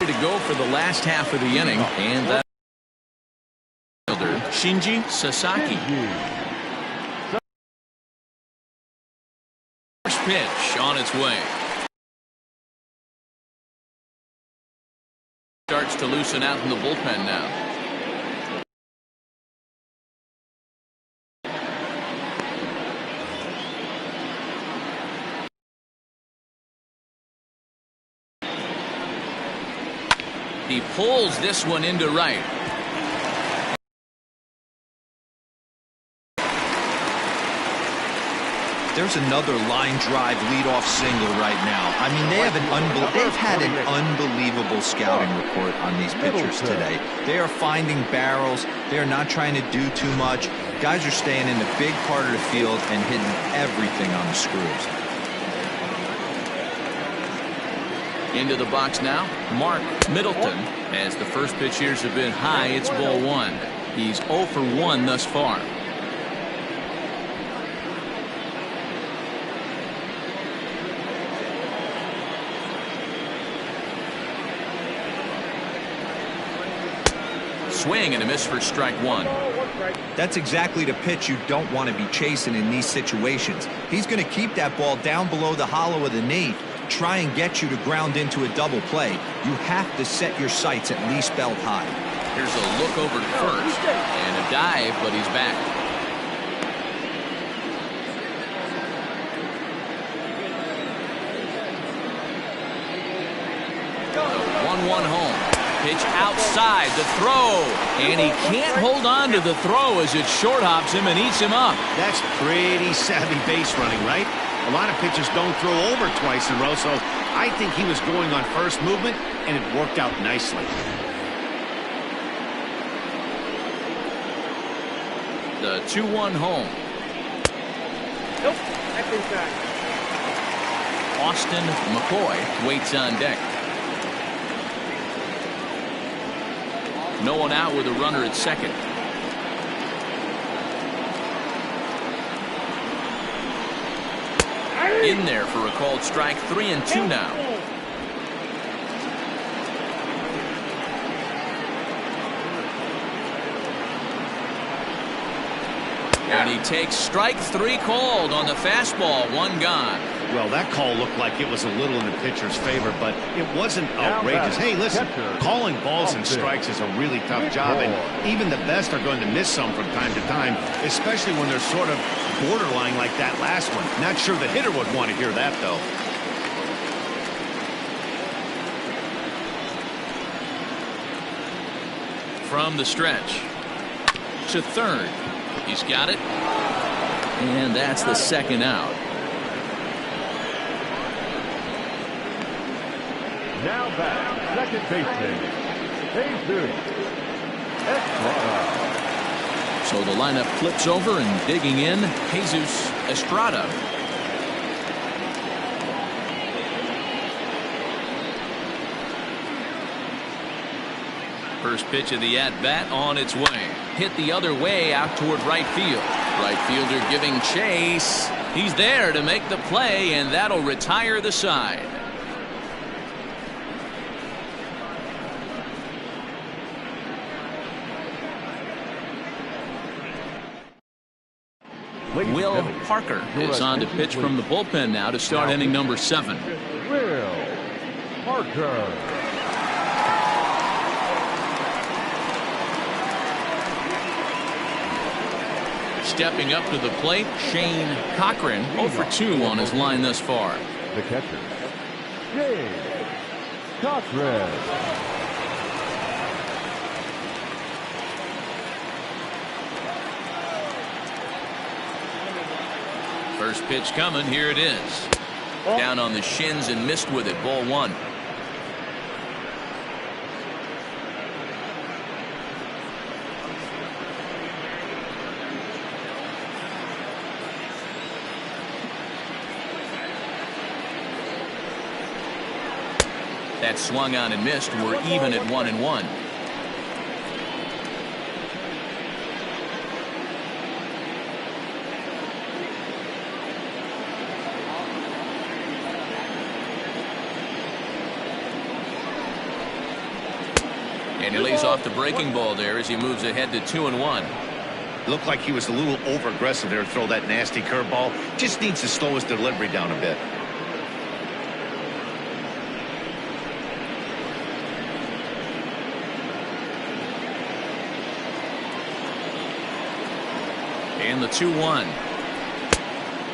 Speaker 1: To go for the last half of the inning, and that Shinji Sasaki. First pitch on its way. Starts to loosen out in the bullpen now. He pulls this one into right.
Speaker 4: There's another line drive leadoff single right now. I mean, they've had an unbelievable scouting report on these pitchers today. They are finding barrels. They are not trying to do too much. Guys are staying in the big part of the field and hitting everything on the screws.
Speaker 1: Into the box now, Mark Middleton. As the first pitch here has been high, it's ball one. He's 0 for 1 thus far. Swing and a miss for strike one.
Speaker 4: That's exactly the pitch you don't want to be chasing in these situations. He's going to keep that ball down below the hollow of the knee, try and get you to ground into a double play. You have to set your sights at least belt high.
Speaker 1: Here's a look over to first and a dive, but he's back. The 1-1 home. Pitch outside, the throw, and he can't hold on to the throw as it short hops him and eats him up.
Speaker 2: That's pretty savvy base running, right? A lot of pitchers don't throw over twice in a row, so I think he was going on first movement, and it worked out nicely.
Speaker 1: The 2-1 home.
Speaker 3: Nope, that's inside.
Speaker 1: Austin McCoy waits on deck. No one out with a runner at second. In there for a called strike. 3-2 now. And he takes strike 3 called on the fastball. 1 gone.
Speaker 2: Well, that call looked like it was a little in the pitcher's favor, but it wasn't outrageous. Hey, listen, calling balls and strikes is a really tough job, and even the best are going to miss some from time to time, especially when they're sort of borderline like that last one. Not sure the hitter would want to hear that, though.
Speaker 1: From the stretch to third. He's got it. And that's the second out.
Speaker 5: Now back, second baseman, Jesus Estrada.
Speaker 1: So the lineup flips over and digging in, Jesus Estrada. First pitch of the at-bat on its way. Hit the other way out toward right field. Right fielder giving chase. He's there to make the play, and that'll retire the side. Will Parker is on to pitch from the bullpen now to start inning number 7.
Speaker 5: Will Parker.
Speaker 1: Stepping up to the plate, Shane Cochran, 0 for 2 on his line thus far.
Speaker 5: The catcher, Shane Cochran.
Speaker 1: First pitch coming, here it is. Down on the shins and missed with it, ball 1. That swung on and missed. We're even at 1-1. And he lays off the breaking ball there as he moves ahead to 2-1.
Speaker 2: Looked like he was a little over-aggressive there to throw that nasty curveball. Just needs to slow his delivery down a bit.
Speaker 1: And the 2-1.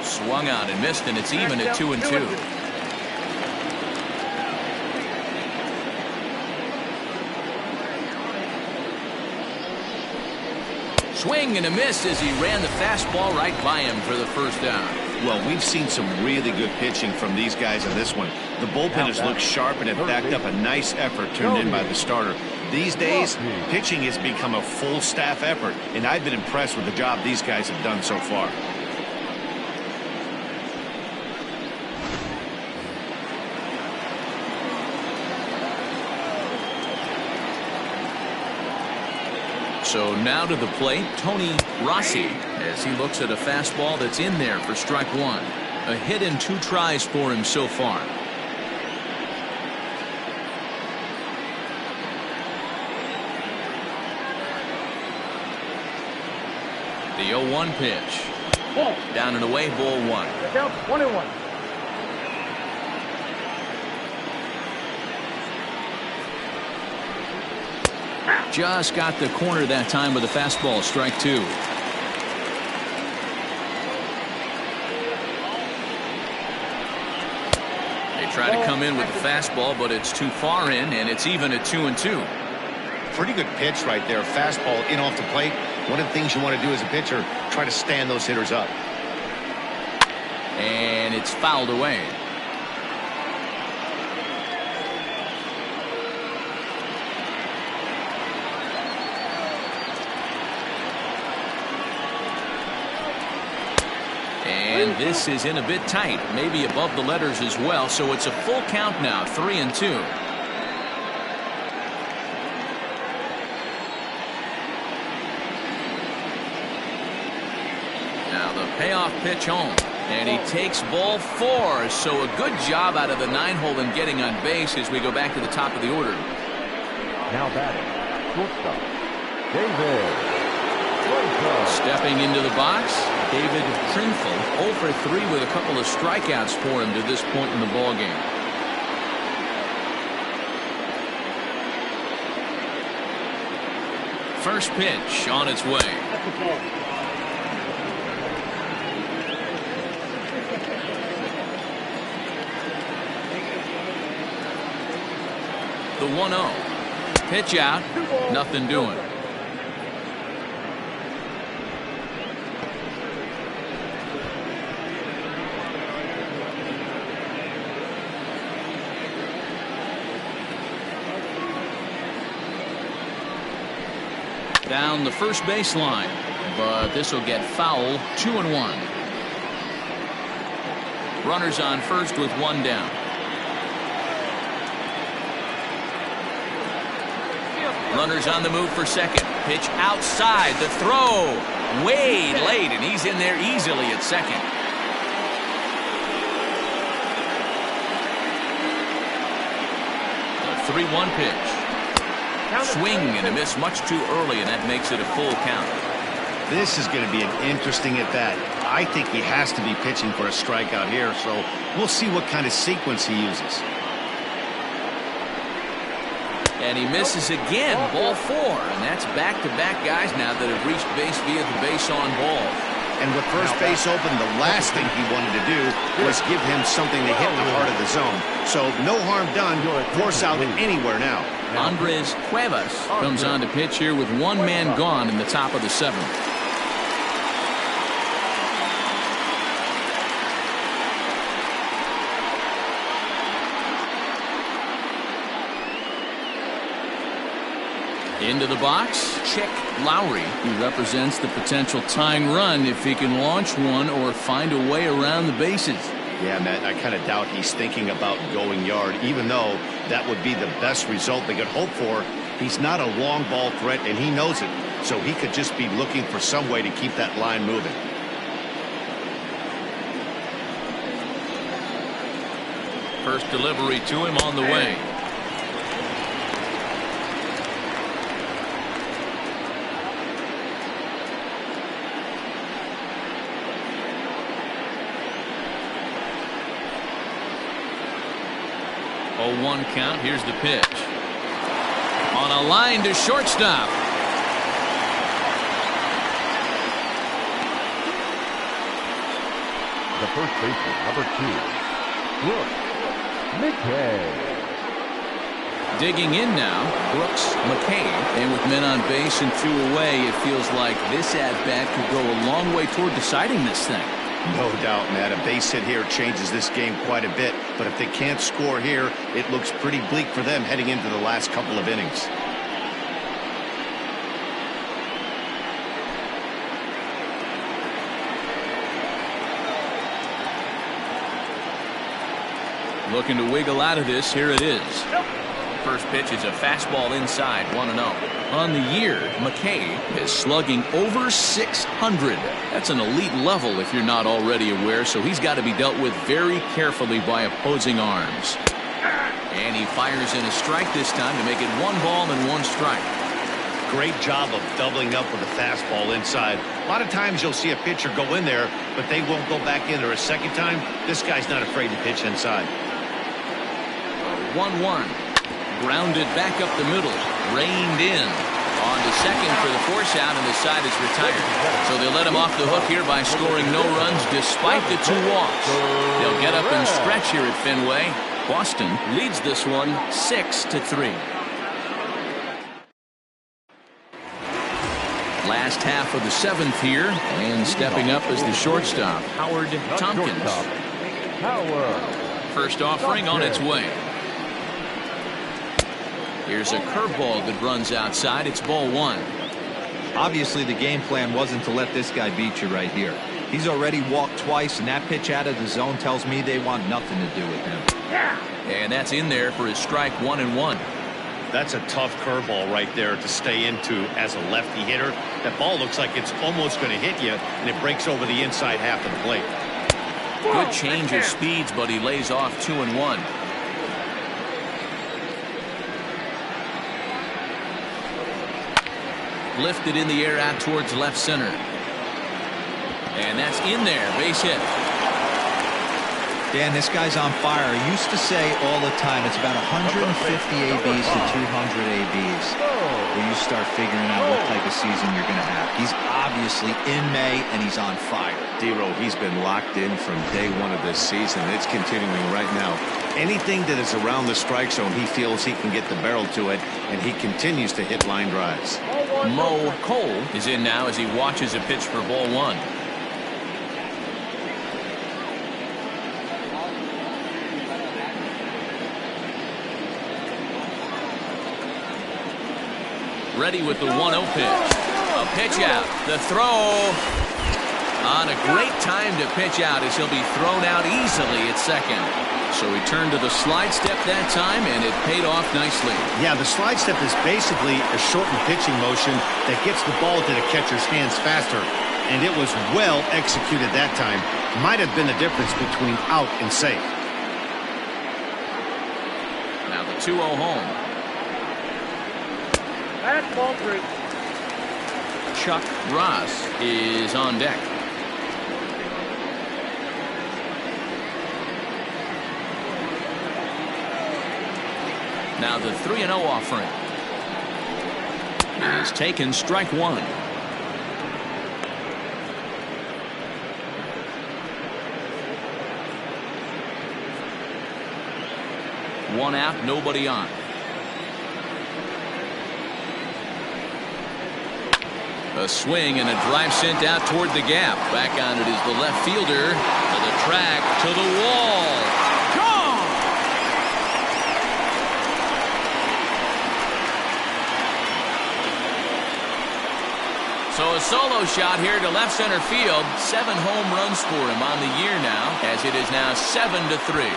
Speaker 1: Swung on and missed, and it's even at 2-2. Swing and a miss as he ran the fastball right by him for the first down.
Speaker 2: Well, we've seen some really good pitching from these guys in this one. The bullpen has looked sharp and have backed up a nice effort turned in by the starter. These days, pitching has become a full staff effort, and I've been impressed with the job these guys have done so far.
Speaker 1: So now to the plate, Tony Rossi, as he looks at a fastball that's in there for strike one. A hit and 2 tries for him so far. The 0-1 pitch.
Speaker 3: Ball.
Speaker 1: Down and away, ball 1.
Speaker 3: Count 1-1.
Speaker 1: Just got the corner that time with a fastball, strike 2. They try to come in with the fastball, but it's too far in, and it's even at 2-2.
Speaker 2: Pretty good pitch right there. Fastball in off the plate. One of the things you want to do as a pitcher, try to stand those hitters up.
Speaker 1: And it's fouled away. And this is in a bit tight, maybe above the letters as well, so it's a full count now, 3-2. Now the payoff pitch home, and he takes ball 4, so a good job out of the 9-hole in getting on base as we go back to the top of the order.
Speaker 5: Now batting, shortstop, David.
Speaker 1: Stepping into the box, David Trinfel, 0 for 3 with a couple of strikeouts for him to this point in the ballgame. First pitch on its way. The 1-0. Pitch out, nothing doing. Down the first baseline, but this will get foul. 2-1. Runners on first with 1 down. Runners on the move for second. Pitch outside. The throw way late, and he's in there easily at second. The 3-1 pitch. Swing and a miss much too early, and that makes it a full count.
Speaker 2: This is going to be an interesting at bat. I think he has to be pitching for a strikeout here, so we'll see what kind of sequence he uses.
Speaker 1: And he misses again, ball 4, and that's back-to-back guys now that have reached base via the base on ball.
Speaker 2: And with first base open, the last thing he wanted to do was give him something to hit in the heart of the zone. So no harm done. Force out anywhere now.
Speaker 1: Andres Cuevas comes on to pitch here with 1 man gone in the top of the 7th. Into the box, Chick Lowry, who represents the potential tying run if he can launch one or find a way around the bases.
Speaker 2: Yeah, Matt, I kind of doubt he's thinking about going yard, even though that would be the best result they could hope for. He's not a long ball threat, and he knows it, so he could just be looking for some way to keep that line moving.
Speaker 1: First delivery to him on the way. Oh, 1 count. Here's the pitch. On a line to shortstop.
Speaker 5: The first baseman, number 2, Brooks McKay.
Speaker 1: Digging in now, Brooks McKay. And with men on base and 2 away, it feels like this at-bat could go a long way toward deciding this thing.
Speaker 2: No doubt, Matt. A base hit here changes this game quite a bit. But if they can't score here, it looks pretty bleak for them heading into the last couple of innings.
Speaker 1: Looking to wiggle out of this. Here it is. First pitch is a fastball inside, 1-0. On the year, McKay is slugging over 600. That's an elite level if you're not already aware, so he's got to be dealt with very carefully by opposing arms. And he fires in a strike this time to make it 1 ball and 1 strike.
Speaker 2: Great job of doubling up with a fastball inside. A lot of times you'll see a pitcher go in there, but they won't go back in there a second time. This guy's not afraid to pitch inside.
Speaker 1: 1-1. Grounded back up the middle. Reined in. On to second for the force out, and the side is retired. So they let him off the hook here by scoring no runs despite the 2 walks. They'll get up and stretch here at Fenway. Boston leads this one 6-3. Last half of the 7th here, and stepping up as the shortstop, Howard Tompkins. First offering on its way. Here's a curveball that runs outside. It's ball 1.
Speaker 4: Obviously, the game plan wasn't to let this guy beat you right here. He's already walked twice, and that pitch out of the zone tells me they want nothing to do with him.
Speaker 1: And that's in there for his strike 1-1.
Speaker 2: That's a tough curveball right there to stay into as a lefty hitter. That ball looks like it's almost going to hit you, and it breaks over the inside half of the plate.
Speaker 1: Good change of speeds, but he lays off 2-1. Lifted in the air out towards left center. And that's in there. Base hit.
Speaker 4: Dan, this guy's on fire. I used to say all the time it's about 150 ABs to 200 ABs where you start figuring out what type of season you're going to have. He's obviously in May, and he's on fire.
Speaker 2: D-Row, he's been locked in from day 1 of this season. It's continuing right now. Anything that is around the strike zone, he feels he can get the barrel to it, and he continues to hit line drives.
Speaker 1: Mo Cole is in now as he watches a pitch for ball 1. Ready with the 1-0 pitch. A pitch out. The throw on a great time to pitch out as he'll be thrown out easily at second. So he turned to the slide step that time, and it paid off nicely.
Speaker 2: Yeah, the slide step is basically a shortened pitching motion that gets the ball to the catcher's hands faster. And it was well executed that time. Might have been the difference between out and safe.
Speaker 1: Now the 2-0 home.
Speaker 3: That's ball 3.
Speaker 1: Chuck Ross is on deck. Now the 3-0 offering is taken, strike 1. One out, nobody on. A swing and a drive sent out toward the gap. Back on it is the left fielder. To the track, to the wall. Gone! So a solo shot here to left center field. 7 home runs for him on the year now, as it is now 7-3.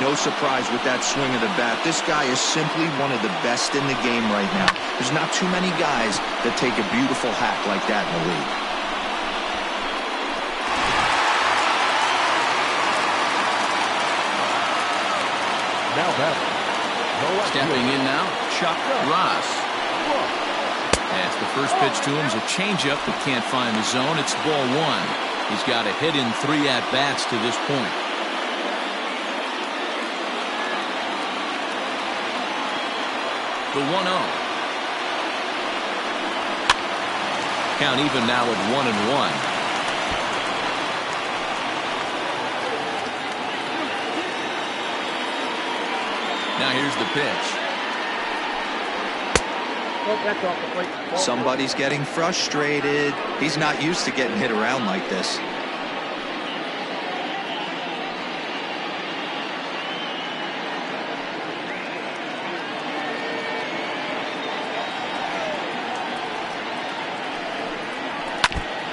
Speaker 6: No surprise with that swing of the bat. This guy is simply one of the best in the game right now. There's not too many guys that take a beautiful hack like that in the league.
Speaker 5: Now that
Speaker 1: Stepping in now, Chuck Ross. As the first pitch to him is a changeup that can't find the zone. It's ball 1. He's got a hit in 3 at-bats to this point. The 1-0. Count even now at 1-1. Now here's the pitch.
Speaker 3: Oh, that's off the plate.
Speaker 6: Somebody's getting frustrated. He's not used to getting hit around like this.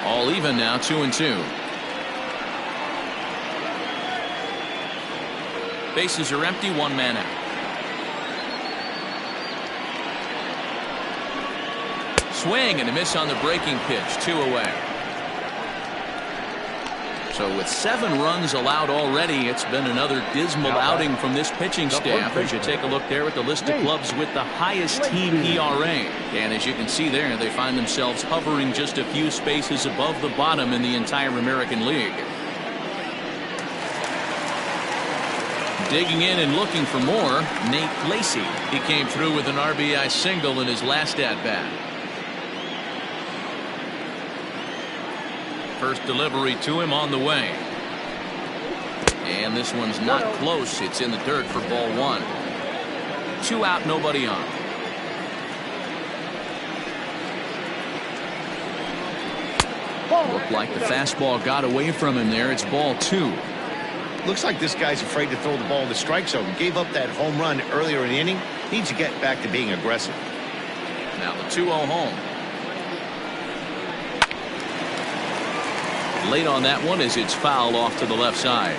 Speaker 1: All even now, 2-2. Bases are empty, one man out. Swing and a miss on the breaking pitch, 2 away. So with 7 runs allowed already, it's been another dismal outing from this pitching staff as you take a look there at the list of clubs with the highest team ERA. And as you can see there, they find themselves hovering just a few spaces above the bottom in the entire American League. Digging in and looking for more, Nate Lacy. He came through with an RBI single in his last at-bat. First delivery to him on the way. And this one's not close. It's in the dirt for ball 1. 2 out, nobody on. Looked like the fastball got away from him there. It's ball 2.
Speaker 2: Looks like this guy's afraid to throw the ball in the strike zone. Gave up that home run earlier in the inning. Needs to get back to being aggressive.
Speaker 1: Now the 2-0 home. Late on that one as it's fouled off to the left side.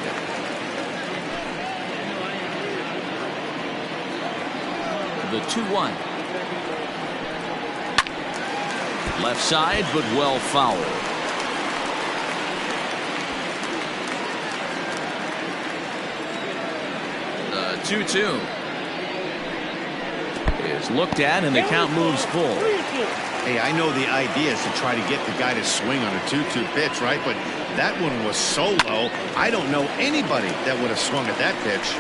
Speaker 1: The 2-1. Left side, but well fouled. The 2-2 is looked at and the count moves full.
Speaker 2: Hey, I know the idea is to try to get the guy to swing on a 2-2 pitch, right? But that one was so low, I don't know anybody that would have swung at that pitch.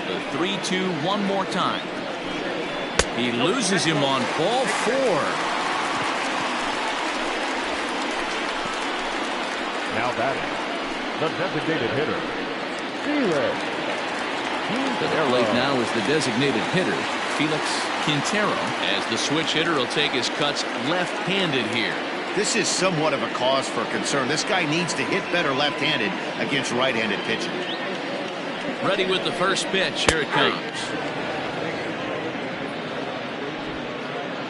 Speaker 1: The 3-2 one more time. He loses him on ball 4.
Speaker 5: Now batting, the designated hitter, Felix.
Speaker 1: There late now is the designated hitter, Felix Quintero, as the switch hitter will take his cuts left-handed here.
Speaker 2: This is somewhat of a cause for concern. This guy needs to hit better left-handed against right-handed pitching.
Speaker 1: Ready with the first pitch. Here it comes.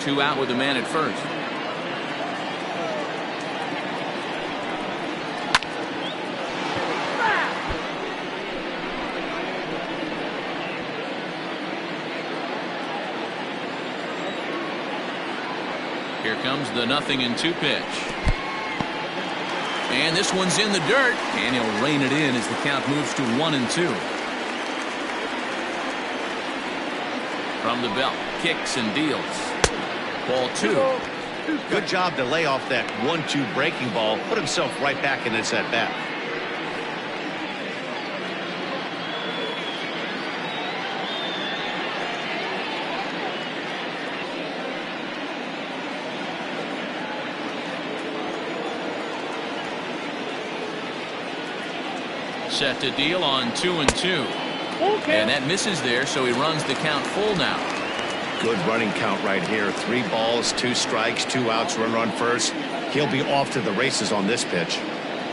Speaker 1: 2 out with a man at first. Here comes the 0-2 pitch. And this one's in the dirt, and he'll rein it in as the count moves to 1-2. From the belt, kicks and deals. Ball 2.
Speaker 2: Good job to lay off that 1-2 breaking ball. Put himself right back in this at bat.
Speaker 1: Set to deal on 2-2. And that misses there, so he runs the count full now.
Speaker 2: Good running count right here. 3 balls, 2 strikes, 2 outs, run first. He'll be off to the races on this pitch.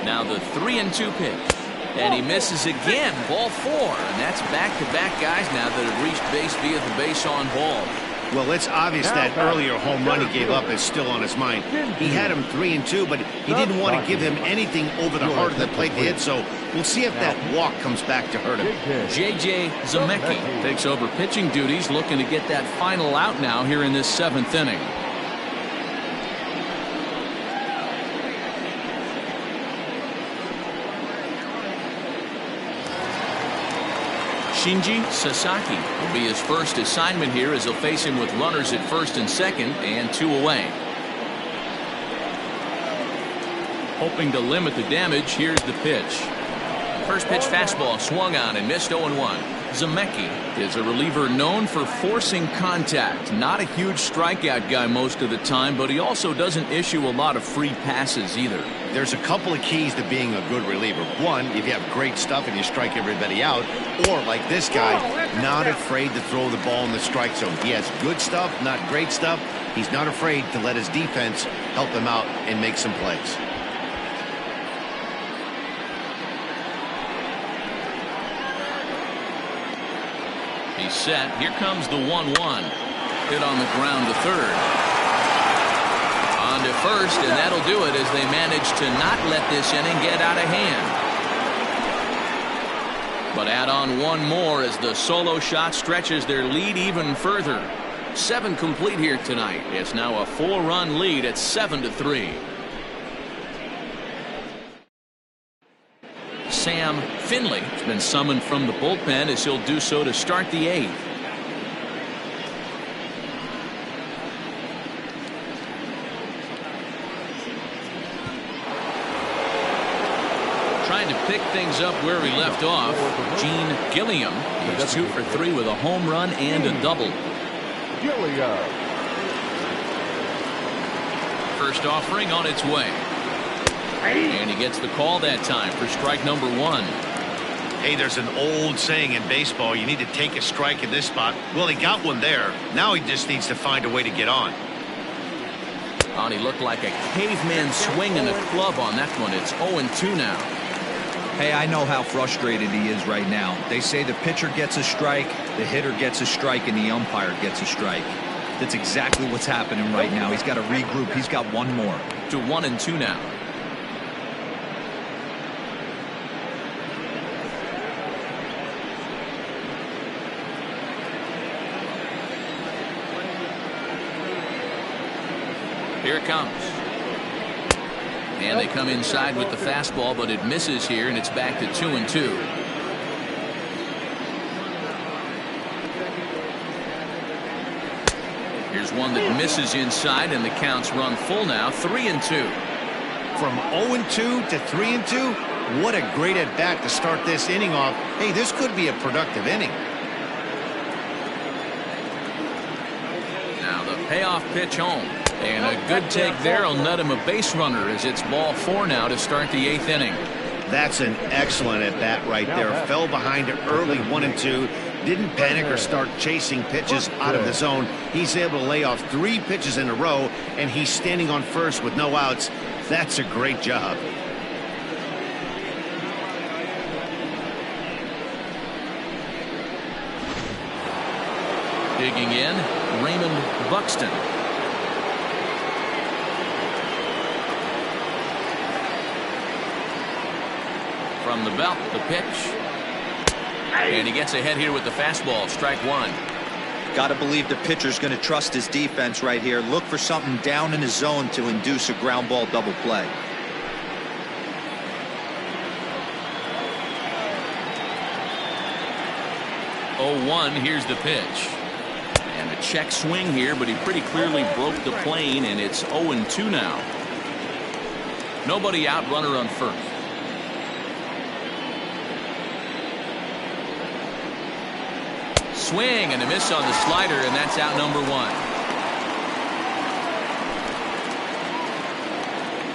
Speaker 1: Now the 3-2 pitch. And he misses again. Ball 4. And that's back-to-back guys now that have reached base via the base on ball.
Speaker 2: Well, it's obvious that earlier home run he gave up is still on his mind. He had him 3-2, but he didn't want to give him anything over the heart of the plate to hit, so we'll see if that walk comes back to hurt him.
Speaker 1: J.J. Zemecki takes over pitching duties, looking to get that final out now here in this 7th inning. Shinji Sasaki will be his first assignment here as he'll face him with runners at first and second and 2 away. Hoping to limit the damage, here's the pitch. First pitch fastball swung on and missed 0-1. Zemecki is a reliever known for forcing contact. Not a huge strikeout guy most of the time, but he also doesn't issue a lot of free passes either.
Speaker 2: There's a couple of keys to being a good reliever. One, if you have great stuff and you strike everybody out, or like this guy, not afraid to throw the ball in the strike zone. He has good stuff, not great stuff. He's not afraid to let his defense help him out and make some plays.
Speaker 1: He's set. Here comes the 1-1. Hit on the ground to third. On to first, and that'll do it as they manage to not let this inning get out of hand. But add on one more as the solo shot stretches their lead even further. 7 complete here tonight. It's now a 4-run lead at 7-3. Sam Finley has been summoned from the bullpen as he'll do so to start the 8th. Trying to pick things up where he left off, Gene Gilliam. He's 2 for 3 with a home run and a double.
Speaker 5: Gilliam.
Speaker 1: First offering on its way. And he gets the call that time for strike number 1.
Speaker 2: Hey, there's an old saying in baseball, you need to take a strike in this spot. Well, he got one there. Now he just needs to find a way to get on.
Speaker 1: Oh, and he looked like a caveman swinging a club on that one. It's 0-2 now.
Speaker 4: Hey, I know how frustrated he is right now. They say the pitcher gets a strike, the hitter gets a strike, and the umpire gets a strike. That's exactly what's happening right now. He's got to regroup. He's got one more.
Speaker 1: To 1-2 now. Here it comes. And they come inside with the fastball, but it misses here, and it's back to 2-2. Here's one that misses inside, and the counts run full now, 3-2.
Speaker 2: From 0-2 to 3-2, what a great at-bat to start this inning off. Hey, this could be a productive inning.
Speaker 1: Now the payoff pitch home. And a good take there will net him a base runner as it's ball 4 now to start the 8th inning.
Speaker 2: That's an excellent at-bat right there. Fell behind early 1-2. Didn't panic or start chasing pitches out of the zone. He's able to lay off 3 pitches in a row, and he's standing on first with no outs. That's a great job.
Speaker 1: Digging in, Raymond Buxton. From the belt, the pitch. And he gets ahead here with the fastball, strike 1.
Speaker 6: Got to believe the pitcher's going to trust his defense right here. Look for something down in his zone to induce a ground ball double play.
Speaker 1: Oh, 1, here's the pitch. And a check swing here, but he pretty clearly broke the plane, and it's 0-2 now. Nobody out, runner on first. Swing and a miss on the slider, and that's out number 1.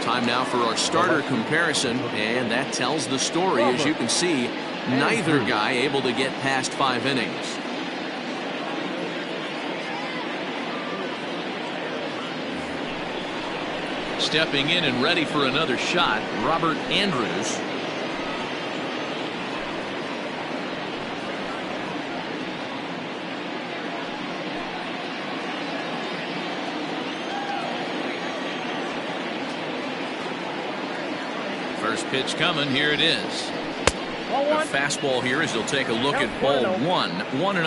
Speaker 1: Time now for our starter comparison, and that tells the story. As you can see, neither guy able to get past 5 innings. Stepping in and ready for another shot, Robert Andrews. First pitch coming. Here it is. A fastball here as he'll take a look at ball 1. 1-0.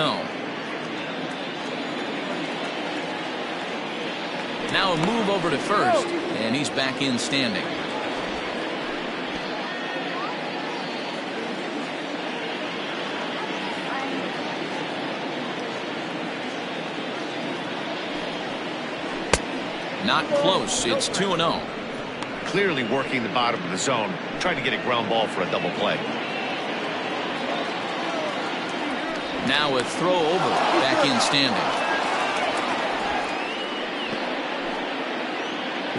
Speaker 1: Now a move over to first, and he's back in standing. Not close. It's 2-0.
Speaker 2: Clearly working the bottom of the zone, trying to get a ground ball for a double play.
Speaker 1: Now a throw over, back in standing.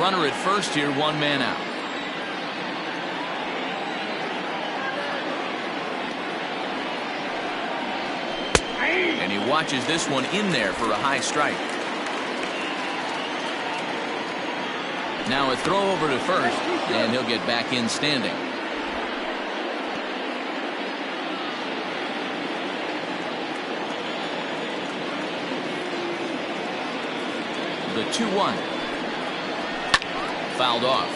Speaker 1: Runner at first here, 1 man out. And he watches this one in there for a high strike. Now a throw over to first, and he'll get back in standing. The 2-1. Fouled off.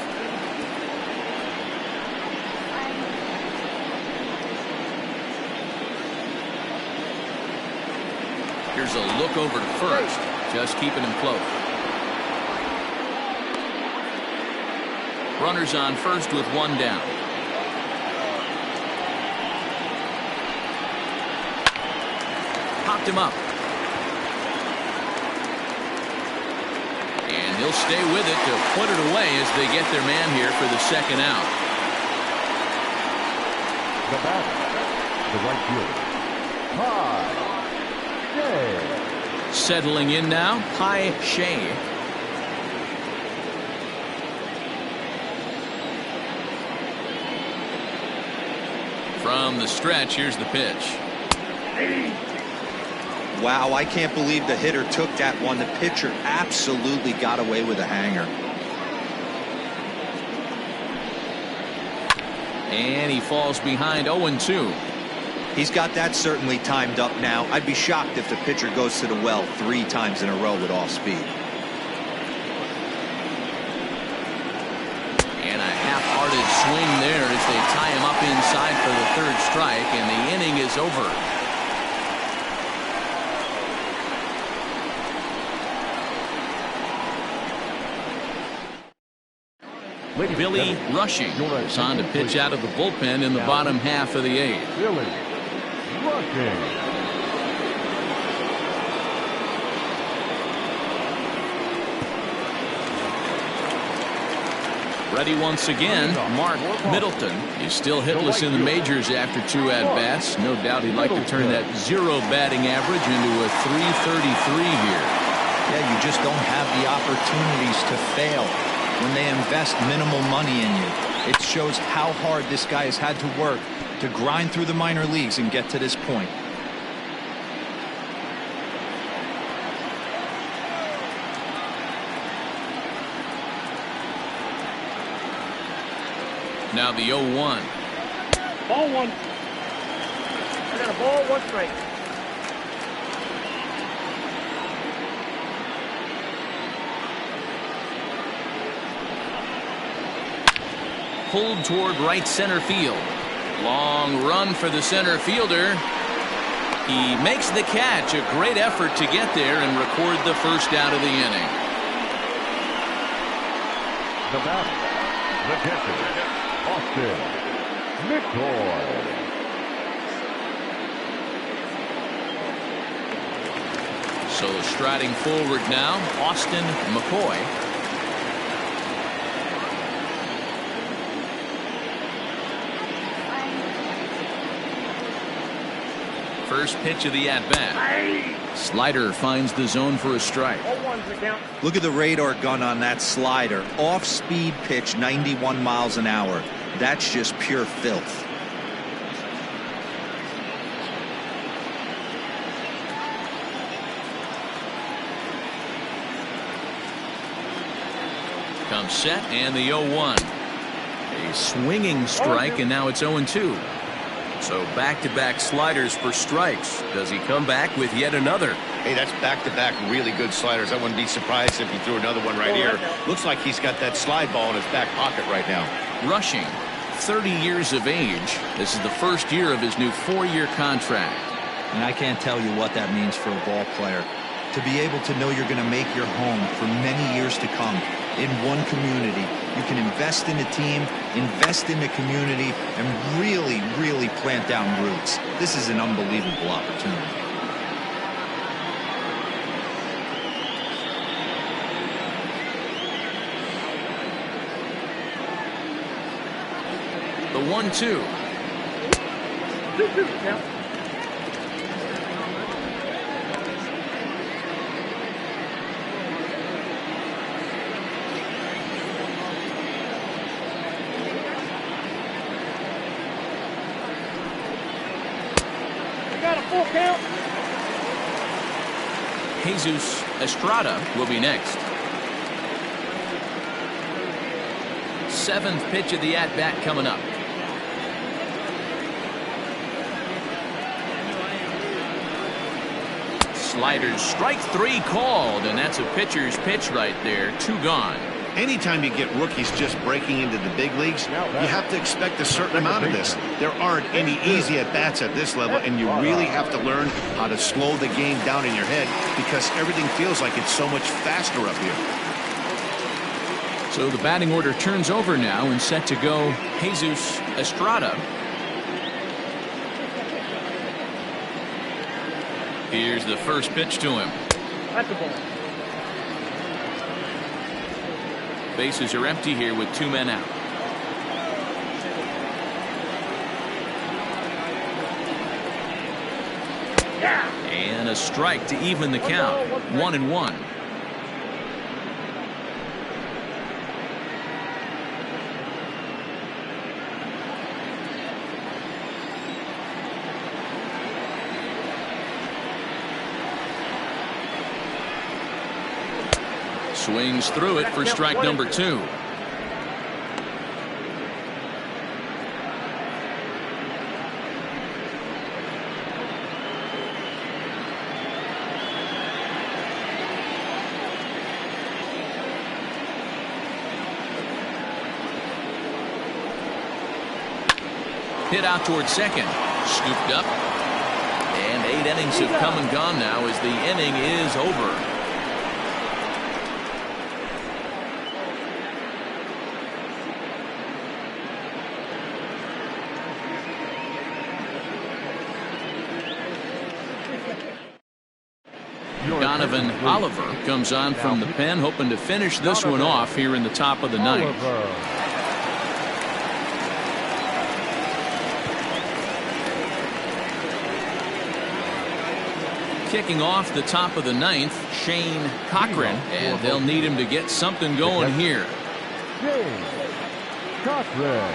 Speaker 1: Here's a look over to first, just keeping him close. Runners on first with 1 down. Popped him up. And he'll stay with it to put it away as they get their man here for the 2nd out.
Speaker 5: The batter, the right fielder, Pai Shay.
Speaker 1: Settling in now, Pai Shay. From the stretch, here's the pitch.
Speaker 6: Wow, I can't believe the hitter took that one. The pitcher absolutely got away with a hanger.
Speaker 1: And he falls behind 0-2.
Speaker 6: He's got that certainly timed up now. I'd be shocked if the pitcher goes to the well 3 times in a row with off speed.
Speaker 1: And a half-hearted swing there as they tie him up inside for the 3rd strike, and the inning is over. Billy Rushing is on to pitch out of the bullpen in the bottom half of the 8th.
Speaker 5: Billy Rushing.
Speaker 1: Ready once again, Mark Middleton. He's still hitless in the majors after 2 at-bats. No doubt he'd like to turn that 0 batting average into a .333 here.
Speaker 4: Yeah, you just don't have the opportunities to fail when they invest minimal money in you. It shows how hard this guy has had to work to grind through the minor leagues and get to this point.
Speaker 1: Now the 0-1.
Speaker 3: Ball 1. I got a ball, 1 strike.
Speaker 1: Pulled toward right center field. Long run for the center fielder. He makes the catch. A great effort to get there and record the 1st out of the inning.
Speaker 5: The batter, the catcher, Austin McCoy.
Speaker 1: So striding forward now, Austin McCoy. First pitch of the at-bat. Slider finds the zone for a strike.
Speaker 6: Look at the radar gun on that slider. Off-speed pitch, 91 miles an hour. That's just pure filth.
Speaker 1: Comes set and the 0-1. A swinging strike, and now it's 0-2. So back-to-back sliders for strikes. Does he come back with yet another?
Speaker 2: Hey, that's back-to-back really good sliders. I wouldn't be surprised if he threw another one right here. Looks like he's got that slide ball in his back pocket right now.
Speaker 1: Rushing, 30 years of age. This is the 1st year of his new 4-year contract.
Speaker 4: And I can't tell you what that means for a ball player. To be able to know you're going to make your home for many years to come in one community. You can invest in the team, invest in the community, and really, really plant down roots. This is an unbelievable opportunity.
Speaker 1: The 1-2.
Speaker 3: Full count.
Speaker 1: Jesus Estrada will be next. 7th pitch of the at-bat coming up. Sliders, strike 3 called, and that's a pitcher's pitch right there. 2 gone.
Speaker 2: Anytime you get rookies just breaking into the big leagues, you have to expect a certain amount of this. There aren't any easy at-bats at this level, and you really have to learn how to slow the game down in your head because everything feels like it's so much faster up here.
Speaker 1: So the batting order turns over now and set to go Jesus Estrada. Here's the first pitch to him.
Speaker 3: That's a ball.
Speaker 1: Bases are empty here with 2 men out.
Speaker 3: Yeah.
Speaker 1: And a strike to even the count. 1-1. Swings through it for strike number 2. Hit out towards second. Scooped up. And 8 innings have come and gone now as the inning is over. Donovan Oliver comes on from the pen, hoping to finish this one off here in the top of the 9th. Kicking off the top of the 9th, Shane Cochran, and they'll need him to get something going here.
Speaker 5: James Cochran.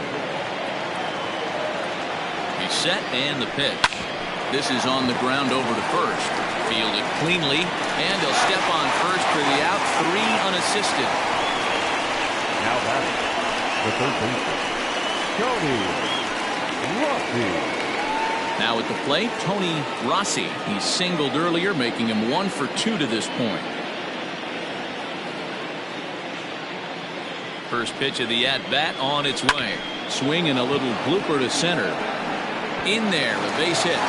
Speaker 1: He's set and the pitch. This is on the ground over to first. Fielded cleanly, and he'll step on first for the out. 3 unassisted.
Speaker 5: Now batting, the third baseman, Tony Rossi.
Speaker 1: Now at the plate, Tony Rossi. He singled earlier, making him 1 for 2 to this point. First pitch of the at-bat on its way. Swing and a little blooper to center. In there, a base hit.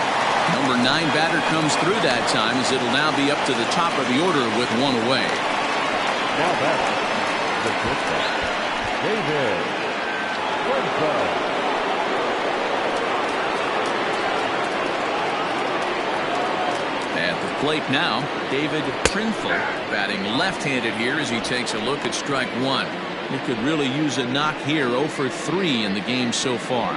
Speaker 1: Number 9 batter comes through that time as it'll now be up to the top of the order with 1 away.
Speaker 5: Now batting, the pitcher, David Prinfield.
Speaker 1: At the plate now, David Prinfield batting left-handed here as he takes a look at strike 1. He could really use a knock here. 0 for 3 in the game so far.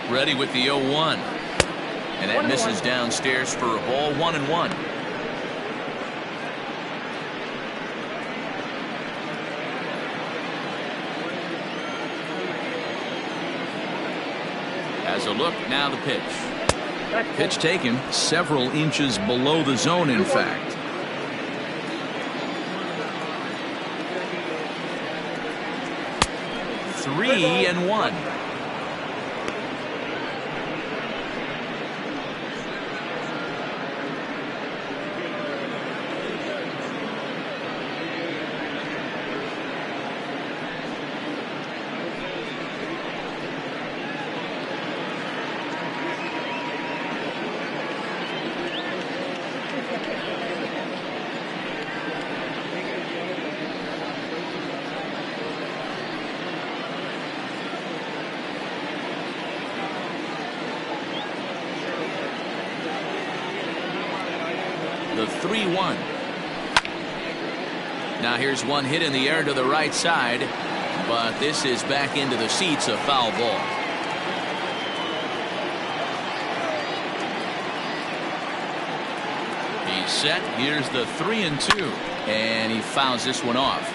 Speaker 1: Ready with the 0-1. And that misses downstairs for a ball. 1-1. As a look, now the pitch. Pitch taken several inches below the zone, in fact. Three and one. The 3-1. Now here's one hit in the air to the right side, but this is back into the seats, a foul ball. He's set. Here's the 3-2, and he fouls this one off.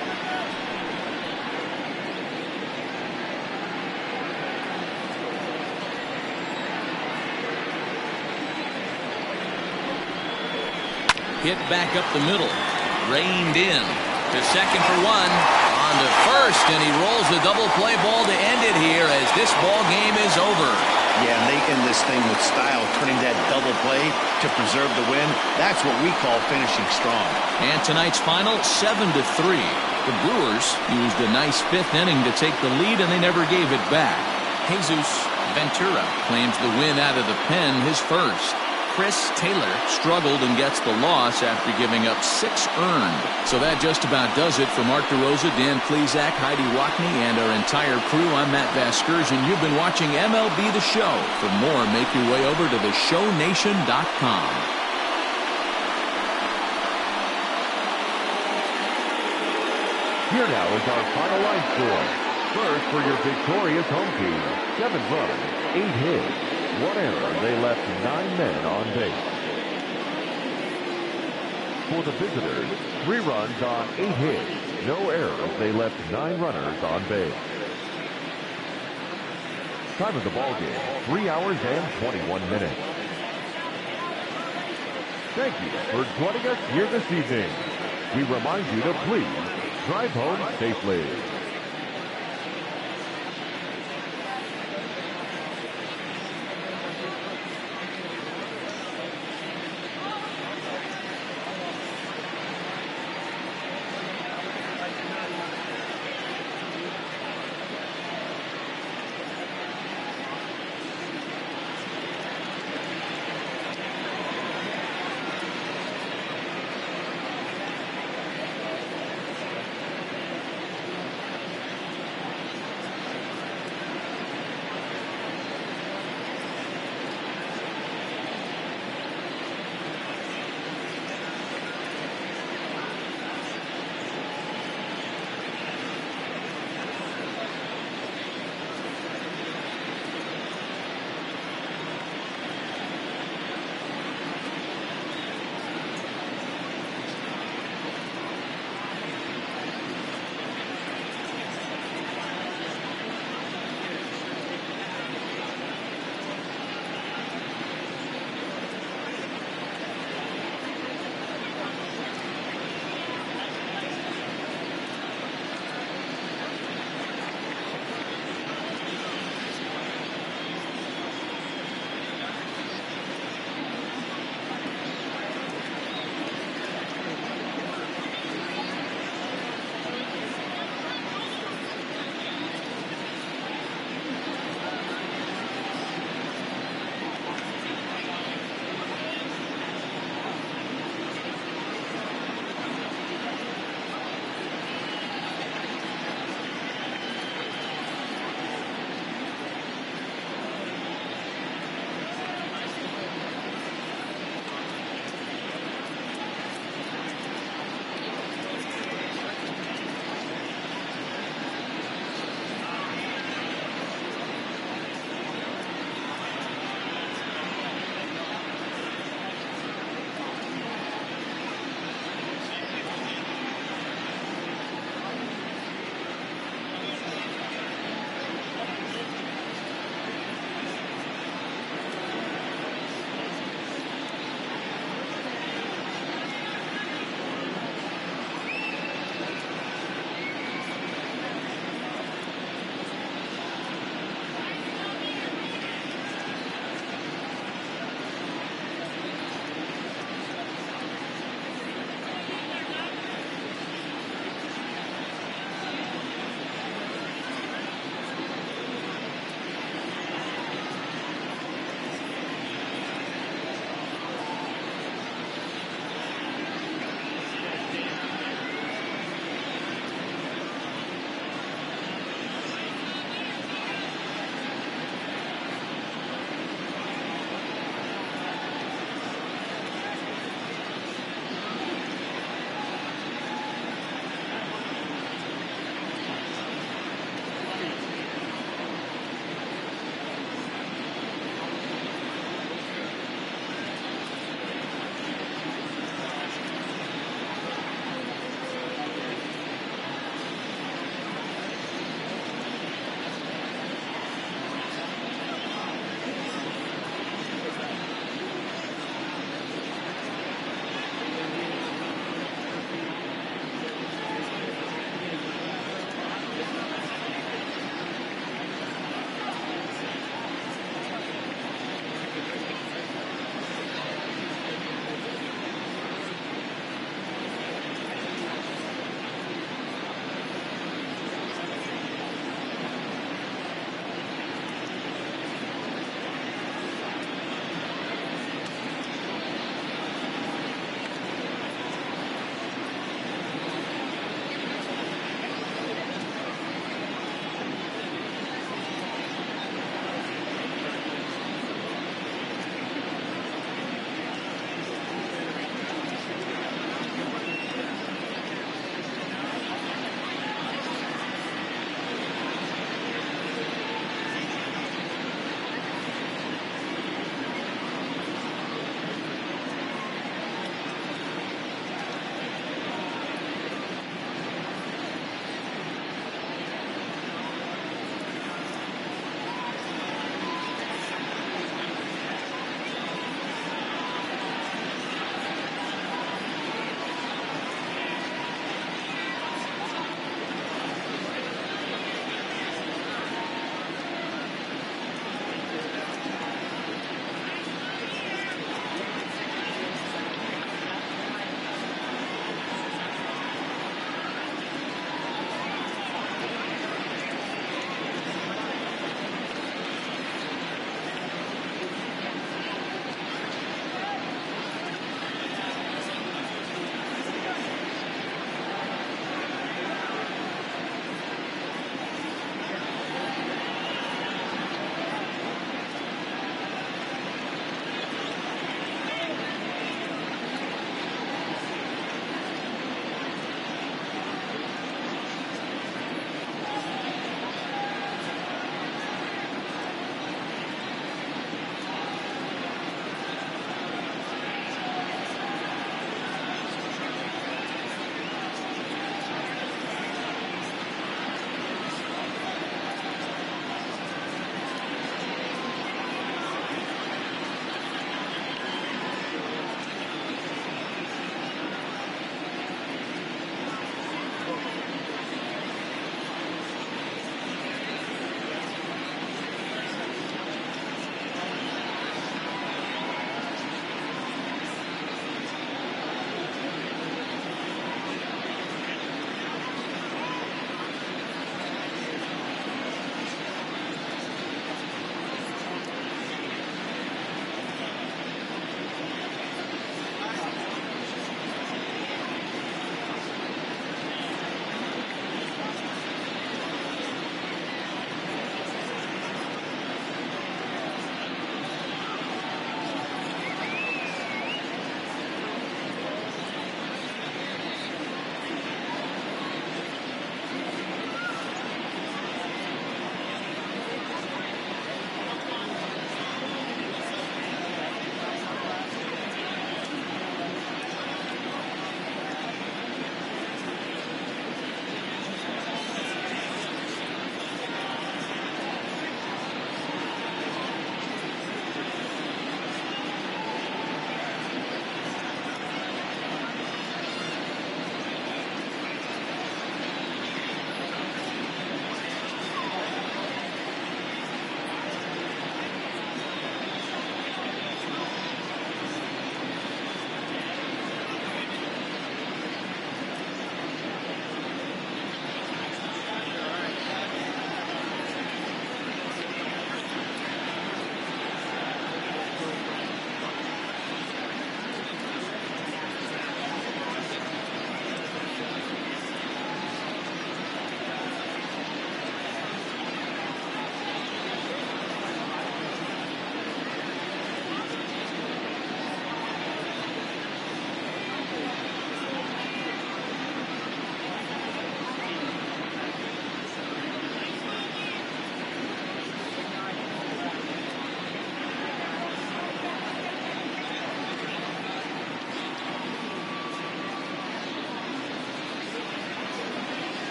Speaker 1: Hit back up the middle. Reined in. To second for one. On to first, and he rolls the double play ball to end it here as this ball game is over.
Speaker 2: Yeah, and they end this thing with style, turning that double play to preserve the win. That's what we call finishing strong.
Speaker 1: And tonight's final, 7-3. The Brewers used a nice fifth inning to take the lead, and they never gave it back. Jesus Ventura claims the win out of the pen, his first. Chris Taylor struggled and gets the loss after giving up 6 earned. So that just about does it for Mark DeRosa, Dan Plesac, Heidi Wackney, and our entire crew. I'm Matt Vasgersian. You've been watching MLB The Show. For more, make your way over to theshownation.com.
Speaker 5: Here now is our final line score. First for your victorious home team, 7 runs, 8 hits. 1 error, they left 9 men on base. For the visitors, 3 runs on 8 hits. No errors, they left 9 runners on base. Time of the ball game, 3 hours and 21 minutes. Thank you for joining us here this evening. We remind you to please drive home safely.